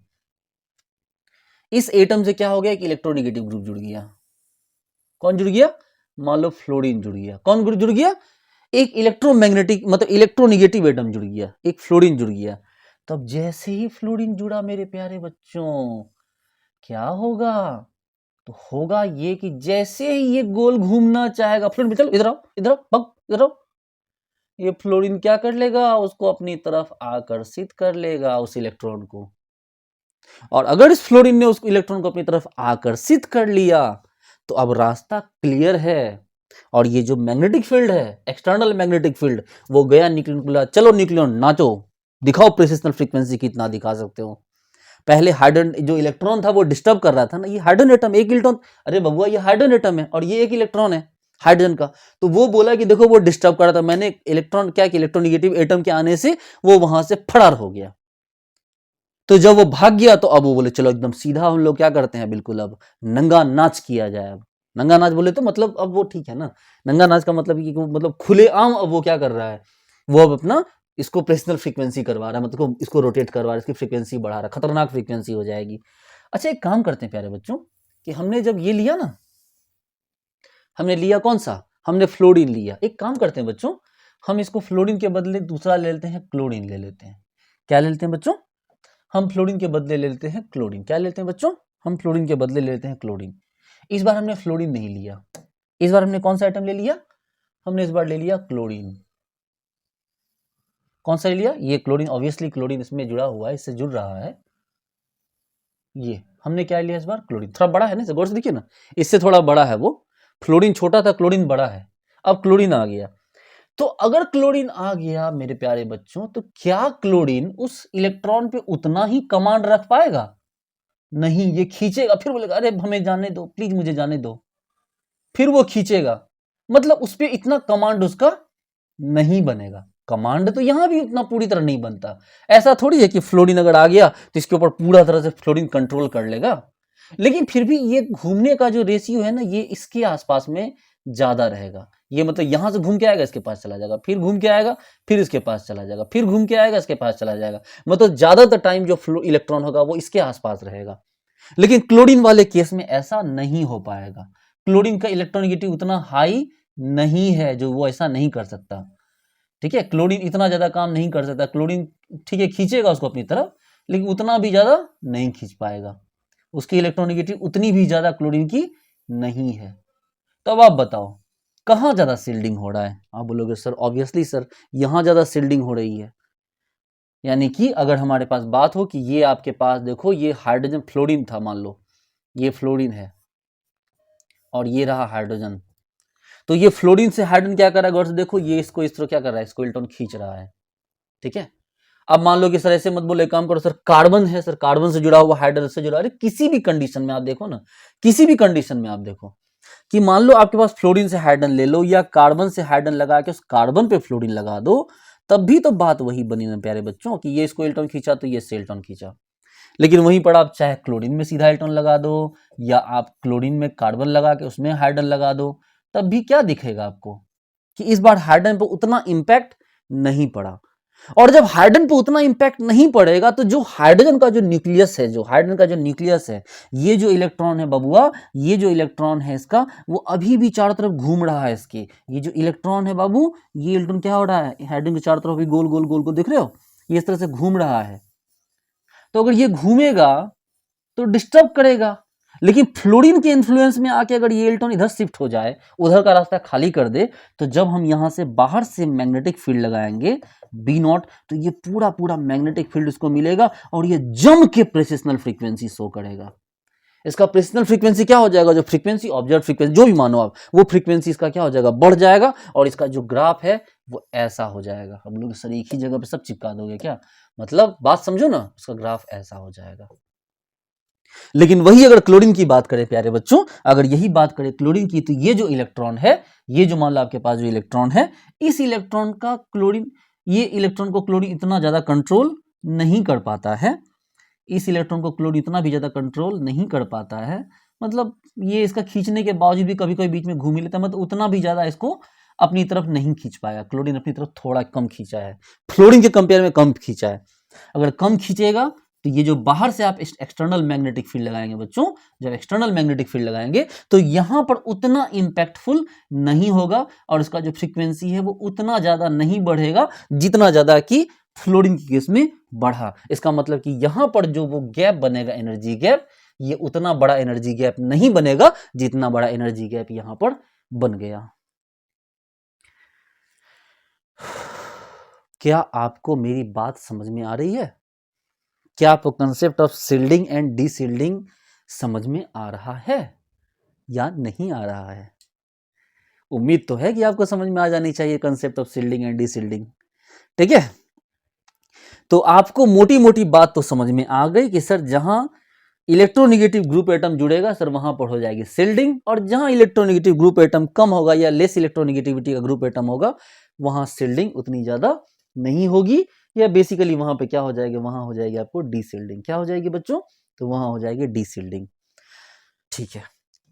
इस एटम से क्या हो गया, एक इलेक्ट्रोनिगेटिव ग्रुप जुड़ गया। कौन जुड़ गया? मान लो फ्लोरीन जुड़ गया। कौन ग्रुप जुड़ गया? एक इलेक्ट्रोमैग्नेटिक मतलब इलेक्ट्रोनिगेटिव एटम जुड़ गया, एक फ्लोरीन जुड़ गया। तब जैसे ही फ्लोरीन जुड़ा मेरे प्यारे बच्चों, क्या होगा? तो होगा ये कि जैसे ही ये गोल घूमना चाहेगा, फ्लोरीन चलो इधर आओ, इधर आओ, पग इधर आओ, ये फ्लोरीन क्या कर लेगा, उसको अपनी तरफ आकर्षित कर लेगा, उस इलेक्ट्रॉन को। और अगर इस फ्लोरीन ने उस इलेक्ट्रॉन को अपनी तरफ आकर्षित कर लिया, तो अब रास्ता क्लियर है, और ये जो मैग्नेटिक फील्ड है, एक्सटर्नल मैग्नेटिक फील्ड, वो गया न्यूक्लियन को, चलो न्यूक्लियन नाचो, दिखाओ प्रेसिशनल फ्रीक्वेंसी कितना दिखा सकते हो। पहले हाइड्रोजन जो इलेक्ट्रॉन था वो डिस्टर्ब कर रहा था ना, ये हाइड्रोजन एटम एक इलेक्ट्रॉन, अरे बबुआ ये हाइड्रोजन एटम है और ये एक इलेक्ट्रॉन है हाइड्रोजन का, तो वो बोला कि देखो वो डिस्टर्ब कर रहा था, मैंने इलेक्ट्रॉन क्या कि इलेक्ट्रोनिगेटिव एटम के आने से वो वहां से फरार हो गया। तो जब वो भाग गया तो अब वो बोले चलो एकदम सीधा हम लोग क्या करते हैं, बिल्कुल अब नंगा नाच किया जाए। अब नंगा नाच बोले तो मतलब अब वो ठीक है ना, नंगा नाच का मतलब कि मतलब खुलेआम अब वो क्या कर रहा है, वो अब अपना इसको प्रेशनल फ्रीक्वेंसी करवा रहा है, मतलब इसको रोटेट करवा रहा है, इसकी फ्रीक्वेंसी बढ़ा रहा है, खतरनाक फ्रीक्वेंसी हो जाएगी। अच्छा एक काम करते हैं प्यारे बच्चों, कि हमने जब ये लिया ना, हमने लिया कौन सा, हमने फ्लोरीन लिया, एक काम करते हैं बच्चों, हम इसको फ्लोरीन के बदले दूसरा ले लेते हैं, क्लोरीन ले लेते हैं। क्या ले लेते हैं बच्चों? हम फ्लोरीन के बदले ले लेते हैं क्लोरीन। क्या लेते हैं बच्चों? हम फ्लोरीन के बदले ले लेते हैं क्लोरीन। इस बार हमने फ्लोरीन नहीं लिया, इस बार हमने कौन सा आइटम ले लिया, हमने इस बार ले लिया क्लोरीन। कौन सा ले लिया? ये क्लोरीन, ऑब्वियसली क्लोरीन इसमें जुड़ा हुआ है, इससे जुड़ रहा है। ये हमने क्या लिया इस बार? क्लोरीन। थोड़ा बड़ा है ना, गौर से देखिए ना, इससे थोड़ा बड़ा है वो, फ्लोरीन छोटा था, क्लोरीन बड़ा है। अब क्लोरीन आ गया, तो अगर क्लोरीन आ गया मेरे प्यारे बच्चों, तो क्या क्लोरीन उस इलेक्ट्रॉन पे उतना ही कमांड रख पाएगा? नहीं, ये खींचेगा, फिर बोलेगा अरे हमें जाने दो, प्लीज मुझे जाने दो, फिर वो खींचेगा, मतलब उस पर इतना कमांड उसका नहीं बनेगा। कमांड तो यहां भी उतना पूरी तरह नहीं बनता। ऐसा थोड़ी है कि फ्लोरीन अगर आ गया तो इसके ऊपर पूरा तरह से फ्लोरीन कंट्रोल कर लेगा, लेकिन फिर भी ये घूमने का जो रेशियो है ना, ये इसके आसपास में ज्यादा रहेगा। ये मतलब यहां से घूम के आएगा इसके पास चला जाएगा, फिर घूम के आएगा, फिर इसके पास चला जाएगा, फिर घूम के आएगा इसके पास चला जाएगा, मतलब ज्यादातर टाइम जो फ्लो इलेक्ट्रॉन होगा वो इसके आसपास रहेगा। लेकिन क्लोरीन वाले केस में ऐसा नहीं हो पाएगा, क्लोरीन का इलेक्ट्रोनिगेटिव उतना हाई नहीं है जो वो ऐसा नहीं कर सकता। ठीक है, क्लोरीन इतना ज्यादा काम नहीं कर सकता। क्लोरीन ठीक है खींचेगा उसको अपनी तरफ, लेकिन उतना भी ज्यादा नहीं खींच पाएगा, उसकी इलेक्ट्रोनिगेटिव उतनी भी ज्यादा क्लोरीन की नहीं है। तो अब आप बताओ कहाँ ज्यादा सील्डिंग हो रहा है? आप बोलोगे सर ऑब्वियसली सर यहां ज्यादा सील्डिंग हो रही है। यानी कि अगर हमारे पास बात हो कि ये आपके पास देखो, ये हाइड्रोजन फ्लोरीन था, मान लो ये फ्लोरीन है और ये रहा हाइड्रोजन, तो ये फ्लोरीन से हाइड्रोजन क्या कर रहा है, गौर से देखो, ये इसको इस तरह क्या कर रहा है, इसको इलेक्ट्रॉन खींच रहा है। ठीक है, अब मान लो कि सर ऐसे मत बोलो, एक काम करो सर, कार्बन है सर, कार्बन से जुड़ा हुआ, हाइड्रोजन से जुड़ा, अरे किसी भी कंडीशन में आप देखो ना, किसी भी कंडीशन में आप देखो कि मान लो आपके पास फ्लोरीन से हाइड्रोजन ले लो या कार्बन से हाइड्रोजन लगा के उस कार्बन पे फ्लोरीन लगा दो, तब भी तो बात वही बनी ना प्यारे बच्चों, कि ये इसको इलेक्ट्रॉन खींचा तो ये इससे इलेक्ट्रॉन खींचा। लेकिन वहीं पर आप चाहे क्लोरीन में सीधा इलेक्ट्रॉन लगा दो या आप क्लोरीन में कार्बन लगा के उसमें हाइड्रोजन लगा दो, तब भी क्या दिखेगा आपको कि इस बार हाइड्रोजन पर उतना इंपैक्ट नहीं पड़ा। और जब हाइड्रोजन पे उतना इंपैक्ट नहीं पड़ेगा तो जो हाइड्रोजन का जो न्यूक्लियस है, जो हाइड्रोजन का जो न्यूक्लियस है, ये जो इलेक्ट्रॉन है बाबुआ, ये जो इलेक्ट्रॉन है इसका, वो अभी भी चारों तरफ घूम रहा है इसके। ये जो इलेक्ट्रॉन है बाबू, ये इलेक्ट्रॉन क्या हो रहा है, हाइड्रोजन के चारों तरफ भी गोल गोल गोल गोल दिख रहे हो, ये इस तरह से घूम रहा है। तो अगर ये घूमेगा तो डिस्टर्ब करेगा, लेकिन फ्लोरीन के इन्फ्लुएंस में आके अगर ये इलेक्ट्रॉन इधर शिफ्ट हो जाए, उधर का रास्ता खाली कर दे, तो जब हम यहां से बाहर से मैग्नेटिक फील्ड लगाएंगे B0, तो ये पूरा पूरा मैग्नेटिक फील्ड इसको मिलेगा और ये जम के प्रेसिशनल फ्रीक्वेंसी शो करेगा। इसका प्रेसिशनल फ्रीक्वेंसी क्या हो जाएगा, जो फ्रीक्वेंसी ऑब्जर्व फ्रीक्वेंसी जो भी मानो आप, वो फ्रीक्वेंसी इसका क्या हो जाएगा, बढ़ जाएगा, और इसका जो ग्राफ है वो ऐसा हो जाएगा। हम लोग सर एक ही जगह पे सब चिपका दोगे क्या, मतलब बात समझो ना, उसका ग्राफ ऐसा हो जाएगा। लेकिन वही अगर क्लोरीन की बात करें प्यारे बच्चों, अगर यही बात करें क्लोरीन की, तो ये जो इलेक्ट्रॉन है, ये जो मान लो आपके पास जो इलेक्ट्रॉन है, इस इलेक्ट्रॉन का क्लोरीन, ये इलेक्ट्रॉन को क्लोरीन इतना ज्यादा कंट्रोल नहीं कर पाता है, इस इलेक्ट्रॉन को क्लोरीन इतना भी ज्यादा कंट्रोल नहीं कर पाता है, मतलब ये इसका खींचने के बावजूद भी कभी कभी बीच में घूम ही लेता है, मतलब उतना भी ज्यादा इसको अपनी तरफ नहीं खींच पाएगा। क्लोरीन अपनी तरफ थोड़ा कम खींचा है, फ्लोरीन के कंपेयर में कम खींचा है। अगर कम खींचेगा तो ये जो बाहर से आप एक्सटर्नल मैग्नेटिक फील्ड लगाएंगे बच्चों, जब एक्सटर्नल मैग्नेटिक फील्ड लगाएंगे तो यहां पर उतना इंपैक्टफुल नहीं होगा और इसका जो फ्रीक्वेंसी है वो उतना ज्यादा नहीं बढ़ेगा जितना ज्यादा कि फ्लोरीन की केस में बढ़ा। इसका मतलब कि यहां पर जो वो गैप बनेगा, एनर्जी गैप, ये उतना बड़ा एनर्जी गैप नहीं बनेगा जितना बड़ा एनर्जी गैप यहां पर बन गया। क्या आपको मेरी बात समझ में आ रही है? क्या आपको कंसेप्ट ऑफ शील्डिंग एंड डीशील्डिंग समझ में आ रहा है या नहीं आ रहा है? उम्मीद तो है कि आपको समझ में आ जानी चाहिए कंसेप्ट ऑफ शील्डिंग एंड डीशील्डिंग। ठीक है, तो आपको मोटी मोटी बात तो समझ में आ गई कि सर जहां इलेक्ट्रोनेगेटिव ग्रुप एटम जुड़ेगा सर वहां पर हो जाएगी शील्डिंग, और जहां इलेक्ट्रोनेगेटिव ग्रुप एटम कम होगा या लेस इलेक्ट्रोनेगेटिविटी का ग्रुप एटम होगा वहां शील्डिंग उतनी ज्यादा नहीं होगी, या बेसिकली वहां पे क्या हो जाएगी, वहां हो जाएगी आपको डीशील्डिंग। क्या हो जाएगी बच्चों, तो वहां हो जाएगी डीशील्डिंग। ठीक है,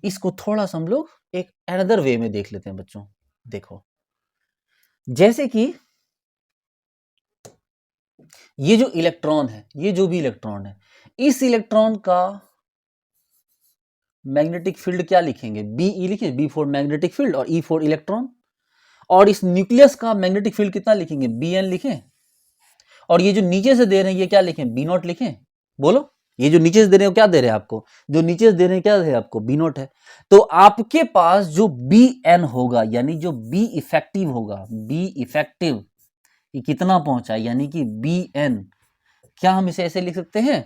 इसको थोड़ा सा हम लोग एक अनदर वे में देख लेते हैं बच्चों। देखो, जैसे कि ये जो इलेक्ट्रॉन है, ये जो भी इलेक्ट्रॉन है, इस इलेक्ट्रॉन का मैग्नेटिक फील्ड क्या लिखेंगे, Be लिखें, B फॉर मैग्नेटिक फील्ड और E फॉर इलेक्ट्रॉन। और इस न्यूक्लियस का मैग्नेटिक फील्ड कितना लिखेंगे, Bn लिखें। और ये जो नीचे से दे रहे हैं ये क्या लिखें, B0 लिखें। बोलो, ये जो नीचे से दे रहे हैं क्या दे रहे हैं आपको, जो नीचे से दे रहे हैं क्या दे रहे हैं आपको, B0 है। तो आपके पास जो Bn होगा, यानी जो B इफेक्टिव होगा, B इफेक्टिव ये कितना पहुंचा, यानी कि Bn, क्या हम इसे ऐसे लिख सकते हैं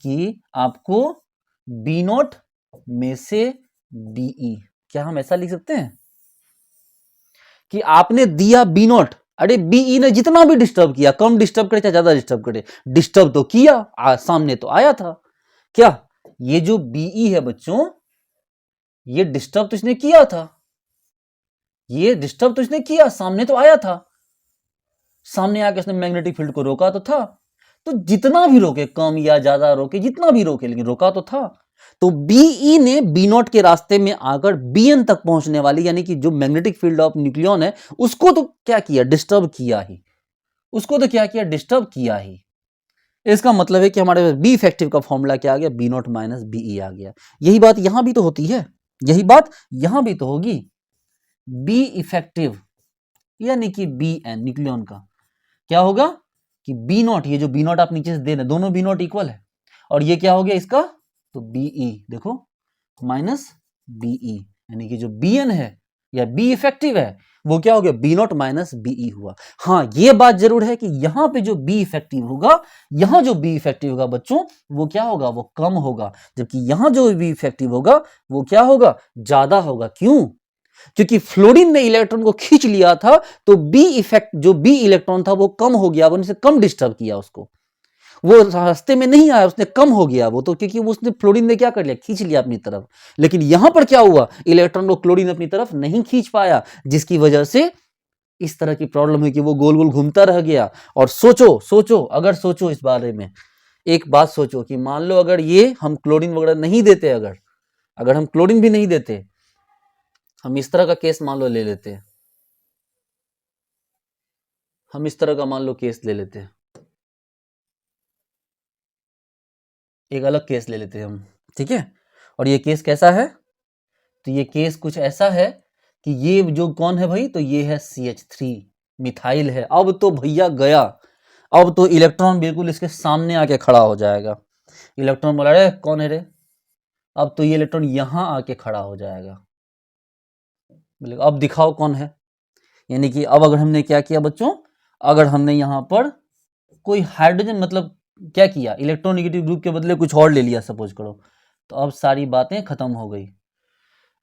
कि आपको B0 में से Be, क्या हम ऐसा लिख सकते हैं कि आपने दिया B0, अरे Be ने जितना भी डिस्टर्ब किया, कम डिस्टर्ब करे चाहे ज्यादा डिस्टर्ब करे, डिस्टर्ब तो किया, सामने तो आया था। क्या ये जो Be है बच्चों, ये डिस्टर्ब तो इसने किया था, ये डिस्टर्ब तो इसने किया, सामने तो आया था, सामने आके इसने मैग्नेटिक फील्ड को रोका तो था। तो जितना भी रोके, कम या ज्यादा रोके, जितना भी रोके, लेकिन रोका तो था। तो Be ने B0 के रास्ते में आकर Bn तक पहुंचने वाली, यानी कि जो मैग्नेटिक फील्ड ऑफ न्यूक्लियन है उसको तो क्या किया, डिस्टर्ब किया ही, उसको तो क्या किया, डिस्टर्ब किया ही। इसका मतलब है कि हमारे बी इफेक्टिव का फॉर्मूला क्या आ गया, B0 माइनस Be आ गया। यही बात यहां भी तो होती है, यही बात यहां भी तो होगी। बी इफेक्टिव यानी कि Bn न्यूक्लियन का क्या होगा कि B0, ये जो B0 आप नीचे से दे रहे हैं, दोनों B0 इक्वल है, और ये क्या हो गया इसका, तो Be, देखो माइनस Be, यानी कि जो Bn है या B इफेक्टिव है वो क्या हो गया, B0 माइनस Be हुआ। हाँ, ये बात जरूर है कि यहां पे जो B इफेक्टिव होगा, यहां जो B इफेक्टिव होगा बच्चों वो क्या होगा, वो कम होगा, जबकि यहां जो B इफेक्टिव होगा वो क्या होगा, ज्यादा होगा। क्यों, क्योंकि फ्लोरीन ने इलेक्ट्रॉन को खींच लिया था, तो बी इफेक्ट, जो बी इलेक्ट्रॉन था वो कम हो गया, उनसे कम डिस्टर्ब किया उसको, वो रास्ते में नहीं आया, उसने कम हो गया वो तो, क्योंकि उसने फ्लोरीन ने क्या कर लिया, खींच लिया अपनी तरफ। लेकिन यहां पर क्या हुआ, इलेक्ट्रॉन को क्लोरीन अपनी तरफ नहीं खींच पाया, जिसकी वजह से इस तरह की प्रॉब्लम है कि वो गोल गोल घूमता रह गया। और सोचो सोचो, अगर सोचो इस बारे में, एक बात सोचो कि मान लो अगर ये हम क्लोरीन वगैरह नहीं देते, अगर अगर हम क्लोरीन भी नहीं देते, हम इस तरह का केस मान लो ले लेते, हम इस तरह का मान लो केस ले लेते, एक अलग केस ले लेते हम, ठीक है। और ये केस कैसा है, तो ये केस कुछ ऐसा है कि ये जो कौन है भाई, तो ये है CH3 मिथाइल है। अब तो भैया गया, अब तो इलेक्ट्रॉन बिल्कुल इसके सामने आके खड़ा हो जाएगा। इलेक्ट्रॉन बोला रे कौन है रे, अब तो ये इलेक्ट्रॉन यहां आके खड़ा हो जाएगा, बोले अब दिखाओ कौन है। यानी कि अब अगर हमने क्या किया बच्चों, अगर हमने यहां पर कोई हाइड्रोजन, मतलब क्या किया, इलेक्ट्रोनेगेटिव ग्रुप के बदले कुछ और ले लिया सपोज करो, तो अब सारी बातें खत्म हो गई।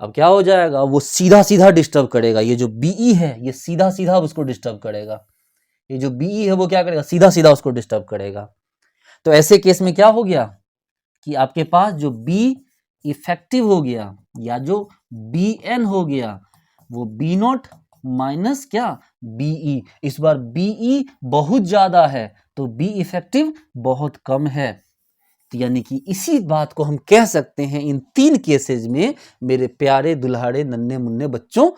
अब क्या हो जाएगा, वो सीधा सीधा डिस्टर्ब करेगा, ये जो बीई है ये सीधा सीधा उसको डिस्टर्ब करेगा, ये जो बीई है वो क्या करेगा, सीधा सीधा उसको डिस्टर्ब करेगा। तो ऐसे केस में क्या हो गया कि आपके पास जो बी इफेक्टिव हो गया, या जो बी एन हो गया, वो बी नॉट माइनस क्या, बीई। इस बार बीई बहुत ज्यादा है, तो बी इफेक्टिव बहुत कम है। तो यानी कि इसी बात को हम कह सकते हैं इन तीन केसेस में, मेरे प्यारे दुल्हाड़े नन्हे मुन्ने बच्चों,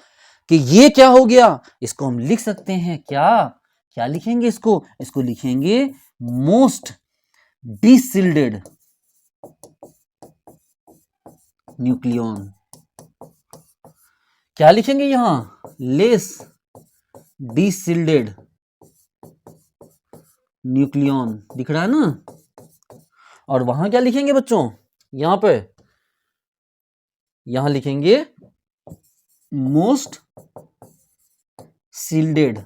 कि ये क्या हो गया, इसको हम लिख सकते हैं क्या, क्या लिखेंगे इसको, इसको लिखेंगे मोस्ट डिसिल्डेड न्यूक्लियन। क्या लिखेंगे यहां, लेस डिसिल्डेड न्यूक्लियन, दिख रहा है ना। और वहां क्या लिखेंगे बच्चों, यहां पे, यहां लिखेंगे मोस्ट सील्डेड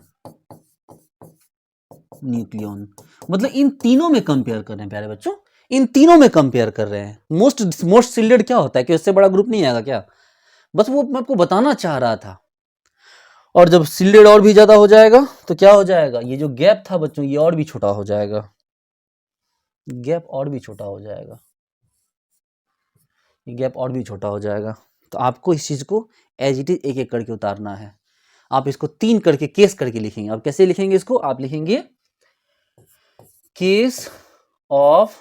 न्यूक्लियन। मतलब इन तीनों में कंपेयर कर रहे हैं प्यारे बच्चों, इन तीनों में कंपेयर कर रहे हैं। मोस्ट मोस्ट सील्डेड क्या होता है, कि उससे बड़ा ग्रुप नहीं आएगा क्या, बस वो मैं आपको बताना चाह रहा था। और जब सील्डेड और भी ज्यादा हो जाएगा तो क्या हो जाएगा, ये जो गैप था बच्चों ये और भी छोटा हो जाएगा, गैप और भी छोटा हो जाएगा, ये गैप और भी छोटा हो जाएगा। तो आपको इस चीज को एज इट इज एक एक करके उतारना है। आप इसको तीन करके केस करके लिखेंगे। अब कैसे लिखेंगे इसको, आप लिखेंगे केस ऑफ,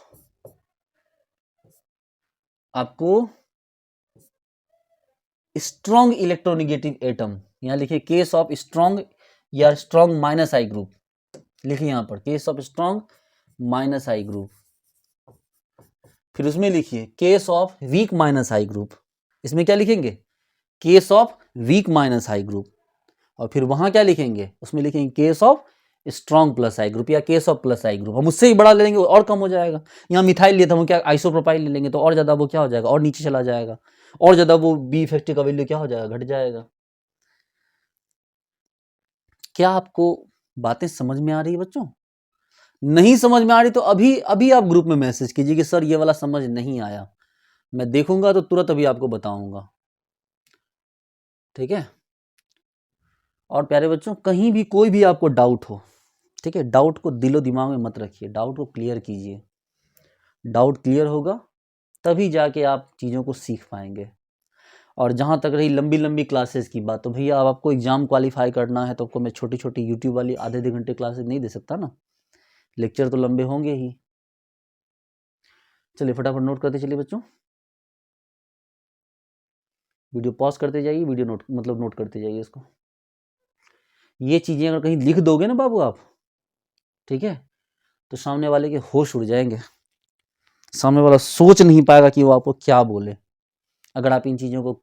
आपको स्ट्रॉन्ग इलेक्ट्रोनेगेटिव एटम, यहां लिखिए केस ऑफ स्ट्रॉन्ग या स्ट्रॉन्ग माइनस आई ग्रुप, लिखिए यहां पर case of strong minus I group. फिर उसमें लिखिए case of weak minus I group, इसमें क्या लिखेंगे, case of weak minus I group. और फिर वहां क्या लिखेंगे, उसमें लिखेंगे case of strong plus I group या case of plus I group. हम उससे ही बड़ा ले लेंगे और कम हो जाएगा। यहाँ मिथाइल लिया था, हम क्या आइसोप्रोपाइल ले लेंगे तो और ज्यादा वो क्या हो जाएगा, और नीचे चला जाएगा, और ज्यादा वो बी इफेक्टिव का वैल्यू क्या हो जाएगा, घट जाएगा। क्या आपको बातें समझ में आ रही है बच्चों, नहीं समझ में आ रही तो अभी अभी आप ग्रुप में मैसेज कीजिए कि सर ये वाला समझ नहीं आया, मैं देखूंगा तो तुरंत अभी आपको बताऊंगा, ठीक है। और प्यारे बच्चों कहीं भी कोई भी आपको डाउट हो, ठीक है, डाउट को दिलो दिमाग में मत रखिए, डाउट को क्लियर कीजिए। डाउट क्लियर होगा तभी जाके आप चीज़ों को सीख पाएंगे। और जहाँ तक रही लंबी लंबी क्लासेस की बात, तो भैया अब आपको एग्जाम क्वालिफाई करना है तो आपको मैं छोटी छोटी यूट्यूब वाली आधे आधे घंटे क्लासेस नहीं दे सकता ना, लेक्चर तो लंबे होंगे ही। चलिए फटाफट नोट करते चलिए बच्चों, वीडियो पॉज करते जाइए, वीडियो नोट मतलब नोट करते जाइए इसको। ये चीज़ें अगर कहीं लिख दोगे ना बाबू आप, ठीक है, तो सामने वाले के होश उड़ जाएंगे, सामने वाला सोच नहीं पाएगा कि वो आपको क्या बोले। अगर आप इन चीज़ों को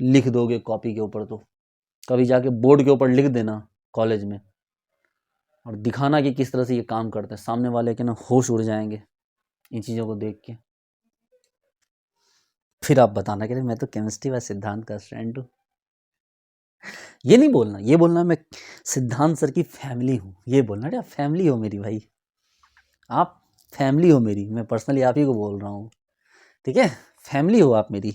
लिख दोगे कॉपी के ऊपर, तो कभी जाके बोर्ड के ऊपर लिख देना कॉलेज में और दिखाना कि किस तरह से ये काम करते हैं, सामने वाले के ना होश उड़ जाएंगे इन चीज़ों को देख के। फिर आप बताना कि मैं तो केमिस्ट्री व सिद्धांत का स्टूडेंट हूँ। ये नहीं बोलना, ये बोलना मैं सिद्धांत सर की फैमिली हूँ, ये बोलना क्या, फैमिली हो मेरी भाई, आप फैमिली हो मेरी, मैं पर्सनली आप ही को बोल रहा हूँ, ठीक है, फैमिली हो आप मेरी,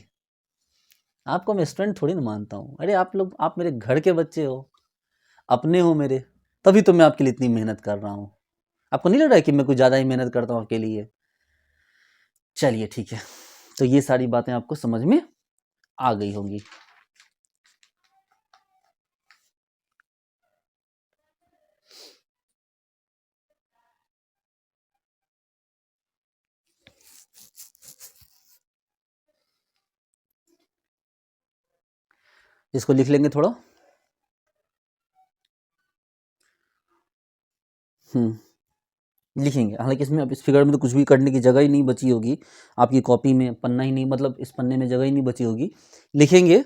आपको मैं स्टूडेंट थोड़ी ना मानता हूँ। अरे आप लोग, आप मेरे घर के बच्चे हो, अपने हो मेरे, तभी तो मैं आपके लिए इतनी मेहनत कर रहा हूँ। आपको नहीं लग रहा है कि मैं कुछ ज़्यादा ही मेहनत करता हूँ आपके लिए? चलिए ठीक है, तो ये सारी बातें आपको समझ में आ गई होंगी। इसको लिख लेंगे थोड़ा। लिखेंगे, हालांकि इसमें अब इस फिगर में तो कुछ भी करने की जगह ही नहीं बची होगी, आपकी कॉपी में पन्ना ही नहीं, मतलब इस पन्ने में जगह ही नहीं बची होगी। लिखेंगे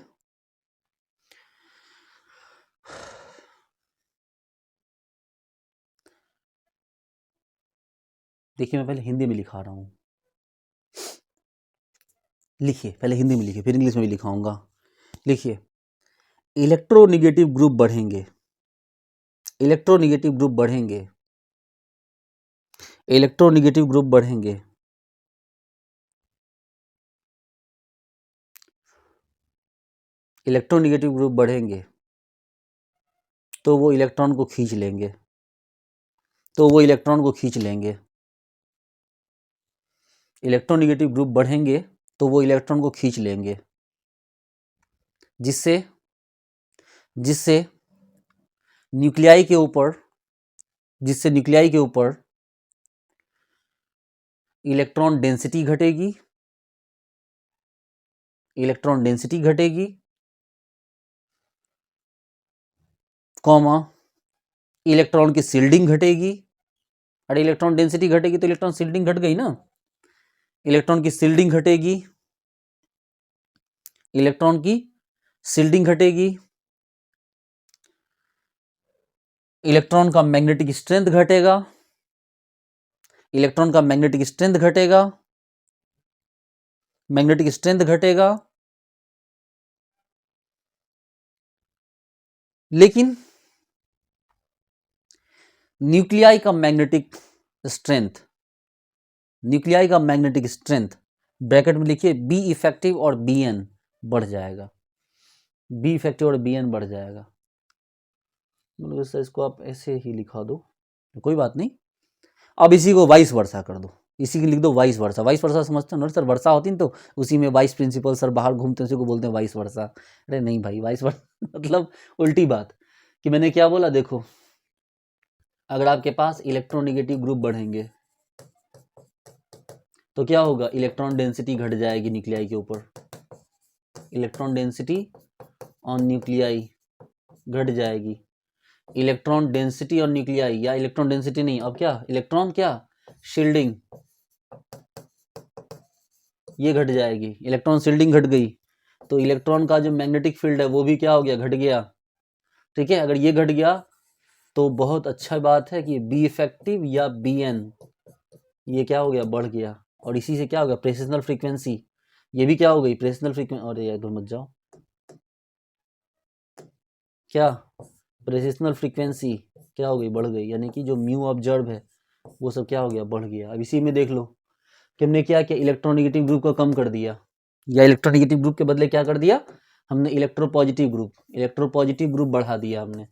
देखिए, मैं पहले हिंदी में लिखा रहा हूँ। लिखिए, पहले हिंदी में लिखिए, फिर इंग्लिश में भी लिखाऊंगा। लिखिए, इलेक्ट्रोनिगेटिव ग्रुप बढ़ेंगे, इलेक्ट्रोनिगेटिव ग्रुप बढ़ेंगे, इलेक्ट्रोनिगेटिव ग्रुप बढ़ेंगे, इलेक्ट्रोनिगेटिव ग्रुप बढ़ेंगे, तो वो इलेक्ट्रॉन को खींच लेंगे, तो वो इलेक्ट्रॉन को खींच लेंगे। इलेक्ट्रोनिगेटिव ग्रुप बढ़ेंगे तो वो इलेक्ट्रॉन को खींच लेंगे, जिससे जिससे न्यूक्लियाई के ऊपर जिससे न्यूक्लियाई के ऊपर इलेक्ट्रॉन डेंसिटी घटेगी, इलेक्ट्रॉन डेंसिटी घटेगी, कॉमा इलेक्ट्रॉन की शिल्डिंग घटेगी। अरे इलेक्ट्रॉन डेंसिटी घटेगी तो इलेक्ट्रॉन शिल्डिंग घट गई ना। इलेक्ट्रॉन की शिल्डिंग घटेगी, इलेक्ट्रॉन की शिल्डिंग घटेगी, इलेक्ट्रॉन का मैग्नेटिक स्ट्रेंथ घटेगा, इलेक्ट्रॉन का मैग्नेटिक स्ट्रेंथ घटेगा, मैग्नेटिक स्ट्रेंथ घटेगा। लेकिन न्यूक्लियाई का मैग्नेटिक स्ट्रेंथ, न्यूक्लियाई का मैग्नेटिक स्ट्रेंथ ब्रैकेट में लिखिए बी इफेक्टिव और बी एन बढ़ जाएगा, बी इफेक्टिव और बी एन बढ़ जाएगा। मतलब सर इसको आप ऐसे ही लिखा दो, कोई बात नहीं। अब इसी को वाइस वर्सा कर दो, इसी की लिख दो वाइस वर्सा। वाइस वर्सा समझते हो ना सर, वर्षा होती है तो उसी में वाइस प्रिंसिपल सर बाहर घूमते हैं, उसी को बोलते हैं वाइस वर्सा। अरे नहीं भाई, वाइस वर्सा मतलब उल्टी बात। कि मैंने क्या बोला, देखो अगर आपके पास इलेक्ट्रोनिगेटिव ग्रुप बढ़ेंगे तो क्या होगा, इलेक्ट्रॉन डेंसिटी घट जाएगी न्यूक्लियाई के ऊपर, इलेक्ट्रॉन डेंसिटी ऑन न्यूक्लियाई घट जाएगी। इलेक्ट्रॉन डेंसिटी और न्यूक्लियाई, या इलेक्ट्रॉन डेंसिटी नहीं, अब क्या इलेक्ट्रॉन क्या शील्डिंग, ये घट जाएगी। इलेक्ट्रॉन शील्डिंग घट गई तो इलेक्ट्रॉन का जो मैग्नेटिक फील्ड है वो भी क्या हो गया, घट गया। ठीक है, अगर ये घट गया तो बहुत अच्छा बात है कि बी इफेक्टिव या बी एन ये क्या हो गया, बढ़ गया। और इसी से क्या होगा, प्रेसिशनल फ्रीक्वेंसी ये भी क्या हो गई, प्रेसिशनल फ्रीक्वेंसी। और ये इधर मत जाओ, क्या प्रेसिशनल फ्रीक्वेंसी क्या हो गई, बढ़ गई। यानी कि जो म्यू ऑब्जर्व है वो सब क्या हो गया, बढ़ गया। अब इसी में देख लो कि हमने क्या किया, इलेक्ट्रोनिगेटिव ग्रुप को कम कर दिया, या इलेक्ट्रोनिगेटिव ग्रुप के बदले क्या कर दिया हमने, इलेक्ट्रोपॉजिटिव ग्रुप बढ़ा दिया हमने।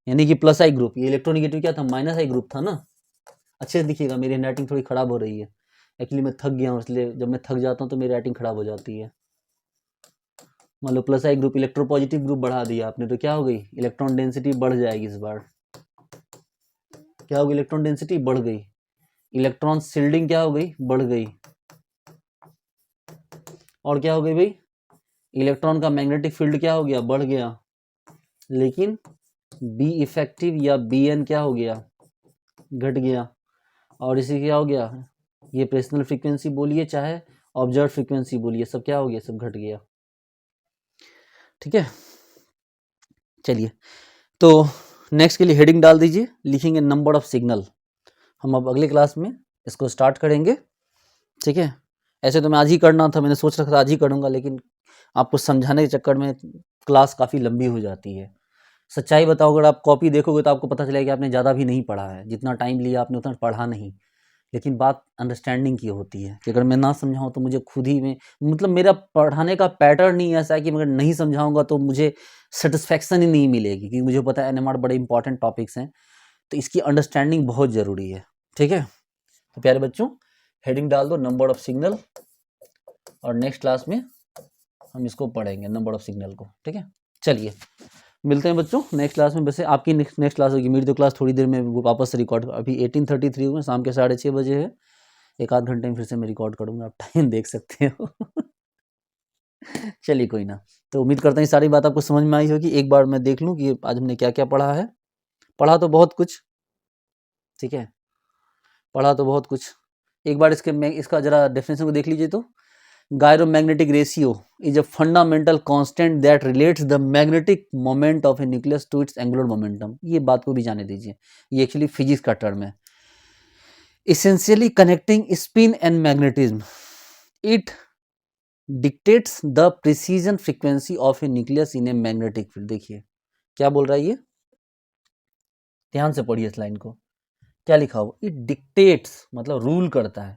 यानी कि प्लस आई ग्रुप, ये इलेक्ट्रोनिगेटिव क्या था, माइनस आई ग्रुप था ना। अच्छे से दिखिएगा, मेरी राइटिंग थोड़ी खराब हो रही है एक्चुअली, मैं थक गया हूँ, इसलिए जब मैं थक जाता हूँ तो मेरी राइटिंग खराब हो जाती है। मान लो plus I group, electropositive group बढ़ा दिया आपने तो क्या हो गई, इलेक्ट्रॉन डेंसिटी बढ़ जाएगी। इस बार क्या हो गई, इलेक्ट्रॉन डेंसिटी बढ़ गई, इलेक्ट्रॉन शिल्डिंग क्या हो गई, बढ़ गई। और क्या हो गई भाई, इलेक्ट्रॉन का मैग्नेटिक फील्ड क्या हो गया, बढ़ गया। लेकिन बी इफेक्टिव या बी एन क्या हो गया, घट गया। और इसी क्या हो गया, ये प्रेशनल फ्रीक्वेंसी बोलिए चाहे ऑब्जर्व फ्रीक्वेंसी बोलिए, सब क्या हो गया, सब घट गया। ठीक है, चलिए तो नेक्स्ट के लिए हेडिंग डाल दीजिए, लिखेंगे नंबर ऑफ सिग्नल। हम अब अगले क्लास में इसको स्टार्ट करेंगे। ठीक है, ऐसे तो मैं आज ही करना था, मैंने सोच रखा था आज ही करूँगा, लेकिन आपको समझाने के चक्कर में क्लास काफ़ी लंबी हो जाती है। सच्चाई बताओ, अगर आप कॉपी देखोगे तो आपको पता चलेगा कि आपने ज़्यादा भी नहीं पढ़ा है, जितना टाइम लिया आपने उतना पढ़ा नहीं। लेकिन बात अंडरस्टैंडिंग की होती है कि अगर मैं ना समझाऊँ तो मुझे खुद ही में, मतलब मेरा पढ़ाने का पैटर्न ही ऐसा है कि अगर नहीं समझाऊंगा तो मुझे सेटिस्फेक्शन ही नहीं मिलेगी, क्योंकि मुझे पता है एनएमआर बड़े इंपॉर्टेंट टॉपिक्स हैं, तो इसकी अंडरस्टैंडिंग बहुत ज़रूरी है। ठीक है, तो प्यारे बच्चों हेडिंग डाल दो नंबर ऑफ सिग्नल, और नेक्स्ट क्लास में हम इसको पढ़ेंगे नंबर ऑफ सिग्नल को। ठीक है, चलिए मिलते हैं बच्चों नेक्स्ट क्लास में। वैसे आपकी नेक्स्ट क्लास होगी, मेरी तो क्लास थोड़ी देर में वापस से रिकॉर्ड, अभी 18:33 हुए, शाम के 6:30 बजे है, एक आध घंटे में फिर से मैं रिकॉर्ड करूँगा, आप टाइम देख सकते हो। चलिए कोई ना, तो उम्मीद करता हूँ सारी बात आपको समझ में आई होगी। एक बार मैं देख लूँ कि आज हमने क्या क्या पढ़ा है। पढ़ा तो बहुत कुछ, ठीक है, पढ़ा तो बहुत कुछ। एक बार इसका जरा डेफिनेशन को देख लीजिए तो, Gyromagnetic ratio is a fundamental constant that relates the magnetic moment of a nucleus to its angular momentum। ये बात को भी जाने दीजिए, ये एक्चुअली फिजिक्स का टर्म है। Essentially connecting spin and magnetism, it dictates the precision frequency of a nucleus in a magnetic field। देखिए क्या बोल रहा है ये, ध्यान से पढ़िए इस लाइन को, क्या लिखा हो, इट डिक्टेट्स मतलब रूल करता है,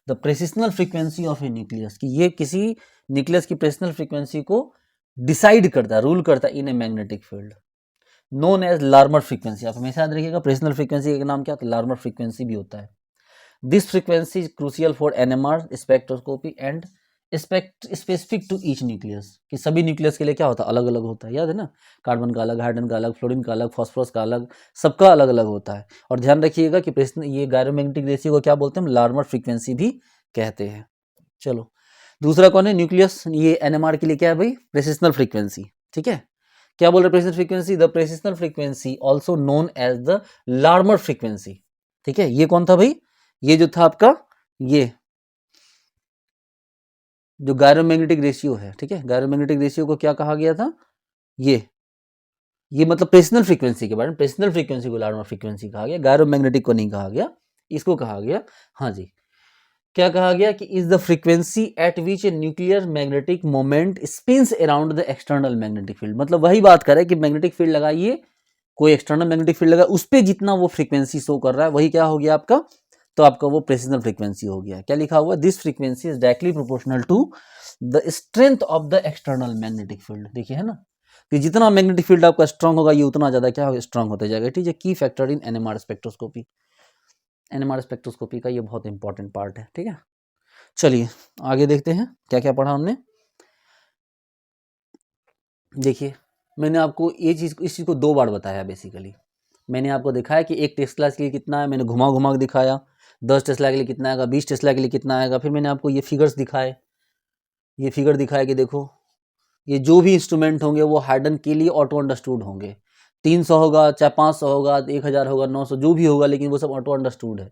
the precessional frequency of a nucleus, कि ये किसी न्यूक्लियस की प्रेसिशनल फ्रीक्वेंसी को डिसाइड करता है, रूल करता है in a magnetic field, known as Larmor frequency. आप हमेशा याद रखिएगा प्रेसिशनल फ्रीक्वेंसी का नाम क्या होता है, लार्मर फ्रीक्वेंसी भी होता है। This frequency is crucial for NMR spectroscopy and specific to each nucleus, कि सभी न्यूक्लियस के लिए क्या होता है, अलग अलग होता है, याद है ना, कार्बन का अलग, हाइड्रोजन का अलग, फ्लोरीन का अलग, फास्फोरस का अलग, सबका अलग अलग होता है। और ध्यान रखिएगा कि ये गायरोमैग्नेटिक रेशियो को क्या बोलते हैं, लार्मर फ्रीक्वेंसी भी कहते हैं। चलो दूसरा कौन है, न्यूक्लियस, ये एनएमआर के लिए क्या है भाई, प्रेसिशनल फ्रीक्वेंसी। ठीक है, क्या बोल रहे precessional frequency, the precessional frequency also known as the Larmor frequency. ठीक है, ये कौन था भाई, ये जो था आपका, ये जो गायरोमैग्नेटिक रेशियो है। ठीक है, गायरोमैग्नेटिक रेशियो को क्या कहा गया था, ये मतलब प्रेसिशनल फ्रीक्वेंसी के बारे में, प्रेसिशनल फ्रीक्वेंसी को लार्मर फ्रीक्वेंसी कहा गया, गायरोमैग्नेटिक को नहीं कहा गया, इसको कहा गया। हाँ जी, क्या कहा गया कि is the frequency at which a nuclear magnetic moment spins around the external magnetic field. मतलब वही बात करे कि मैग्नेटिक फील्ड लगाइए, कोई एक्सटर्नल मैग्नेटिक फील्ड लगा, उस पर जितना वो फ्रीक्वेंसी शो कर रहा है वही क्या हो गया आपका, तो आपका वो प्रेसिशनल फ्रीक्वेंसी हो गया। क्या लिखा हुआ, this frequency is directly proportional to the strength of the external magnetic field. देखिए है ना, कि जितना मैग्नेटिक फील्ड आपका स्ट्रांग होगा ये उतना ज्यादा क्या होगा, स्ट्रांग होता जाएगा। ठीक है, की factor in NMR spectroscopy, NMR spectroscopy का ये बहुत इंपॉर्टेंट पार्ट है। ठीक है, चलिए आगे देखते हैं क्या क्या पढ़ा हमने। देखिए मैंने आपको ये चीज़, इस चीज़ को 2 बार बताया बेसिकली। मैंने आपको दिखाया कि एक टेस्ला के लिए कितना है, मैंने घुमा घुमा के दिखाया, 10 टेस्ला के लिए कितना आएगा, 20 टेस्ला के लिए कितना आएगा। फिर मैंने आपको ये फिगर्स दिखाए, ये फिगर दिखाया कि देखो ये जो भी इंस्ट्रूमेंट होंगे वो हाइडन के लिए ऑटो अंडरस्टूड होंगे। 300 होगा, चाहे 500 होगा, 1000 होगा, 900 जो भी होगा, लेकिन वो सब ऑटो अंडरस्टूड है।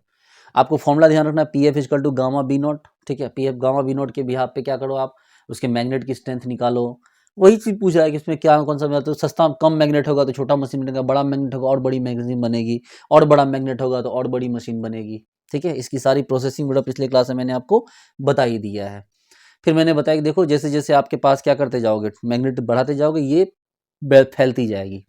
आपको फॉर्मूला ध्यान रखना, P F equal to gamma B naught. ठीक है, P F gamma B naught के बिहाफ पे क्या करो आप, उसके मैग्नेट की स्ट्रेंथ निकालो। वही चीज़ पूछ रहा है कि इसमें क्या कौन सा, तो सस्ता कम मैग्नेट होगा तो छोटा मशीन बनेगा, बड़ा मैग्नेट होगा और बड़ी मशीन बनेगी, और बड़ा मैग्नेट होगा तो और बड़ी मशीन बनेगी। ठीक है, इसकी सारी प्रोसेसिंग मतलब पिछले क्लास में मैंने आपको बता ही दिया है। फिर मैंने बताया कि देखो जैसे जैसे आपके पास क्या करते जाओगे, मैग्नेट बढ़ाते जाओगे, ये फैलती जाएगी।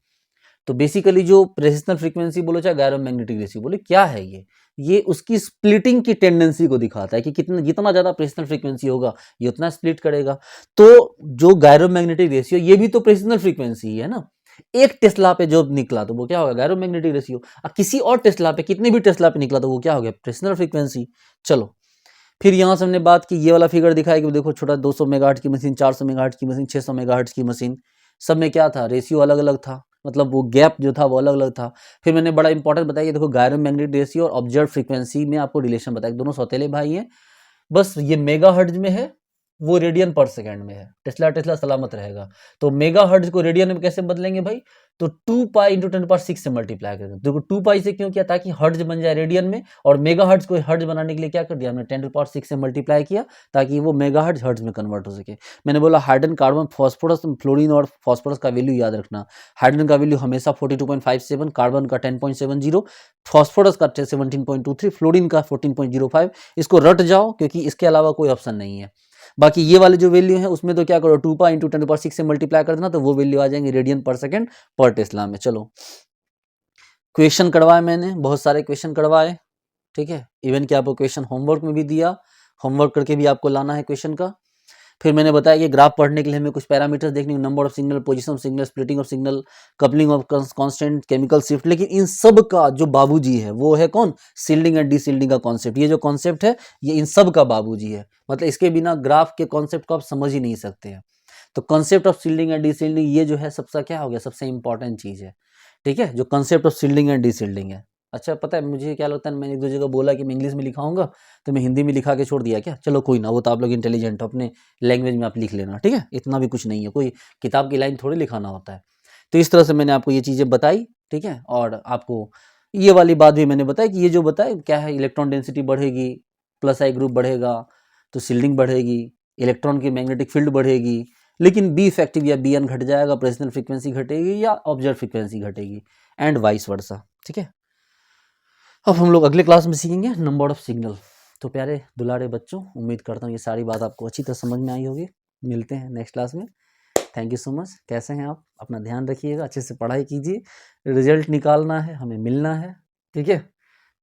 तो बेसिकली जो प्रेसिशनल फ्रीक्वेंसी बोलो चाहे गायरोमैग्नेटिक रेशियो बोले, क्या है ये उसकी स्प्लिटिंग की टेंडेंसी को दिखाता है कि कितना, जितना ज्यादा प्रेसिशनल फ्रीक्वेंसी होगा ये उतना स्प्लिट करेगा। तो जो गायरोमैग्नेटिक रेशियो, ये भी तो प्रेसिशनल फ्रीक्वेंसी ही है ना, एक टेस्ला पे जो निकला तो वो क्या होगा, गायरोमैग्नेटिक रेशियो। और किसी और टेस्ला पे, कितने भी टेस्ला पे निकला तो वो क्या हो गया, प्रेसिशनल फ्रीक्वेंसी। चलो फिर यहाँ से हमने बात की, ये वाला फिगर दिखाया कि देखो छोटा 200 मेगाहर्ट्ज की मशीन, 400 मेगाहर्ट्ज की मशीन, 600 मेगाहर्ट्ज की मशीन, सब में क्या था, रेशियो अलग अलग था, मतलब वो गैप जो था वो अलग अलग था। फिर मैंने बड़ा इंपॉर्टेंट बताया, देखो गायरोमैग्नेटिक रेशियो और ऑब्जर्व फ्रीक्वेंसी में आपको रिलेशन बताया, दोनों सौतेले भाई हैं, बस ये मेगाहर्ट्ज में है, वो रेडियन पर सेकंड में है। टेस्ला टेस्ला सलामत रहेगा। तो मेगाहर्ट्ज को रेडियन में कैसे बदलेंगे भाई, तो 2 पाई इंटू 10⁶ से मल्टीप्लाई करेंगे। देखो 2 पाई से क्यों किया, ताकि हर्ट्ज बन जाए रेडियन में, और मेगाहर्ट्ज को हर्ट्ज बनाने के लिए क्या कर दिया हमने, 10⁶ से मल्टीप्लाई किया, ताकि वो मेगाहर्ट्ज हर्ट्ज में कन्वर्ट हो सके। मैंने बोला हाइड्रोजन, कार्बन, फास्फोरस, फ्लोरीन और फास्फोरस का वैल्यू याद रखना। हाइड्रोजन का वैल्यू हमेशा 42.57, कार्बन का 10.70, फास्फोरस का 17.23, फ्लोरीन का 14.05। इसको रट जाओ क्योंकि इसके अलावा कोई ऑप्शन नहीं है। बाकी ये वाले जो वैल्यू है उसमें तो क्या करो, 2 पाई इंटू 10⁶ से मल्टीप्लाई कर देना, तो वो वैल्यू आ जाएंगे रेडियन पर सेकंड पर टेस्ला में। चलो क्वेश्चन करवाए मैंने, बहुत सारे क्वेश्चन करवाए, ठीक है। इवन कि आपको क्वेश्चन होमवर्क में भी दिया, होमवर्क करके भी आपको लाना है क्वेश्चन का। फिर मैंने बताया कि ग्राफ पढ़ने के लिए हमें कुछ पैरामीटर्स देखने, number of signal, position of signal, splitting of signal, coupling of constant, chemical shift. लेकिन इन सब का जो बाबूजी है वो है कौन? सील्डिंग एंड डीसील्डिंग का कॉन्सेप्ट। ये जो कॉन्सेप्ट है ये इन सब का बाबूजी है। मतलब इसके बिना ग्राफ के कॉन्सेप्ट को आप समझ ही नहीं सकते हैं। तो कॉन्सेप्ट ऑफ सील्डिंग एंड डीसील्डिंग ये जो है सबसे क्या हो गया, सबसे इंपॉर्टेंट चीज है। ठीक है, जो कॉन्सेप्ट ऑफ सील्डिंग एंड डीसील्डिंग है। अच्छा पता है मुझे क्या लगता है, मैंने एक दो जगह बोला कि मैं इंग्लिश में लिखाऊंगा तो मैं हिंदी में लिखा के छोड़ दिया क्या? चलो कोई ना, वो तो आप लोग इंटेलिजेंट हो, अपने लैंग्वेज में आप लिख लेना। ठीक है, इतना भी कुछ नहीं है, कोई किताब की लाइन थोड़ी लिखाना होता है। तो इस तरह से मैंने आपको ये चीज़ें बताई। ठीक है, और आपको ये वाली बात भी मैंने बताई कि ये जो बताए क्या है, इलेक्ट्रॉन डेंसिटी बढ़ेगी, प्लस आई ग्रुप बढ़ेगा तो सील्डिंग बढ़ेगी, इलेक्ट्रॉन की मैग्नेटिक फील्ड बढ़ेगी, लेकिन बी इफेक्टिव या बी एन घट जाएगा, प्रेसिडेंट फ्रीक्वेंसी घटेगी या ऑब्जर्व फ्रीक्वेंसी घटेगी, एंड वाइस वर्सा। ठीक है, अब हम लोग अगले क्लास में सीखेंगे नंबर ऑफ सिग्नल। तो प्यारे दुलारे बच्चों, उम्मीद करता हूँ ये सारी बात आपको अच्छी तरह समझ में आई होगी। मिलते हैं नेक्स्ट क्लास में। Thank you so much. कैसे हैं आप? अपना ध्यान रखिएगा, अच्छे से पढ़ाई कीजिए, रिजल्ट निकालना है, हमें मिलना है। ठीक है,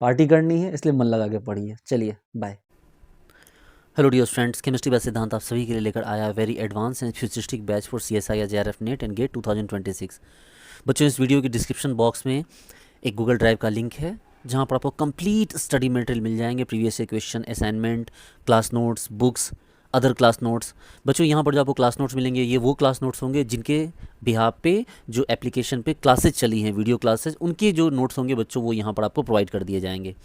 पार्टी करनी है, इसलिए मन लगा के पढ़िए। चलिए bye. Hello dear friends, chemistry base Siddhant आप सभी के लिए लेकर आया है very advance and futuristic batch for CSI या JRF नेट एंड गेट 2026। बच्चों इस वीडियो के डिस्क्रिप्शन बॉक्स में एक गूगल ड्राइव का लिंक है जहाँ पर आपको कंप्लीट स्टडी मटेरियल मिल जाएंगे, previous year question, assignment, class notes, books, other class notes. बच्चों यहाँ पर जो आपको क्लास नोट्स मिलेंगे ये वो क्लास नोट्स होंगे जिनके बिहाफ पे जो एप्लीकेशन पे क्लासेस चली हैं, वीडियो क्लासेस, उनके जो नोट्स होंगे बच्चों वो यहाँ पर आपको प्रोवाइड कर दिए जाएंगे।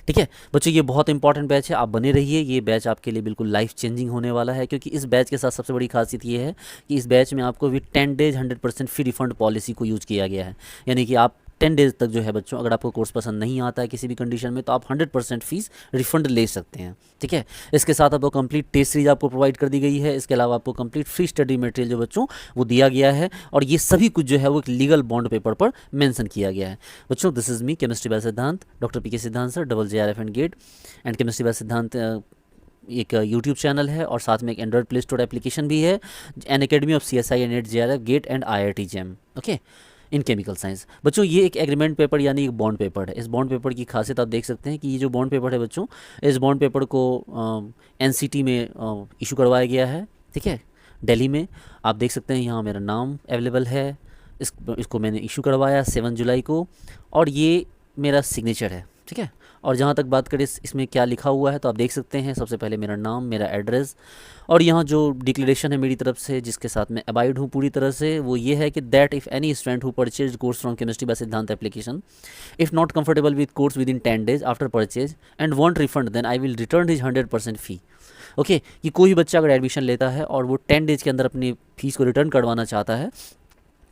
ठीक है बच्चों, ये बहुत इंपॉर्टेंट बैच है, आप बने रहिए। ये बैच आपके लिए बिल्कुल लाइफ चेंजिंग होने वाला है, क्योंकि इस बैच के साथ सबसे बड़ी खासियत ये है कि इस बैच में आपको with 10 days 100% free refund policy को यूज़ किया गया है। यानी कि आप 10 डेज तक जो है बच्चों, अगर आपको कोर्स पसंद नहीं आता है किसी भी कंडीशन में, तो आप 100% फीस रिफंड ले सकते हैं। ठीक है, इसके साथ आपको कंप्लीट टेस्ट सीरीज आपको प्रोवाइड कर दी गई है। इसके अलावा आपको कंप्लीट फ्री स्टडी मटेरियल जो बच्चों वो दिया गया है, और ये सभी कुछ जो है वो एक लीगल बॉन्ड पेपर पर मेंशन किया गया है। बच्चों this is me chemistry by Siddhant, doctor PK Siddhant sir, JRF and GATE and chemistry by Siddhant एक यूट्यूब चैनल है, और साथ में एक एंड्रॉयड प्ले स्टोर एप्लीकेशन भी है, an academy of CSI and NET JRF GATE and IIT JEM। Okay, in chemical science. बच्चों ये एक एग्रीमेंट पेपर यानी एक बॉन्ड पेपर है। इस बॉन्ड पेपर की खासियत आप देख सकते हैं कि ये जो बॉन्ड पेपर है बच्चों, इस बॉन्ड पेपर को NCT में इशू करवाया गया है। ठीक है, दिल्ली में आप देख सकते हैं, यहाँ मेरा नाम अवेलेबल है। इसको मैंने इशू करवाया 7 जुलाई को, और ये मेरा सिग्नेचर है। ठीक है, और जहाँ तक बात करें इसमें क्या लिखा हुआ है तो आप देख सकते हैं, सबसे पहले मेरा नाम, मेरा एड्रेस, और यहाँ जो डिक्लेरेशन है मेरी तरफ से जिसके साथ मैं अबाइड हूँ पूरी तरह से, वो ये है कि that if any student who purchase course from chemistry by Siddhant application if not comfortable with course within 10 days after purchase and want refund then I will return his 100% fee. Okay, कि कोई भी बच्चा अगर admission लेता है और वो 10 days के अंदर अपनी फ़ीस को रिटर्न करवाना चाहता है,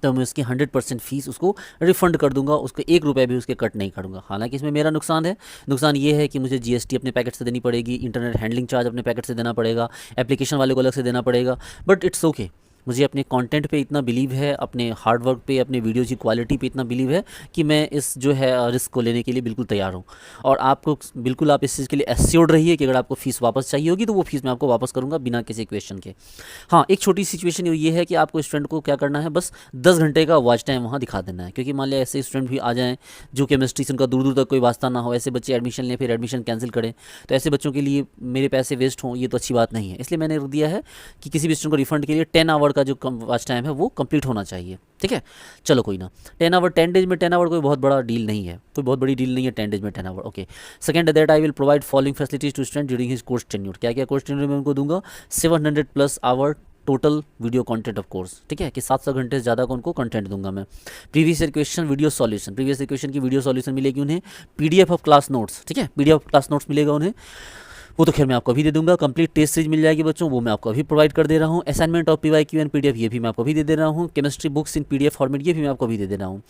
तो मैं उसकी 100% फीस उसको रिफ़ंड कर दूंगा, उसको 1 रुपये भी उसके कट नहीं करूँगा। हालांकि इसमें मेरा नुकसान है। नुकसान ये है कि मुझे GST अपने पैकेट से देनी पड़ेगी, इंटरनेट हैंडलिंग चार्ज अपने पैकेट से देना पड़ेगा, एप्लीकेशन वाले को अलग से देना पड़ेगा, बट इट्स ओके। मुझे अपने कंटेंट पे इतना बिलीव है, अपने हार्ड वर्क पे, अपने वीडियोज़ की क्वालिटी पे इतना बिलीव है कि मैं इस जो है रिस्क को लेने के लिए बिल्कुल तैयार हूँ। और आपको बिल्कुल आप इस चीज़ के लिए एश्योर्ड रहिए कि अगर आपको फ़ीस वापस चाहिए होगी तो वो फ़ीस मैं आपको वापस करूँगा बिना किसी क्वेश्चन के। हाँ, एक छोटी सिचुएशन ये है कि आपको स्टूडेंट को क्या करना है, बस 10 घंटे का वॉच टाइम वहाँ दिखा देना है, क्योंकि मान लिया ऐसे स्टूडेंट भी आ जाएँ जो केमिस्ट्री से उनका दूर दूर तक कोई वास्ता ना हो, ऐसे बच्चे एडमिशन लें फिर एडमिशन कैंसिल करें, तो ऐसे बच्चों के लिए मेरे पैसे वेस्ट हों, ये तो अच्छी बात नहीं है। इसलिए मैंने रुक दिया है कि किसी भी स्टूडेंट को रिफंड के लिए 10 आवर का जो वॉच टाइम है वो कंप्लीट होना चाहिए। ठीक है, चलो कोई ना, 10 आवर 10 डेज में 10 आवर कोई बहुत बड़ा डील नहीं है, कोई बहुत बड़ी डील नहीं है 10 डेज में 10 hour. Okay, second that I will provide following facilities to student during his course tenure. क्या क्या कोर्स टेन्योर में उनको दूंगा? 700+ hour total video content of course. ठीक है, कि 700 घंटे से ज़्यादा का उनको कंटेंट दूंगा मैं। Previous year question video solution, previous year question की वीडियो सॉल्यूशन मिलेगी उन्हें। PDF ऑफ क्लास नोट्स, ठीक है, PDF ऑफ क्लास नोट्स मिलेगा उन्हें, वो तो खैर मैं आपको अभी दे दूंगा। कंप्लीट टेस्ट सीरीज मिल जाएगी बच्चों, वो मैं आपको अभी प्रोवाइड कर दे रहा हूँ। Assignment of PYQ and PDF ये भी मैं आपको अभी दे रहा हूँ। Chemistry books in PDF format ये भी मैं आपको अभी दे रहा हूँ।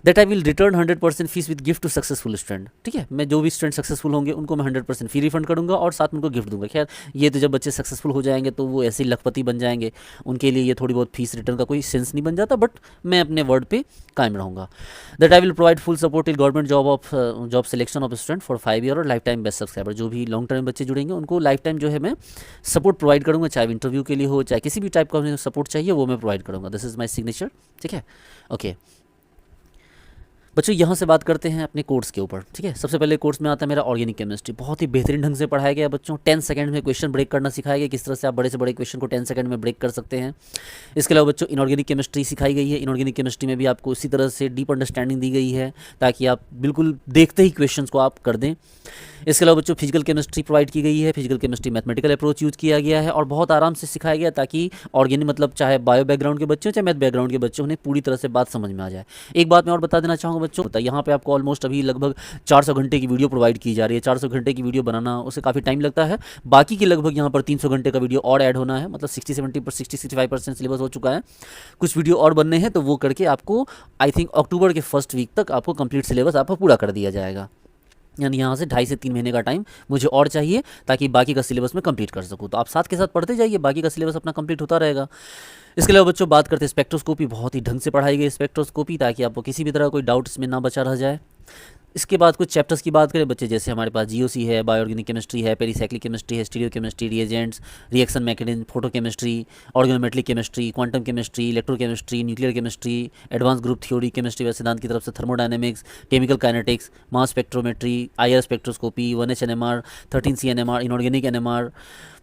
That I will return 100% fees with gift to successful student. ठीक है, मैं जो भी स्टूडेंट सक्सेसफुल होंगे उनको मैं 100% फी रिफंड करूँगा और साथ में उनको गिफ्ट दूंगा। खैर ये तो जब बच्चे सक्सेसफुल हो जाएंगे तो वो ऐसे ही लखपति बन जाएंगे, उनके लिए ये थोड़ी बहुत फीस रिटर्न का कोई सेंस नहीं बन जाता, बट मैं अपने वर्ड पे कायम रहूँगा। That I will provide full support in government job selection of student for 5 year और लाइफ टाइम बेस्ट सब्सक्राइबर। जो भी लॉन्ग टर्म बच्चे जुड़ेंगे उनको लाइफ टाइम जो है मैं सपोर्ट प्रोवाइड करूँगा, चाहे इंटरव्यू के लिए हो, चाहे किसी भी टाइप का सपोर्ट चाहिए वो मैं प्रोवाइड करूँगा। This is my signature. ठीक है, ओके। बच्चों यहाँ से बात करते हैं अपने कोर्स के ऊपर, ठीक है। सबसे पहले कोर्स में आता है मेरा ऑर्गेनिक केमिस्ट्री। बहुत ही बेहतरीन ढंग से पढ़ाया गया बच्चों। 10 सेकंड में क्वेश्चन ब्रेक करना सिखाया गया, किस तरह से आप बड़े से बड़े क्वेश्चन को 10 सेकंड में ब्रेक कर सकते हैं। इसके अलावा बच्चों इनऑर्गेनिक केमिस्ट्री सिखाई गई है। इनऑर्गेनिक केमिस्ट्री में भी आपको इसी तरह से डीप अंडरस्टैंडिंग दी गई है ताकि आप बिल्कुल देखते ही क्वेश्चन को आप कर दें। इसके अलावा बच्चों फिजिकल केमिस्ट्री प्रोवाइड की गई है। Physical chemistry mathematical approach use किया गया है और बहुत आराम से सिखाया गया ताकि ऑर्गेनिक मतलब चाहे बायो बैकग्राउंड के बच्चे हो चाहे मैथ बैकग्राउंड के बच्चे, उन्हें पूरी तरह से बात समझ में आ जाए। एक बात मैं और बता देना चाहूँगा बच्चों, यहाँ पे आपको ऑलमोस्ट अभी लगभग 400 घंटे की वीडियो प्रोवाइड की जा रही है। 400 घंटे की वीडियो बनाना उसे काफ़ी टाइम लगता है। बाकी की लगभग यहाँ पर 300 घंटे का वीडियो और ऐड होना है, मतलब 60-65% सिलेबस हो चुका है। कुछ वीडियो और बनने हैं, तो वो करके आपको आई थिंक अक्टूबर के फर्स्ट वीक तक आपको कंप्लीट सिलेबस आपको पूरा कर दिया जाएगा। यानी यहाँ से 2.5 से 3 महीने का टाइम मुझे और चाहिए ताकि बाकी का सिलेबस मैं कंप्लीट कर सकूँ। तो आप साथ के साथ पढ़ते जाइए, बाकी का सिलेबस अपना कंप्लीट होता रहेगा। इसके अलावा बच्चों बात करते हैं स्पेक्ट्रोस्कोपी। बहुत ही ढंग से पढ़ाई गई स्पेक्ट्रोस्कोपी ताकि आपको किसी भी तरह कोई डाउट इसमें ना बचा रह जाए। इसके बाद कुछ चैप्टर्स की बात करें बच्चे, जैसे हमारे पास जीओसी है, बायोऑर्गेनिक केमिस्ट्री है, पेरीसाइक्लिक केमिस्ट्री है, stereo chemistry, reagents, reaction mechanism, photo chemistry, organometric chemistry, quantum chemistry, electrochemistry, nuclear chemistry, advance group theory, chemistry व सिद्धांत की तरफ से thermodynamics, chemical kinetics, mass spectrometry, IR spectroscopy, 1H NMR, 13C NMR, inorganic NMR।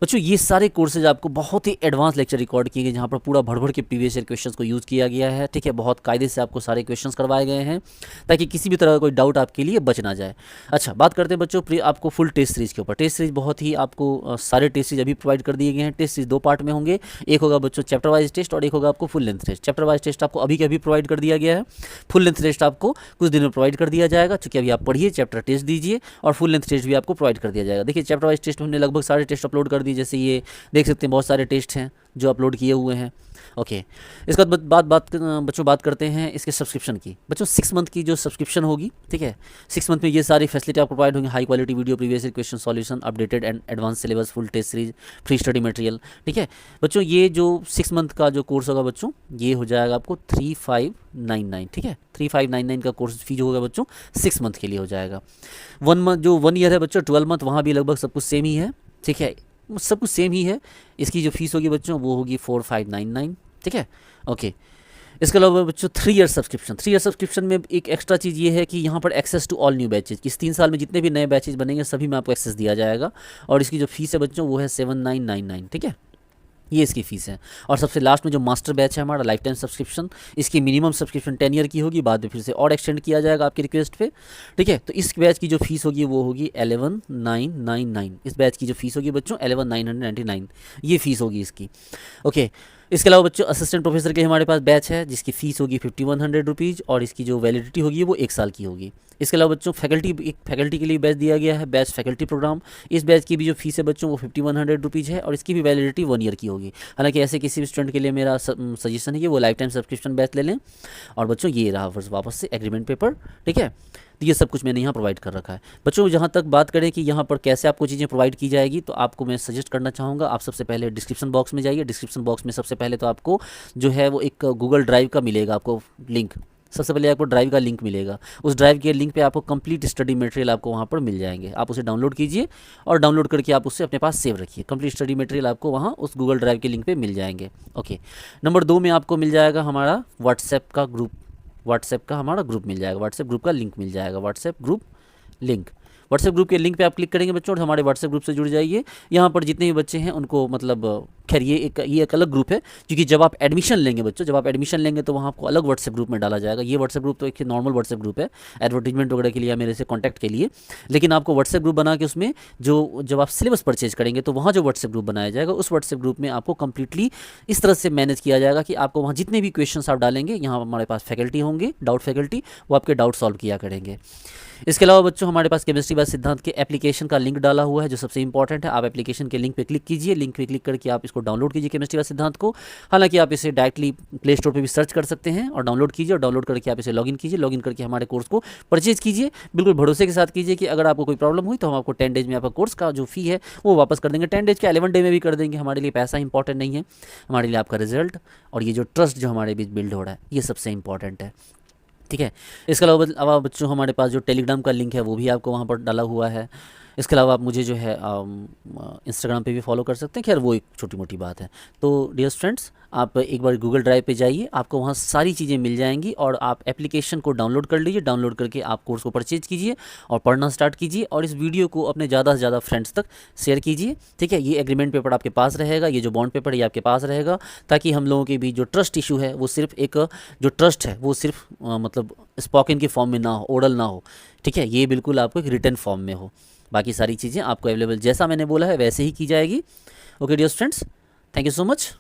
बच्चों ये सारे courses आपको बहुत ही एडवांस लेक्चर रिकॉर्ड किए गए, जहाँ पर पूरा भर भर के प्रीवियस ईयर क्वेश्चंस को यूज़ किया गया है, ठीक है। बहुत कायदे से आपको सारे क्वेश्चंस करवाए गए हैं ताकि किसी भी तरह का कोई डाउट आपके लिए बच ना जाए। अच्छा, बात करते हैं बच्चों आपको फुल टेस्ट सीरीज के ऊपर। टेस्ट सीरीज बहुत ही आपको सारे टेस्ट सीरीज अभी प्रोवाइड कर दिए गए हैं। टेस्ट सीरीज 2 पार्ट में होंगे, एक होगा बच्चों चैप्टर वाइज टेस्ट और एक होगा आपको full length test. Chapter wise test आपको अभी के अभी प्रोवाइड कर दिया गया है, फुल लेंथ टेस्ट आपको कुछ दिन में प्रोवाइड कर दिया जाएगा। चूँकि अभी आप पढ़िए, चैप्टर टेस्ट दीजिए और फुल लेंथ टेस्ट भी आपको प्रोवाइड कर दिया जाएगा। देखिए चैप्टर वाइज टेस्ट हमने लगभग सारे टेस्ट अपलोड कर दिए, जैसे ये देख सकते हैं बहुत सारे टेस्ट हैं जो अपलोड किए हुए हैं। ओके, इसके बाद बच्चों बात करते हैं इसके सब्सक्रिप्शन की। बच्चों 6 मंथ की जो सब्सक्रिप्शन होगी, ठीक है, 6 मंथ में ये सारी फैसिलिटी आपको प्रोवाइड होंगी। High quality video, previous year question solution, updated and advance syllabus, full test series, free study material, ठीक है। बच्चों ये जो 6 मंथ का जो कोर्स होगा बच्चों, ये हो जाएगा आपको 3599, ठीक है। 3599 का कोर्स फीस होगा बच्चों, 6 मंथ के लिए हो जाएगा। 1 मंथ जो 1 ईयर है बच्चों, 12 मंथ, वहाँ भी लगभग सब कुछ सेम ही है, ठीक है, सब कुछ सेम ही है। इसकी जो फीस होगी बच्चों वो होगी 4599, ठीक है। ओके, इसके अलावा बच्चों 3 ईयर सब्सक्रिप्शन। 3 ईयर सब्सक्रिप्शन में एक एक्स्ट्रा चीज़ ये है कि यहाँ पर access to all new batches, इस 3 साल में जितने भी नए बैचेज बनेंगे सभी में आपको एक्सेस दिया जाएगा और इसकी जो फीस है बच्चों वो है 7999, ठीक है, ये इसकी फ़ीस है। और सबसे लास्ट में जो मास्टर बैच है हमारा लाइफ टाइम सब्सक्रिप्शन, इसकी मिनिमम सब्सक्रिप्शन 10 ईयर की होगी, बाद में फिर से और एक्सटेंड किया जाएगा आपकी रिक्वेस्ट पे, ठीक है। तो इस बैच की जो फीस होगी वो होगी 11999। इस बैच की जो फीस होगी बच्चों 11999, ये फीस होगी इसकी। ओके, इसके अलावा बच्चों असिस्टेंट प्रोफेसर के हमारे पास बैच है जिसकी फ़ीस होगी 5100 रुपीज़ और इसकी जो वैलिडिटी होगी वो 1 साल की होगी। इसके अलावा बच्चों फैकल्टी के लिए बैच दिया गया है, बैच फैकल्टी प्रोग्राम। इस बैच की भी जो फीस है बच्चों वो 5100 रुपीज़ है और इसकी भी वैलिडिटी 1 ईयर की होगी। हालांकि ऐसे किसी भी स्टूडेंट के लिए मेरा सजेशन है कि वो लाइफ टाइम सब्सक्रिप्शन बैच ले लें। और बच्चों ये रहा वापस से एग्रीमेंट पेपर, ठीक है। तो ये सब कुछ मैंने यहाँ प्रोवाइड कर रखा है। बच्चों जहाँ तक बात करें कि यहाँ पर कैसे आपको चीज़ें प्रोवाइड की जाएगी, तो आपको मैं सजेस्ट करना चाहूँगा आप सबसे पहले डिस्क्रिप्शन बॉक्स में जाइए। डिस्क्रिप्शन बॉक्स में सबसे पहले तो आपको जो है वो एक गूगल ड्राइव का मिलेगा आपको लिंक। सबसे पहले आपको ड्राइव का लिंक मिलेगा, उस ड्राइव के लिंक पे आपको कंप्लीट स्टडी मटेरियल आपको वहाँ पर मिल जाएंगे। आप उसे डाउनलोड कीजिए और डाउनलोड करके आप उसे अपने पास सेव रखिए। कंप्लीट स्टडी मटेरियल आपको वहाँ उस गूगल ड्राइव के लिंक पे मिल जाएंगे। ओके, नंबर 2 में आपको मिल जाएगा हमारा व्हाट्सएप का ग्रुप, व्हाट्सएप का हमारा ग्रुप मिल जाएगा, व्हाट्सएप ग्रुप का लिंक मिल जाएगा, WhatsApp group link. WhatsApp group के लिंक पे आप क्लिक करेंगे बच्चों और हमारे व्हाट्सएप ग्रुप से जुड़ जाइए। यहाँ पर जितने भी बच्चे हैं उनको मतलब खैर ये एक अलग ग्रुप है, क्योंकि जब आप एडमिशन लेंगे बच्चों, जब आप एडमिशन लेंगे तो वहाँ आपको अलग व्हाट्सएप ग्रुप में डाला जाएगा। ये व्हाट्सएप ग्रुप तो एक नॉर्मल व्हाट्सएप ग्रुप है एडवर्टीजमेंट वगैरह के लिए या मेरे से कॉन्टैक्ट के लिए, लेकिन आपको व्हाट्सएप ग्रुप बना के उसमें जो जब आप सिलेबस परचेज करेंगे तो वहाँ जो व्हाट्सएप ग्रुप बनाया जाएगा उस व्हाट्सएप ग्रुप में आपको कंप्लीटली इस तरह से मैनेज किया जाएगा कि आपको वहाँ जितने भी क्वेश्चन आप डालेंगे, यहाँ हमारे पास फैकल्टी होंगे, डाउट फैकल्टी, वो आपके डाउट सॉल्व किया करेंगे। इसके अलावा बच्चों हमारे पास केमिस्ट्री बाय सिद्धांत के एप्लीकेशन का लिंक डाला हुआ है जो सबसे इंपॉर्टेंट है। आप एप्लीकेशन के लिंक पे क्लिक कीजिए, लिंक पे क्लिक करके आप इसको डाउनलोड कीजिए केमिस्ट्री बाय सिद्धांत को। हालांकि आप इसे डायरेक्टली प्ले स्टोर पे भी सर्च कर सकते हैं और डाउनलोड कीजिए और डाउनलोड करके आप इसे लॉगिन कीजिए, लॉगिन करके हमारे कोर्स को परचेज कीजिए। बिल्कुल भरोसे के साथ कीजिए कि अगर आपको कोई प्रॉब्लम हुई तो हम आपको 10 डेज में आपका कोर्स का जो फी है वो वापस कर देंगे। 10 डेज के 11 डे में भी कर देंगे। हमारे लिए पैसा इंपॉर्टेंट नहीं है, हमारे लिए आपका रिजल्ट और ये जो ट्रस्ट जो हमारे बीच बिल्ड हो रहा है ये सबसे इंपॉर्टेंट है, ठीक है। इसके अलावा बच्चों हमारे पास जो टेलीग्राम का लिंक है वो भी आपको वहाँ पर डाला हुआ है। इसके अलावा आप मुझे जो है इंस्टाग्राम पे भी फॉलो कर सकते हैं, खैर वो एक छोटी मोटी बात है। तो डियर फ्रेंड्स, आप एक बार गूगल ड्राइव पे जाइए, आपको वहाँ सारी चीज़ें मिल जाएंगी और आप एप्लीकेशन को डाउनलोड कर लीजिए। डाउनलोड करके आप कोर्स को परचेज कीजिए और पढ़ना स्टार्ट कीजिए, और इस वीडियो को अपने ज़्यादा से ज़्यादा फ्रेंड्स तक शेयर कीजिए। ठीक है, ये एग्रीमेंट पेपर आपके पास रहेगा, ये जो बॉन्ड पेपर है ये आपके पास रहेगा, ताकि हम लोगों के बीच जो ट्रस्ट इशू है वो सिर्फ एक जो ट्रस्ट है वो सिर्फ मतलब स्पोकन के फॉर्म में ना हो, ओरल ना हो। ठीक है, ये बिल्कुल आपको एक रिटन फॉर्म में हो। बाकी सारी चीज़ें आपको अवेलेबल जैसा मैंने बोला है वैसे ही की जाएगी। Okay dear friends, thank you so much.